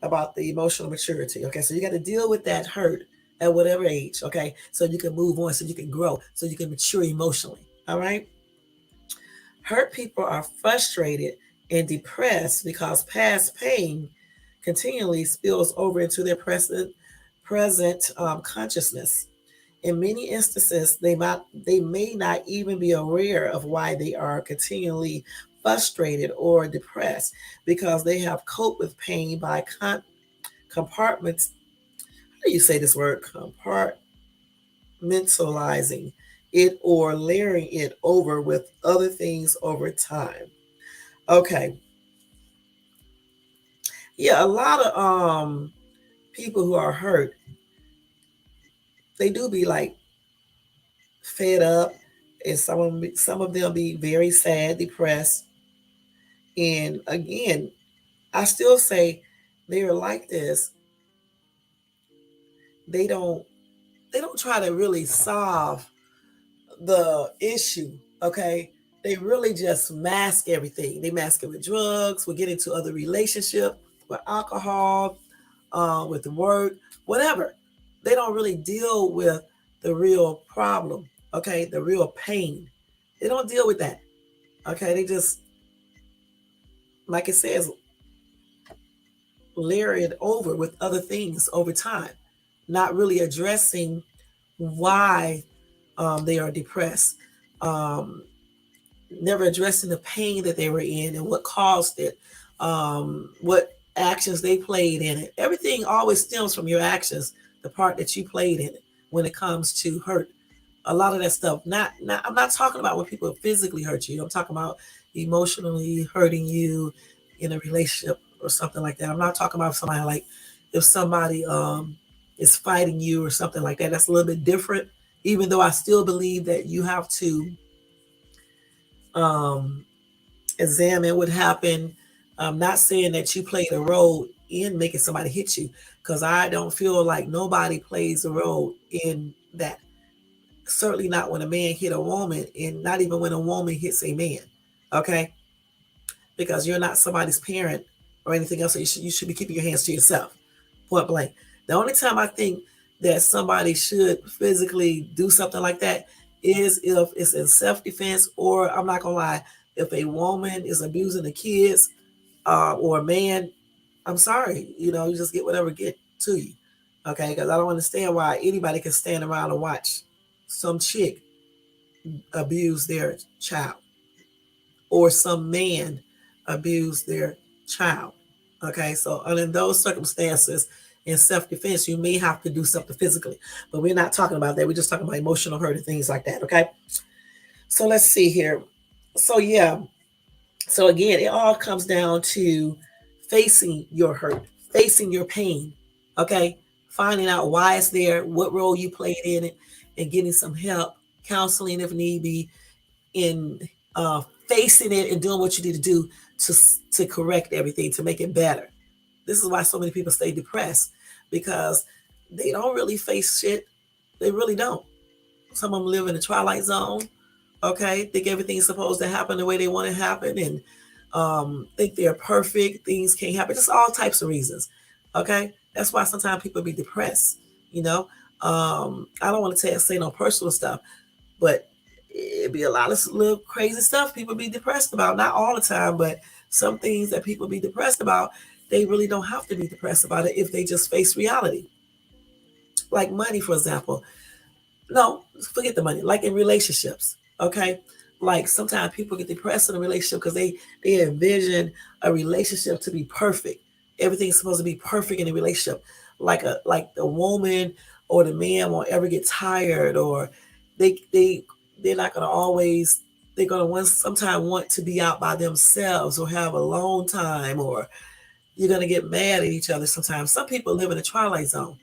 about the emotional maturity, okay? So you got to deal with that hurt at whatever age, okay? So you can move on, so you can grow, so you can mature emotionally, all right? Hurt people are frustrated and depressed because past pain continually spills over into their present consciousness. In many instances, they may not even be aware of why they are continually frustrated or depressed because they have coped with pain by compartments. How do you say this word? Compartmentalizing it or layering it over with other things over time. Okay. Yeah, a lot of people who are hurt, they do be like fed up, and some of them be very sad, depressed. And again, I still say they're like this. They don't try to really solve the issue, okay? They really just mask everything. They mask it with drugs, with getting into other relationship, with alcohol, with work, whatever. They don't really deal with the real problem, okay? The real pain. They don't deal with that, okay? They just, like it says, layer it over with other things over time, not really addressing why they are depressed, never addressing the pain that they were in and what caused it, what actions they played in it. Everything always stems from your actions, the part that you played in it when it comes to hurt. A lot of that stuff, I'm not talking about when people physically hurt you. I'm talking about emotionally hurting you in a relationship or something like that. I'm not talking about somebody like if somebody is fighting you or something like that. That's a little bit different, even though I still believe that you have to examine what happened. I'm not saying that you played a role in making somebody hit you, because I don't feel like nobody plays a role in that. Certainly not when a man hit a woman, and not even when a woman hits a man, okay? Because you're not somebody's parent or anything else. So you should be keeping your hands to yourself, point blank. The only time I think that somebody should physically do something like that is if it's in self-defense, or I'm not gonna lie, if a woman is abusing the kids or a man, I'm sorry, you just get whatever get to you, okay? Because I don't understand why anybody can stand around and watch some chick abuse their child or some man abuse their child, okay? So under those circumstances, in self-defense, you may have to do something physically, but we're not talking about that. We're just talking about emotional hurt and things like that, okay? So let's see here. So yeah, so again, it all comes down to facing your hurt, facing your pain, okay? Finding out why it's there, what role you played in it, and getting some help, counseling if need be, in facing it and doing what you need to do to correct everything, to make it better. This is why so many people stay depressed, because they don't really face shit. They really don't. Some of them live in the twilight zone, okay? Think everything's supposed to happen the way they want it to happen, and think they're perfect. Things can't happen. Just all types of reasons, okay? That's why sometimes people be depressed, I don't want to say no personal stuff, but it'd be a lot of little crazy stuff people be depressed about. Not all the time, but some things that people be depressed about they really don't have to be depressed about it if they just face reality. Like money, for example. No, forget the money. Like in relationships, okay? Like sometimes people get depressed in a relationship because they envision a relationship to be perfect. Everything's supposed to be perfect in a relationship. Like the woman or the man won't ever get tired, or they're not gonna always, they're gonna sometimes want to be out by themselves or have a alone time, or you're going to get mad at each other sometimes. Some people live in a twilight zone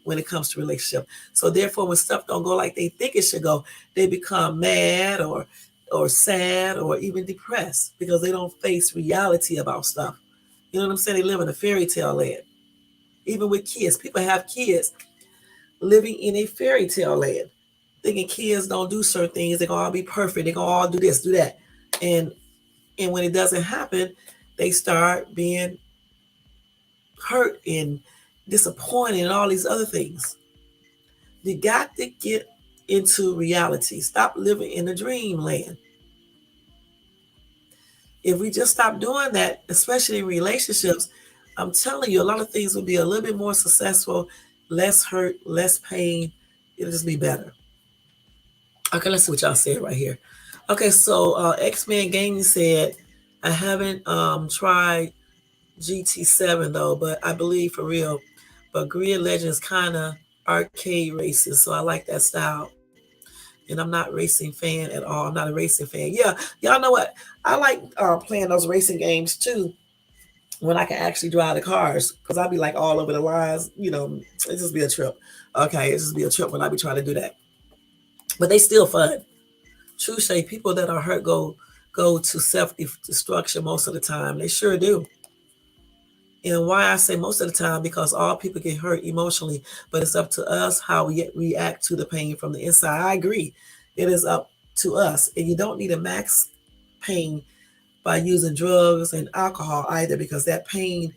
when it comes to relationship. So therefore, when stuff don't go like they think it should go, they become mad or sad or even depressed because they don't face reality about stuff. You know what I'm saying? They live in a fairy tale land. Even with kids, people have kids living in a fairy tale land, thinking kids don't do certain things. They're gonna all be perfect. They're gonna all do this, do that, and when it doesn't happen, they start being hurt and disappointed and all these other things. You got to get into reality. Stop living in a dreamland. If we just stop doing that, especially in relationships, I'm telling you, a lot of things will be a little bit more successful, less hurt, less pain. It'll just be better. Okay, let's see what y'all said right here. Okay, so X-Men Gaming said, I haven't tried GT7 though, but I believe for real. But Grid Legends kind of arcade races, so I like that style. And I'm not a racing fan at all. I'm not a racing fan. Yeah, y'all know what? I like playing those racing games too when I can actually drive the cars, because I'll be like all over the lines. You know, it just be a trip. Okay, it just be a trip when I be trying to do that. But they still fun. True say people that are hurt go to self-destruction most of the time. They sure do. And why I say most of the time, because all people get hurt emotionally, but it's up to us how we react to the pain from the inside. I agree. It is up to us. And you don't need to max pain by using drugs and alcohol either, because that pain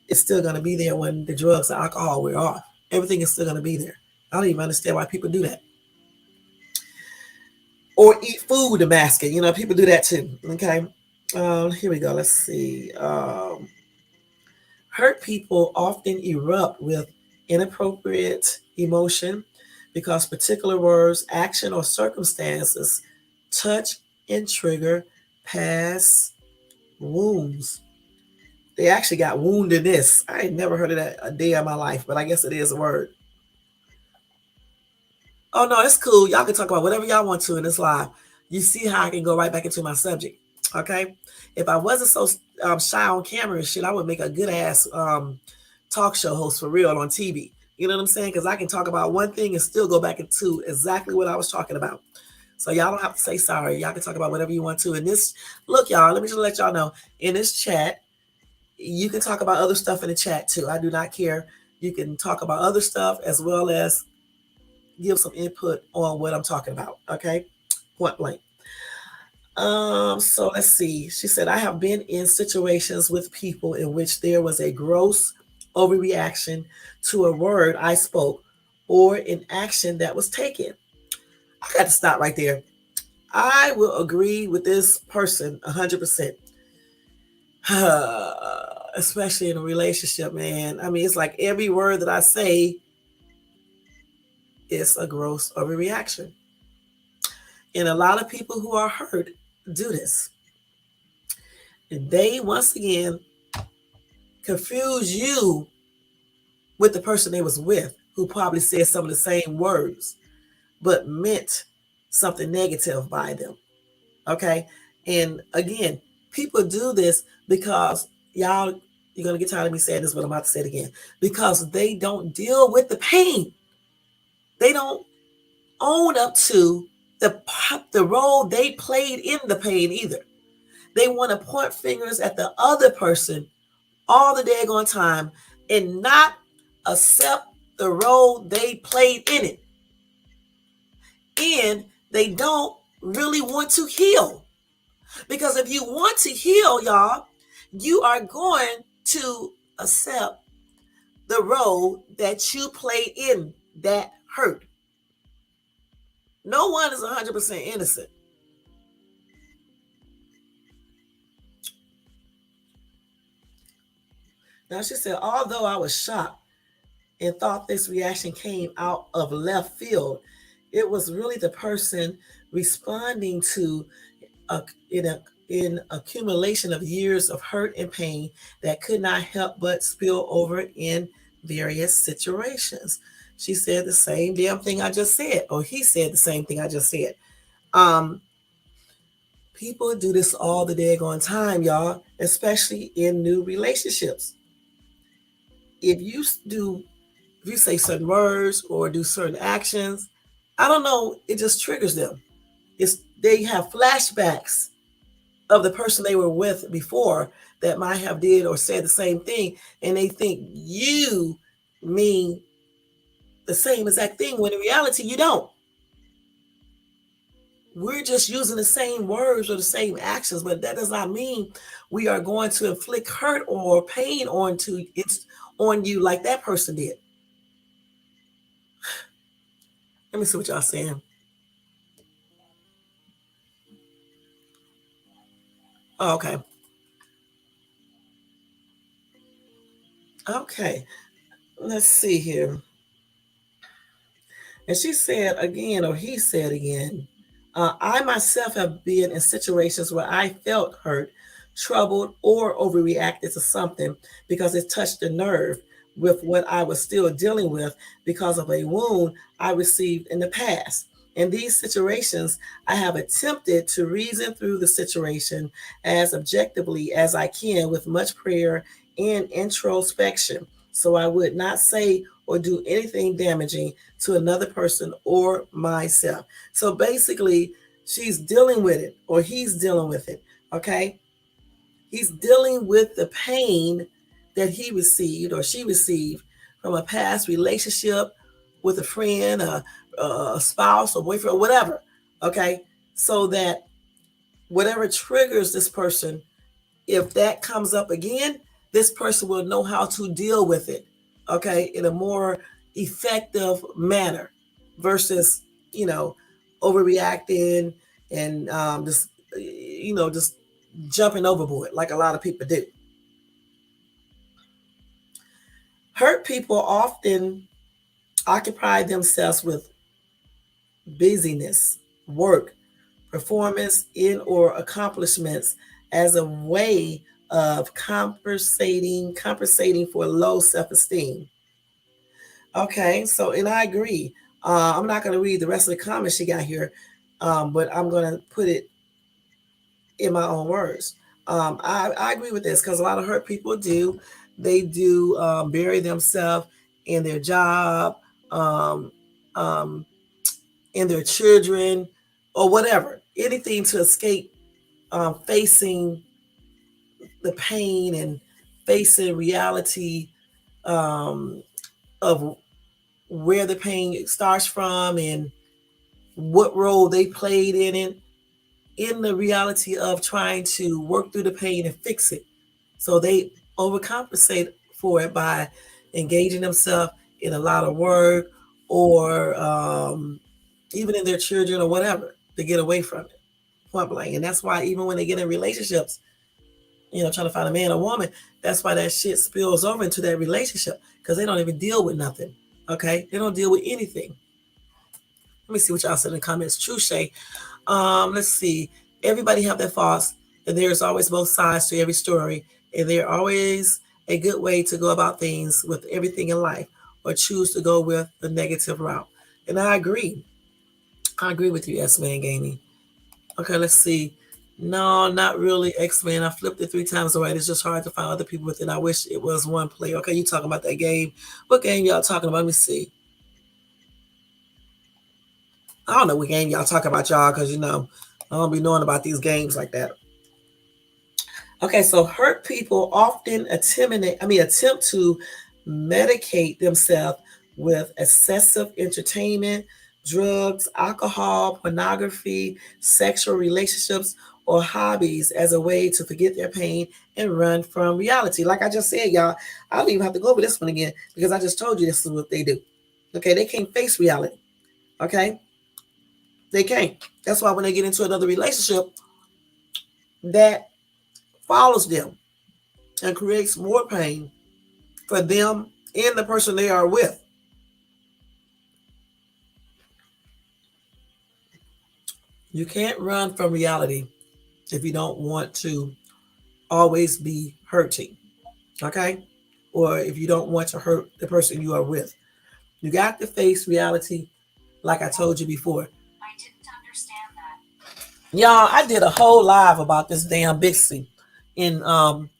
is still going to be there when the drugs and alcohol wear off. Everything is still going to be there. I don't even understand why people do that. Or eat food to mask it. You know, people do that too. Okay. Here we go. Let's see. Hurt people often erupt with inappropriate emotion because particular words, action, or circumstances touch and trigger past wounds. They actually got woundedness. I ain't never heard of that a day of my life, but I guess it is a word. Oh no, it's cool. Y'all can talk about whatever y'all want to in this live. You see how I can go right back into my subject. Okay. If I wasn't so shy on camera and shit, I would make a good ass talk show host for real on TV. You know what I'm saying? Because I can talk about one thing and still go back into exactly what I was talking about. So y'all don't have to say sorry. Y'all can talk about whatever you want to. And this, look, y'all, let me just let y'all know, in this chat, you can talk about other stuff in the chat too. I do not care. You can talk about other stuff as well as give some input on what I'm talking about. Okay? Point blank. So let's see. She said, I have been in situations with people in which there was a gross overreaction to a word I spoke or an action that was taken. I got to stop right there. I will agree with this person 100%. Especially in a relationship, man. I mean, it's like every word that I say is a gross overreaction. And a lot of people who are hurt do this. And they, once again, confuse you with the person they was with, who probably said some of the same words, but meant something negative by them. Okay? And again, people do this because y'all, you're going to get tired of me saying this, but I'm about to say it again. Because they don't deal with the pain. They don't own up to the role they played in the pain either. They want to point fingers at the other person all the daggone time and not accept the role they played in it. And they don't really want to heal. Because if you want to heal, y'all, you are going to accept the role that you played in that hurt. No one is 100% innocent. Now she said, although I was shocked and thought this reaction came out of left field, it was really the person responding to in accumulation of years of hurt and pain that could not help but spill over in various situations. She said the same damn thing I just said, or he said the same thing I just said. People do this all the daggone time, y'all, especially in new relationships. If you say certain words or do certain actions, I don't know, it just triggers them. They have flashbacks of the person they were with before that might have did or said the same thing, and they think you mean the same exact thing when in reality you don't. We're just using the same words or the same actions, but that does not mean we are going to inflict hurt or pain on you like that person did. Let me see what y'all saying. Oh, okay. Okay. Let's see here. And she said again, or he said again, I myself have been in situations where I felt hurt, troubled, or overreacted to something because it touched a nerve with what I was still dealing with because of a wound I received in the past. In these situations, I have attempted to reason through the situation as objectively as I can with much prayer and introspection, so I would not say or do anything damaging to another person or myself. So basically, she's dealing with it, or he's dealing with it, okay? He's dealing with the pain that he received or she received from a past relationship with a friend, a spouse, or boyfriend, or whatever, okay? So that whatever triggers this person, if that comes up again, this person will know how to deal with it, okay, in a more effective manner versus, overreacting and just jumping overboard like a lot of people do. Hurt people often occupy themselves with busyness, work, performance in or accomplishments as a way of compensating for low self-esteem. Okay, so, and I agree. I'm not going to read the rest of the comments she got here, but I'm going to put it in my own words. I agree with this because a lot of hurt people do. They do bury themselves in their job, in their children, or whatever. Anything to escape facing the pain and facing reality of where the pain starts from and what role they played in the reality of trying to work through the pain and fix it. So they overcompensate for it by engaging themselves in a lot of work or even in their children or whatever to get away from it, point blank. And that's why even when they get in relationships, trying to find a man or woman, that's why that shit spills over into that relationship because they don't even deal with nothing, okay? They don't deal with anything. Let me see what y'all said in the comments. True Shay. Let's see. Everybody have their faults, and there's always both sides to every story, and there's always a good way to go about things with everything in life, or choose to go with the negative route. And I agree. I agree with you, S-Man Gaming. Okay, let's see. No, not really, X-Men. I flipped it 3 times already. It's just hard to find other people with it. I wish it was one player. Okay, you talking about that game. What game y'all talking about? Let me see. I don't know what game y'all talking about, y'all, because, I don't be knowing about these games like that. Okay, so hurt people often attempt to medicate themselves with excessive entertainment, drugs, alcohol, pornography, sexual relationships, or hobbies as a way to forget their pain and run from reality. Like I just said, y'all, I don't even have to go over this one again because I just told you this is what they do. Okay, they can't face reality. Okay, they can't. That's why when they get into another relationship, that follows them and creates more pain for them and the person they are with. You can't run from reality if you don't want to always be hurting, okay? Or if you don't want to hurt the person you are with. You got to face reality, like I told you before. I didn't understand that. Y'all, I did a whole live about this damn Bixby in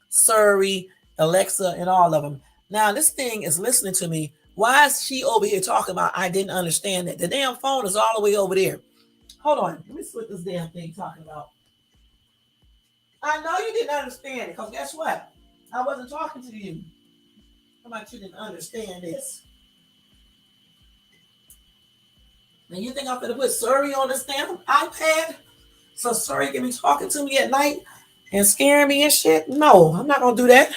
Surrey, Alexa, and all of them. Now, this thing is listening to me. Why is she over here talking about I didn't understand that? The damn phone is all the way over there. Hold on. Let me see what this damn thing talking about. I know you didn't understand it, because guess what? I wasn't talking to you. How about you didn't understand this? And you think I'm going to put Surrey on this damn iPad so Surrey can be talking to me at night and scaring me and shit? No, I'm not going to do that.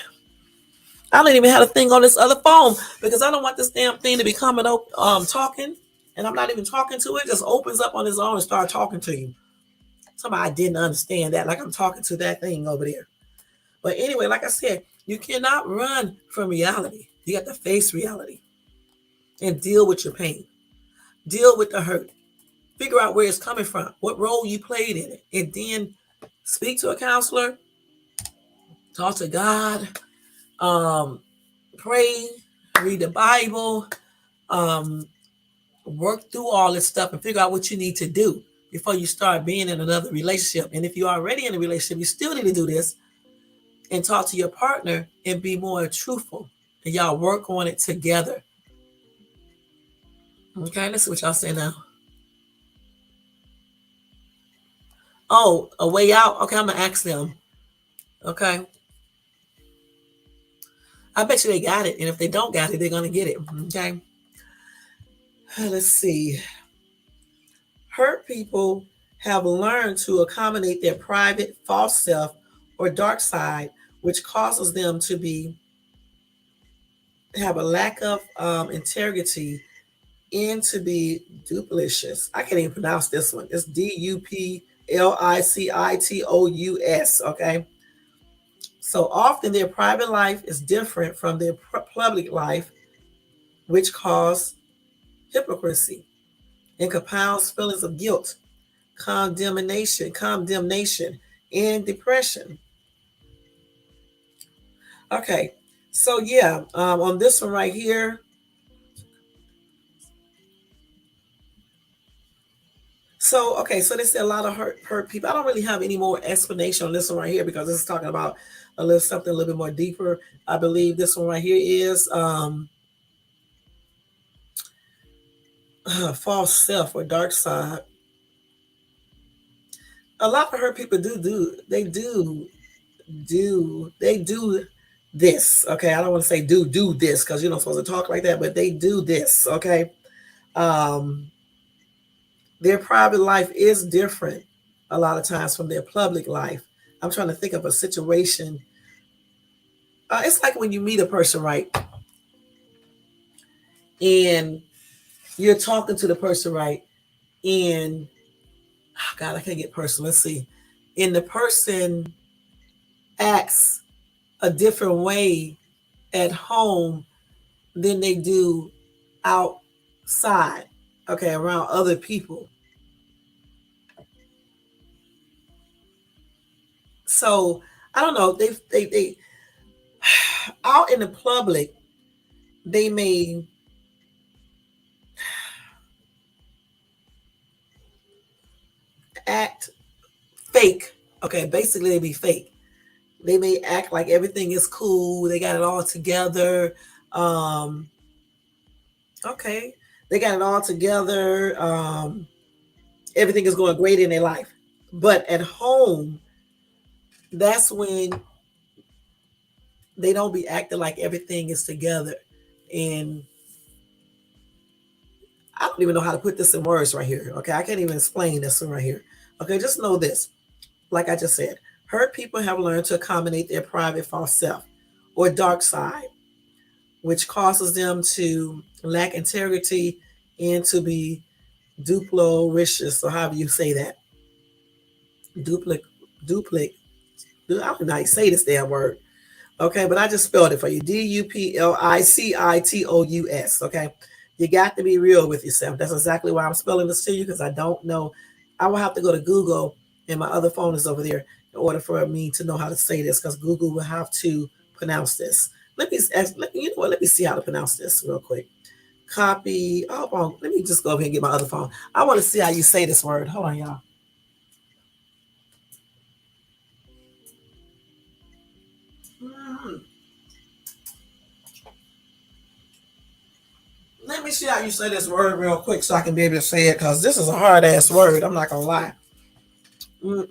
I don't even have a thing on this other phone because I don't want this damn thing to be coming up talking, and I'm not even talking to it. It just opens up on its own and start talking to you. Somebody I didn't understand that, like I'm talking to that thing over there. But anyway, like I said, you cannot run from reality. You got to face reality and deal with your pain. Deal with the hurt. Figure out where it's coming from, what role you played in it, and then speak to a counselor, talk to God, pray, read the Bible, work through all this stuff and figure out what you need to do before you start being in another relationship. And if you're already in a relationship, you still need to do this and talk to your partner and be more truthful, and y'all work on it together. Okay, let's see what y'all say now. Oh, a way out? Okay, I'm going to ask them. Okay. I bet you they got it. And if they don't got it, they're going to get it. Okay. Let's see. Hurt people have learned to accommodate their private false self or dark side, which causes them to have a lack of integrity and to be duplicitous. I can't even pronounce this one. It's DUPLICITOUS. Okay. So often their private life is different from their public life, which cause hypocrisy and compounds feelings of guilt, condemnation, and depression. Okay, so yeah, on this one right here. So, okay, so they said a lot of hurt people. I don't really have any more explanation on this one right here because this is talking about something a little bit more deeper. I believe this one right here is false self or dark side. A lot of hurt people do this. Okay, I don't want to say do this because you're not supposed to talk like that, but they do this. Okay, their private life is different a lot of times from their public life. I'm trying to think of a situation. It's like when you meet a person, right? And you're talking to the person, right? And oh God, I can't get personal. Let's see. And the person acts a different way at home than they do outside, okay, around other people. So I don't know. They out in the public, they may act fake. Okay, basically they be fake. They may act like everything is cool. They got it all together. Okay, they got it all together. Everything is going great in their life. But at home, that's when they don't be acting like everything is together. And I don't even know how to put this in words right here. Okay, I can't even explain this one right here. Okay, just know this. Like I just said, hurt people have learned to accommodate their private false self or dark side, which causes them to lack integrity and to be duplicitous, or however you say that. I don't know how you say this damn word. Okay, but I just spelled it for you. Duplicitous. Okay. You got to be real with yourself. That's exactly why I'm spelling this to you, because I don't know. I will have to go to Google, and my other phone is over there, in order for me to know how to say this, because Google will have to pronounce this. Let me you know what? Let me see how to pronounce this real quick. Copy. Oh, let me just go over here and get my other phone. I want to see how you say this word. Hold on, y'all. Let me see how you say this word real quick so I can be able to say it, because this is a hard ass word. I'm not gonna lie. Let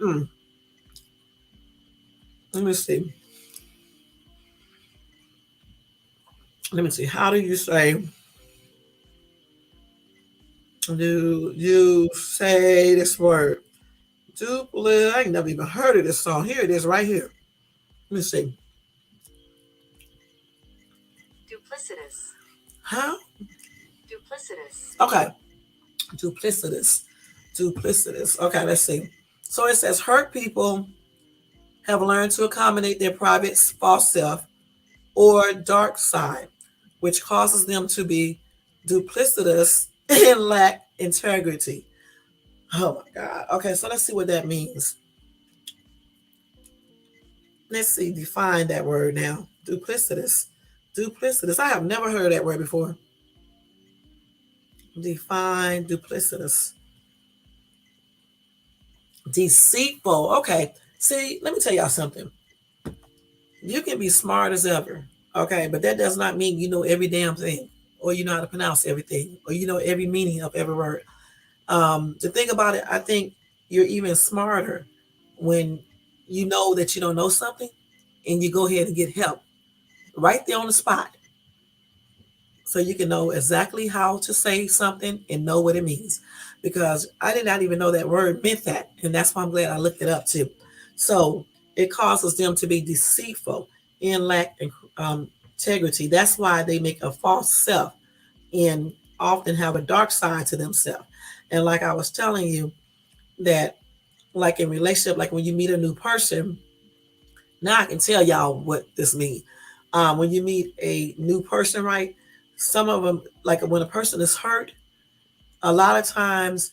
me see. Let me see. How do you say? Do you say this word? Duplicitous. I ain't never even heard of this song. Here it is, right here. Let me see. Duplicitous. How? Duplicitous. Okay. Duplicitous. Okay, let's see. So it says, hurt people have learned to accommodate their private false self or dark side, which causes them to be duplicitous and lack integrity. Oh my God. Okay, so let's see what that means. Let's see, define that word now. Duplicitous. I have never heard that word before. Define duplicitous. Deceitful. Okay. See, let me tell y'all something. You can be smart as ever, okay, but that does not mean you know every damn thing, or you know how to pronounce everything, or you know every meaning of every word. The thing about it, I think you're even smarter when you know that you don't know something, and you go ahead and get help right there on the spot, so you can know exactly how to say something and know what it means. Because I did not even know that word meant that, and that's why I'm glad I looked it up too. So it causes them to be deceitful and lack integrity. That's why they make a false self and often have a dark side to themselves. And like I was telling you, that like in relationship, like when you meet a new person, now I can tell y'all what this means. When you meet a new person, right? Some of them, like when a person is hurt, a lot of times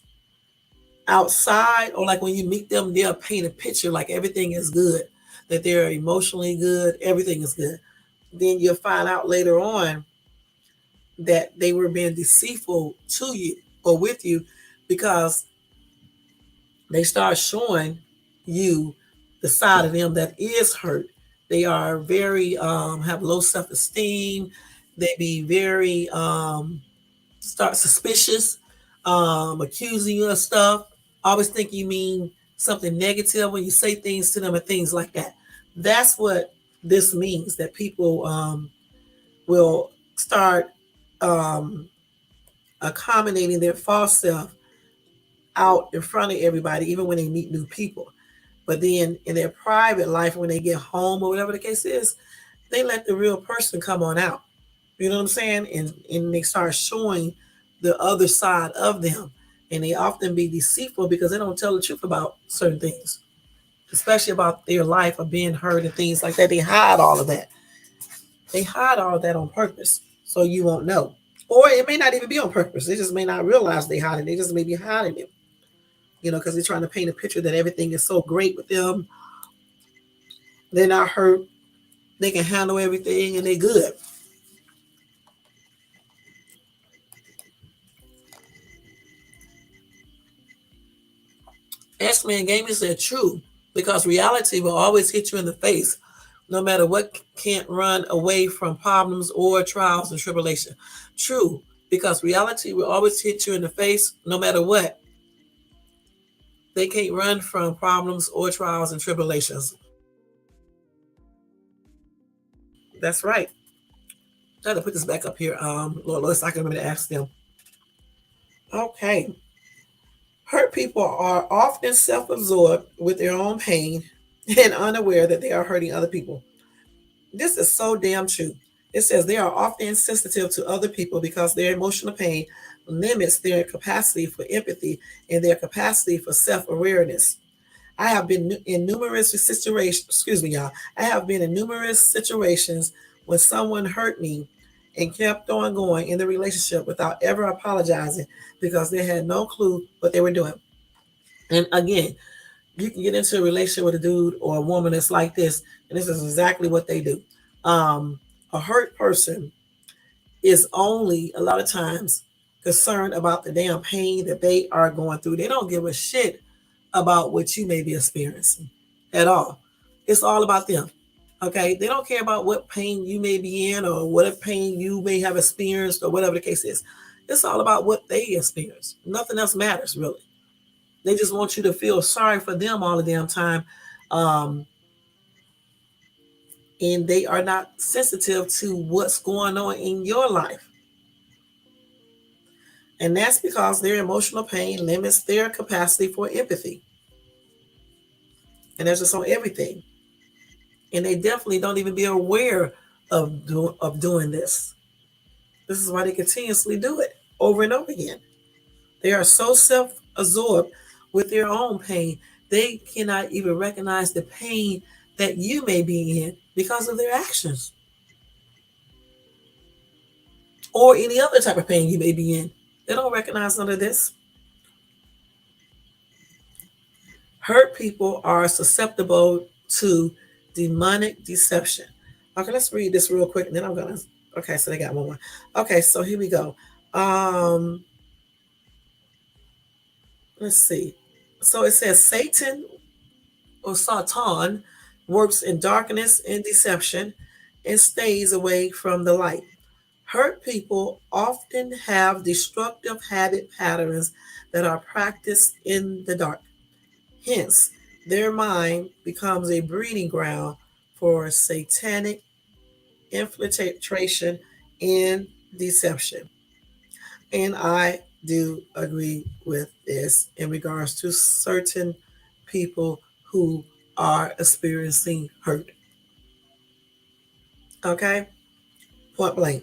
outside, or like when you meet them, they'll paint a picture like everything is good, that they're emotionally good, everything is good. Then you'll find out later on that they were being deceitful to you or with you, because they start showing you the side of them that is hurt. They are very have low self-esteem. They be very start suspicious, accusing you of stuff, always think you mean something negative when you say things to them and things like that. That's what this means, that people will start accommodating their false self out in front of everybody, even when they meet new people. But then in their private life, when they get home or whatever the case is, they let the real person come on out. You know what I'm saying? And they start showing the other side of them. And they often be deceitful because they don't tell the truth about certain things, especially about their life of being hurt and things like that. They hide all of that. They hide all of that on purpose, so you won't know. Or it may not even be on purpose. They just may not realize they hide it. They just may be hiding it, because they're trying to paint a picture that everything is so great with them. They're not hurt. They can handle everything and they're good. X-Men Gaming said true, because reality will always hit you in the face, no matter what. Can't run away from problems or trials and tribulation. True, because reality will always hit you in the face, no matter what. They can't run from problems or trials and tribulations. That's right. I had to put this back up here, Lord Lois, I can remember to ask them. Okay. Hurt people are often self-absorbed with their own pain and unaware that they are hurting other people. This is so damn true. It says they are often insensitive to other people because their emotional pain limits their capacity for empathy and their capacity for self-awareness. I have been in numerous situations, excuse me, y'all. I have been in numerous situations when someone hurt me and kept on going in the relationship without ever apologizing because they had no clue what they were doing. And again, you can get into a relationship with a dude or a woman that's like this, and this is exactly what they do. A hurt person is only a lot of times concerned about the damn pain that they are going through. They don't give a shit about what you may be experiencing at all. It's all about them. Okay, they don't care about what pain you may be in or what pain you may have experienced or whatever the case is. It's all about what they experience. Nothing else matters really. They just want you to feel sorry for them all the damn time. And they are not sensitive to what's going on in your life. And that's because their emotional pain limits their capacity for empathy. And that's just on everything. And they definitely don't even be aware of doing this. This is why they continuously do it over and over again. They are so self-absorbed with their own pain, they cannot even recognize the pain that you may be in because of their actions. Or any other type of pain you may be in. They don't recognize none of this. Hurt people are susceptible to demonic deception. Okay, let's read this real quick and then I'm gonna, okay, so they got one more. Okay, so here we go. Let's see. So it says Satan or Satan works in darkness and deception and stays away from the light. Hurt people often have destructive habit patterns that are practiced in the dark. Hence, their mind becomes a breeding ground for satanic infiltration and deception. And I do agree with this in regards to certain people who are experiencing hurt. Okay? Point blank.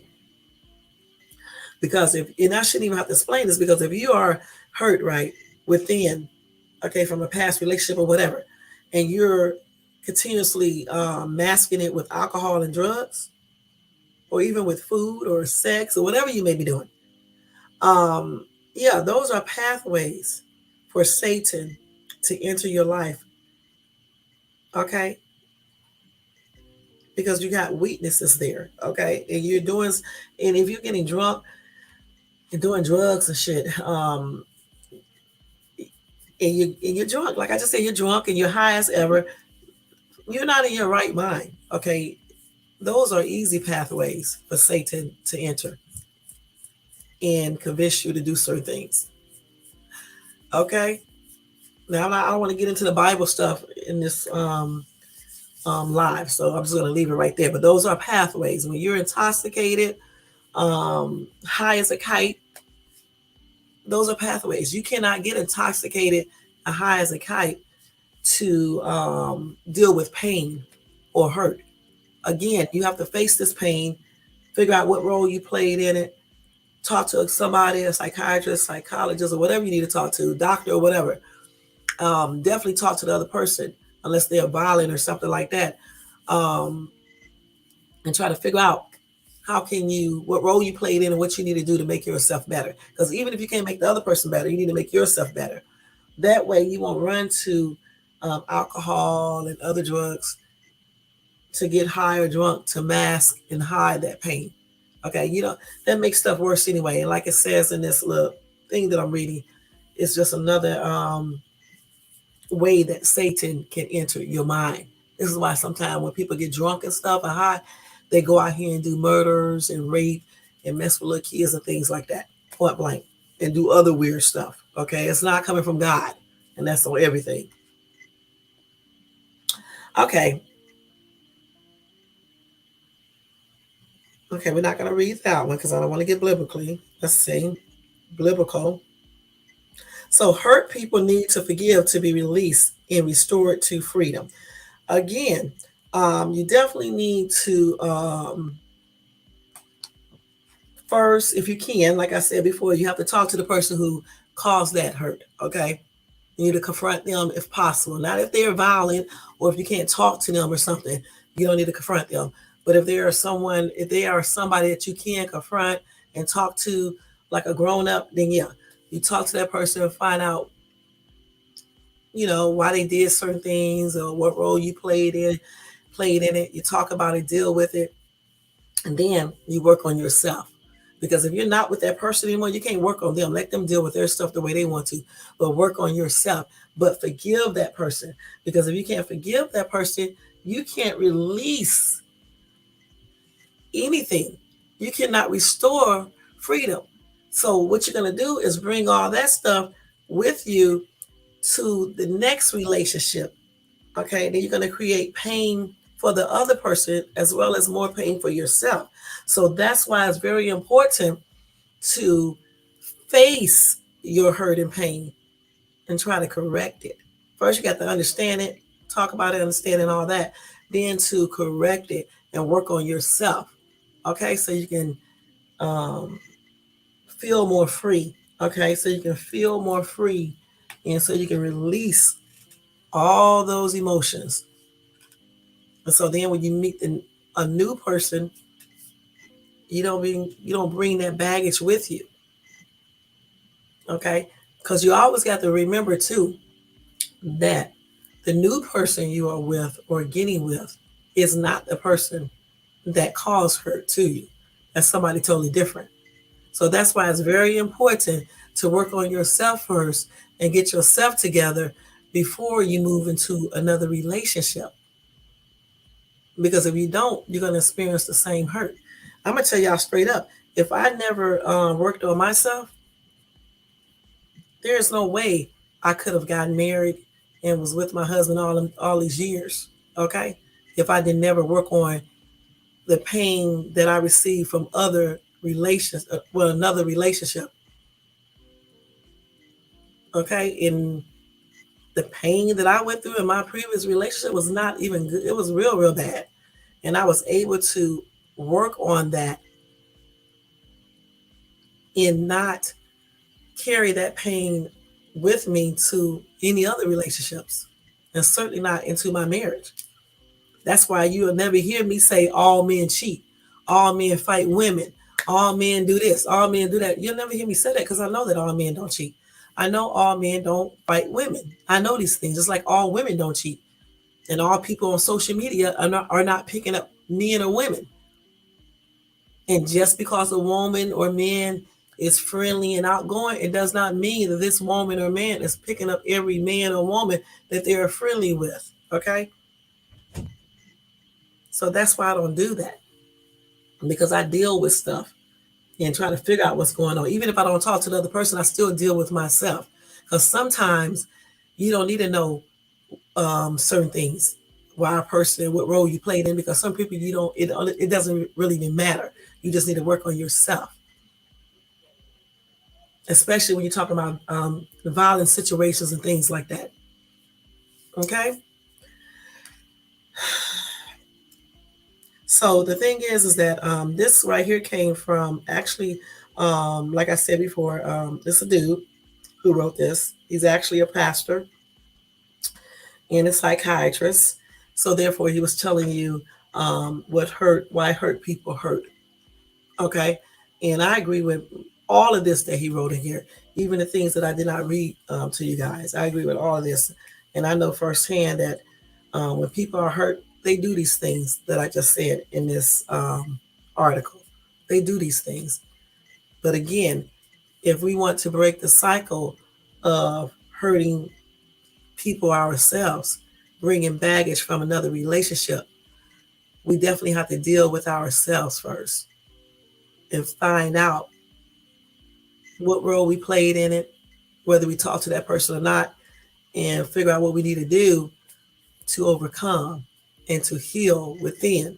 Because and I shouldn't even have to explain this, because if you are hurt, right, within, okay, from a past relationship or whatever, and you're continuously masking it with alcohol and drugs, or even with food or sex or whatever you may be doing, yeah, those are pathways for Satan to enter your life. Okay? Because you got weaknesses there, okay? And you're doing, and if you're getting drunk and doing drugs and shit, and you're drunk, like I just said, you're drunk and you're high as ever, you're not in your right mind, okay? Those are easy pathways for Satan to enter and convince you to do certain things. Okay? Now, I don't want to get into the Bible stuff in this live, so I'm just going to leave it right there. But those are pathways. When you're intoxicated, high as a kite, those are pathways. You cannot get intoxicated and high as a kite to deal with pain or hurt. Again, you have to face this pain, figure out what role you played in it, talk to somebody, a psychiatrist, psychologist, or whatever you need to talk to, doctor or whatever. Definitely talk to the other person, unless they're violent or something like that, and try to figure out what role you played in and what you need to do to make yourself better. Because even if you can't make the other person better, you need to make yourself better. That way you won't run to alcohol and other drugs to get high or drunk to mask and hide that pain. Okay, that makes stuff worse anyway. And like it says in this little thing that I'm reading, it's just another way that Satan can enter your mind. This is why sometimes when people get drunk and stuff and high, they go out here and do murders and rape and mess with little kids and things like that, point blank, and do other weird stuff. Okay, it's not coming from God, and that's on everything. Okay, we're not going to read that one because I don't want to get biblically. Let's see, biblical. So hurt people need to forgive to be released and restored to freedom. Again, you definitely need to first, if you can, like I said before, you have to talk to the person who caused that hurt. Okay, You need to confront them if possible. Not if they're violent or if you can't talk to them or something. You don't need to confront them. But if they are somebody that you can confront and talk to like a grown up, then yeah, you talk to that person and find out, why they did certain things or what role you played in it. You talk about it, deal with it, and then you work on yourself. Because if you're not with that person anymore, you can't work on them. Let them deal with their stuff the way they want to, but work on yourself. But forgive that person. Because if you can't forgive that person, you can't release anything. You cannot restore freedom. So what you're going to do is bring all that stuff with you to the next relationship. Okay, then you're going to create pain for the other person as well as more pain for yourself. So that's why it's very important to face your hurt and pain and try to correct it. First, you got to understand it, talk about it, understand it, all that. Then to correct it and work on yourself. Okay, so you can feel more free. Okay, so you can feel more free, and so you can release all those emotions. And so then when you meet a new person, you don't bring that baggage with you. Okay? Because you always got to remember too that the new person you are with or getting with is not the person that caused hurt to you. That's somebody totally different. So that's why it's very important to work on yourself first and get yourself together before you move into another relationship. Because if you don't, you're going to experience the same hurt. I'm going to tell y'all straight up, if I never worked on myself, there's no way I could have gotten married and was with my husband all these years, okay? If I didn't never work on the pain that I received from other relations, another relationship, okay? And the pain that I went through in my previous relationship was not even good. It was real, real bad. And I was able to work on that and not carry that pain with me to any other relationships, and certainly not into my marriage. That's why you'll never hear me say all men cheat, all men fight women, all men do this, all men do that. You'll never hear me say that because I know that all men don't cheat. I know all men don't fight women. I know these things, just like all women don't cheat. And all people on social media are not picking up men or women. And just because a woman or man is friendly and outgoing, it does not mean that this woman or man is picking up every man or woman that they are friendly with. Okay? So that's why I don't do that. Because I deal with stuff and try to figure out what's going on. Even if I don't talk to the other person, I still deal with myself. Because sometimes you don't need to know certain things. Why a person, what role you played in, because some people it doesn't really even matter. You just need to work on yourself. Especially when you're talking about violent situations and things like that. Okay? So the thing is that this right here came from actually, like I said before, this is a dude who wrote this. He's actually a pastor and a psychiatrist. So therefore, he was telling you why hurt people hurt. Okay? And I agree with all of this that he wrote in here, even the things that I did not read to you guys. I agree with all of this. And I know firsthand that when people are hurt, they do these things that I just said in this article. They do these things. But again, if we want to break the cycle of hurting people ourselves, bringing baggage from another relationship, we definitely have to deal with ourselves first and find out what role we played in it, whether we talk to that person or not, and figure out what we need to do to overcome and to heal within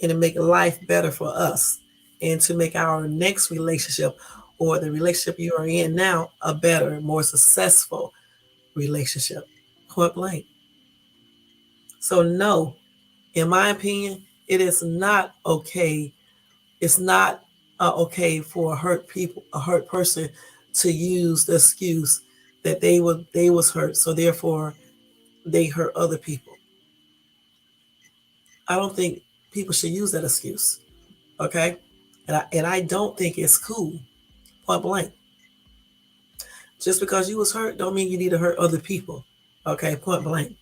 and to make life better for us and to make our next relationship or the relationship you are in now a better, more successful relationship. Point blank. So no, in my opinion, it is not okay. It's not okay for a hurt person to use the excuse that they was hurt, so therefore they hurt other people. I don't think people should use that excuse. Okay? And I don't think it's cool. Point blank. Just because you was hurt don't mean you need to hurt other people. Okay, point blank.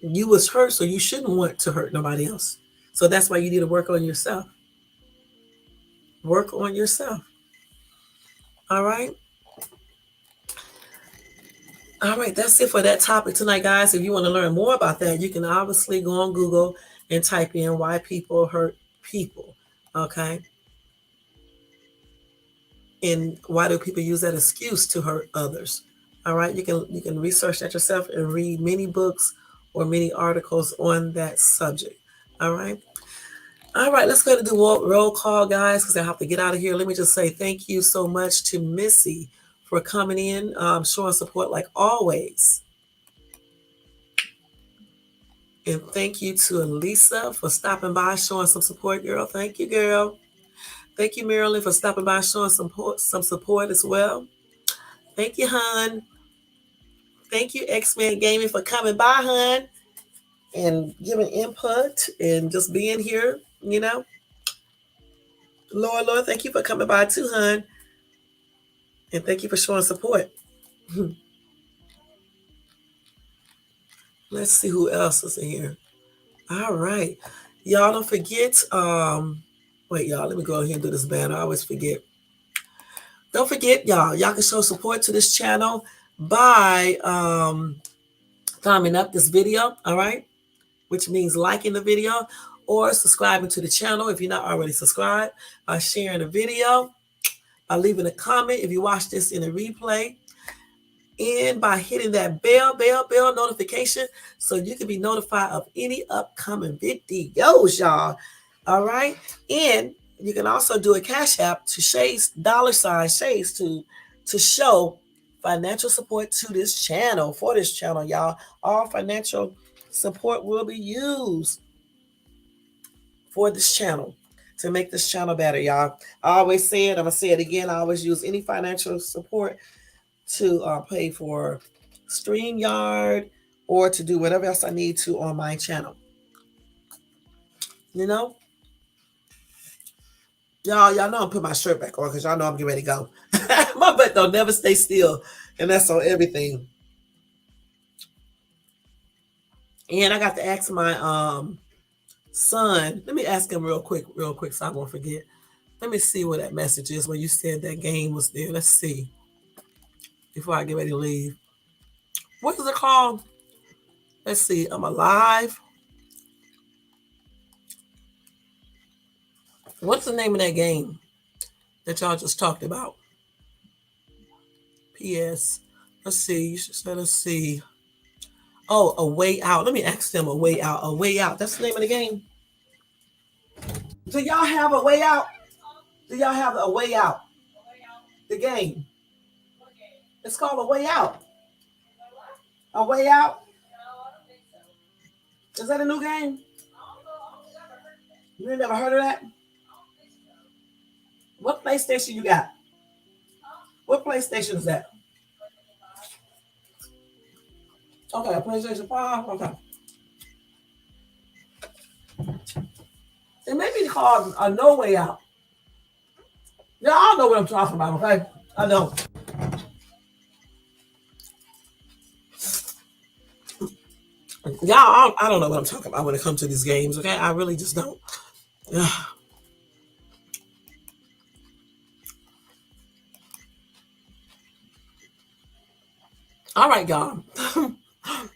You was hurt, so you shouldn't want to hurt nobody else. So that's why you need to work on yourself. Work on yourself. All right? All right, that's it for that topic tonight, guys. If you want to learn more about that, you can obviously go on Google and type in why people hurt people. Okay? And why do people use that excuse to hurt others? All right, you can research that yourself and read many books or many articles on that subject. All right, let's go to do roll call, guys, because I have to get out of here. Let me just say thank you so much to Missy for coming in, showing support like always. And thank you to Elisa for stopping by, showing some support, girl. Thank you, girl. Thank you, Marilyn, for stopping by, showing some support as well. Thank you, hon. Thank you, X-Men Gaming, for coming by, hon, and giving input and just being here, you know. Lord, thank you for coming by too, hon. And thank you for showing support. Let's see who else is in here. All right. Y'all don't forget, wait, y'all, let me go ahead and do this banner. I always forget. Don't forget, y'all can show support to this channel by thumbing up this video, all right? Which means liking the video or subscribing to the channel if you're not already subscribed, by sharing the video, by leaving a comment if you watch this in a replay, and by hitting that bell notification so you can be notified of any upcoming videos, y'all. All right? And you can also do a Cash App to Shay's $Shay's to show financial support to this channel, for this channel, y'all. All financial support will be used for this channel to make this channel better, y'all. I always say it, I'm gonna say it again. I always use any financial support to pay for StreamYard or to do whatever else I need to on my channel. You know? Y'all know I'm putting my shirt back on because y'all know I'm getting ready to go. My butt don't never stay still, and that's on everything. And I got to ask my son. Let me ask him real quick so I won't forget. Let me see what that message is where you said that game was there. Let's see. Before I get ready to leave. What is it called? Let's see. I'm alive. What's the name of that game that y'all just talked about? P.S. Let's see. Let's see. Oh, A Way Out. Let me ask them A Way Out. A Way Out. That's the name of the game. Do y'all have A Way Out? Do y'all have A Way Out? The game. It's called A Way Out. A Way Out? Is that a new game? You ain't never heard of that? What PlayStation you got? What PlayStation is that? Okay, PlayStation 5. Okay. It may be called A No Way Out. Yeah, I don't know what I'm talking about, okay? I don't. Y'all, I don't know what I'm talking about when it comes to these games, okay? I really just don't. All right, y'all.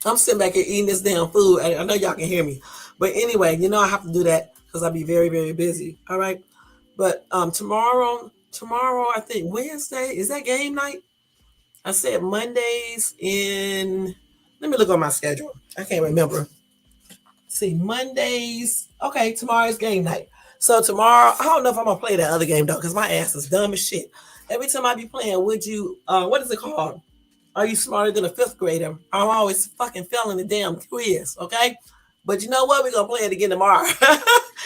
I'm sitting back here eating this damn food. I know y'all can hear me. But anyway, you know I have to do that because I'll be very, very busy. All right. But tomorrow, I think Wednesday, is that game night? I said Mondays in, let me look on my schedule. I can't remember. See, Mondays. Okay, tomorrow's game night. So tomorrow, I don't know if I'm going to play that other game, though, because my ass is dumb as shit. Every time I be playing, what is it called? Are you smarter than a fifth grader? I'm always fucking failing the damn quiz, okay? But you know what? We're going to play it again tomorrow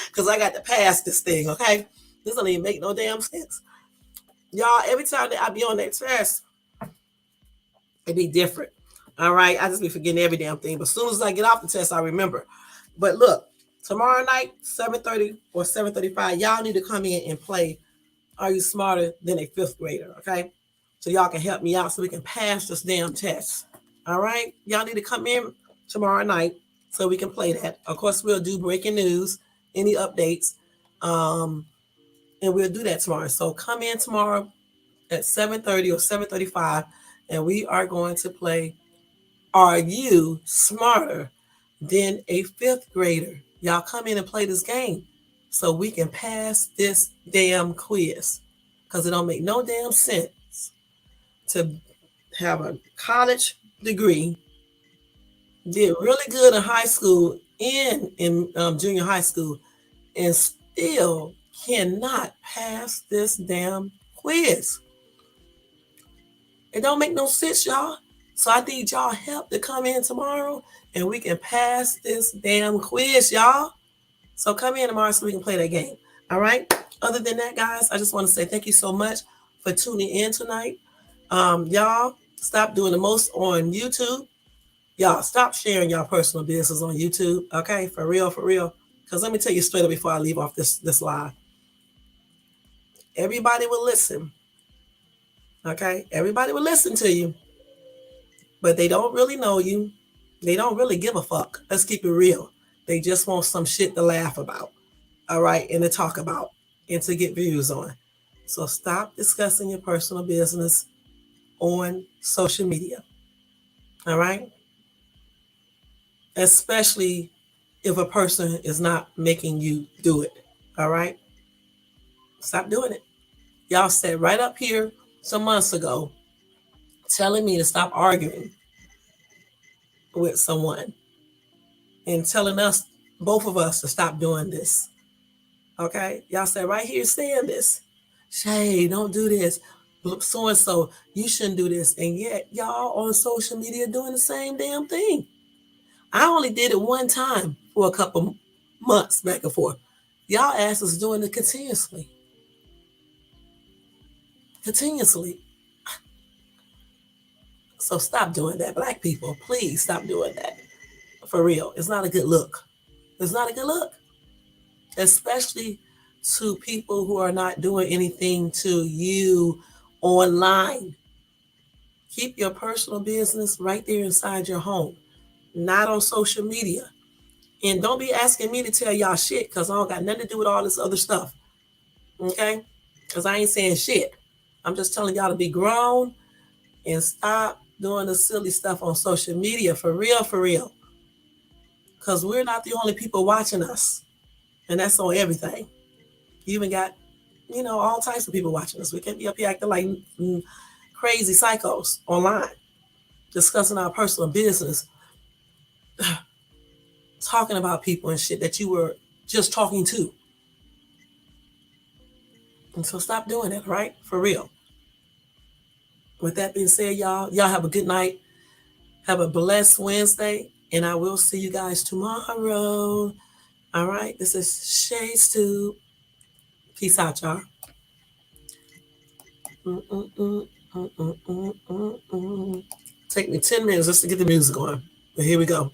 because I got to pass this thing, okay? This don't even make no damn sense. Y'all, every time that I be on that test, It'd be different. All right. I just be forgetting every damn thing. But as soon as I get off the test, I remember. But look, tomorrow night, 7:30 or 7:35, y'all need to come in and play Are You Smarter Than a Fifth Grader? Okay. So y'all can help me out so we can pass this damn test. All right. Y'all need to come in tomorrow night so we can play that. Of course, we'll do breaking news, any updates. And we'll do that tomorrow. So come in tomorrow at 7:30 or 7:35, and we are going to play Are You Smarter Than a Fifth Grader? Y'all come in and play this game so we can pass this damn quiz, because it don't make no damn sense to have a college degree, did really good in high school and in junior high school, and still cannot pass this damn quiz. It don't make no sense, y'all. So I need y'all help to come in tomorrow and we can pass this damn quiz, y'all. So come in tomorrow so we can play that game. All right. Other than that, guys, I just want to say thank you so much for tuning in tonight. Y'all stop doing the most on YouTube. Y'all stop sharing y'all personal business on YouTube. Okay. For real, for real. Because let me tell you straight up before I leave off this live. Everybody will listen. Okay. Everybody will listen to you. But they don't really know you. They don't really give a fuck. Let's keep it real. They just want some shit to laugh about. All right. And to talk about and to get views on. So stop discussing your personal business on social media. All right. Especially if a person is not making you do it. All right. Stop doing it. Y'all sat right up here some months ago telling me to stop arguing with someone and telling us, both of us, to stop doing this. Okay? Y'all said right here saying this. Shay, don't do this. So-and-so, you shouldn't do this. And yet y'all on social media doing the same damn thing. I only did it one time for a couple months back and forth. Y'all asses doing it continuously. Continuously. So stop doing that, Black people. Please stop doing that. For real. It's not a good look. It's not a good look. Especially to people who are not doing anything to you online. Keep your personal business right there inside your home, not on social media. And don't be asking me to tell y'all shit, because I don't got nothing to do with all this other stuff. Okay? Because I ain't saying shit. I'm just telling y'all to be grown and stop doing the silly stuff on social media. For real, for real. Because we're not the only people watching us. And that's on everything. You even got, all types of people watching us. We can't be up here acting like crazy psychos online, discussing our personal business, talking about people and shit that you were just talking to. And so stop doing that, right? For real. With that being said, y'all have a good night. Have a blessed Wednesday. And I will see you guys tomorrow. All right. This is Shay's Tube. Peace out, y'all. Take me 10 minutes just to get the music on. But here we go.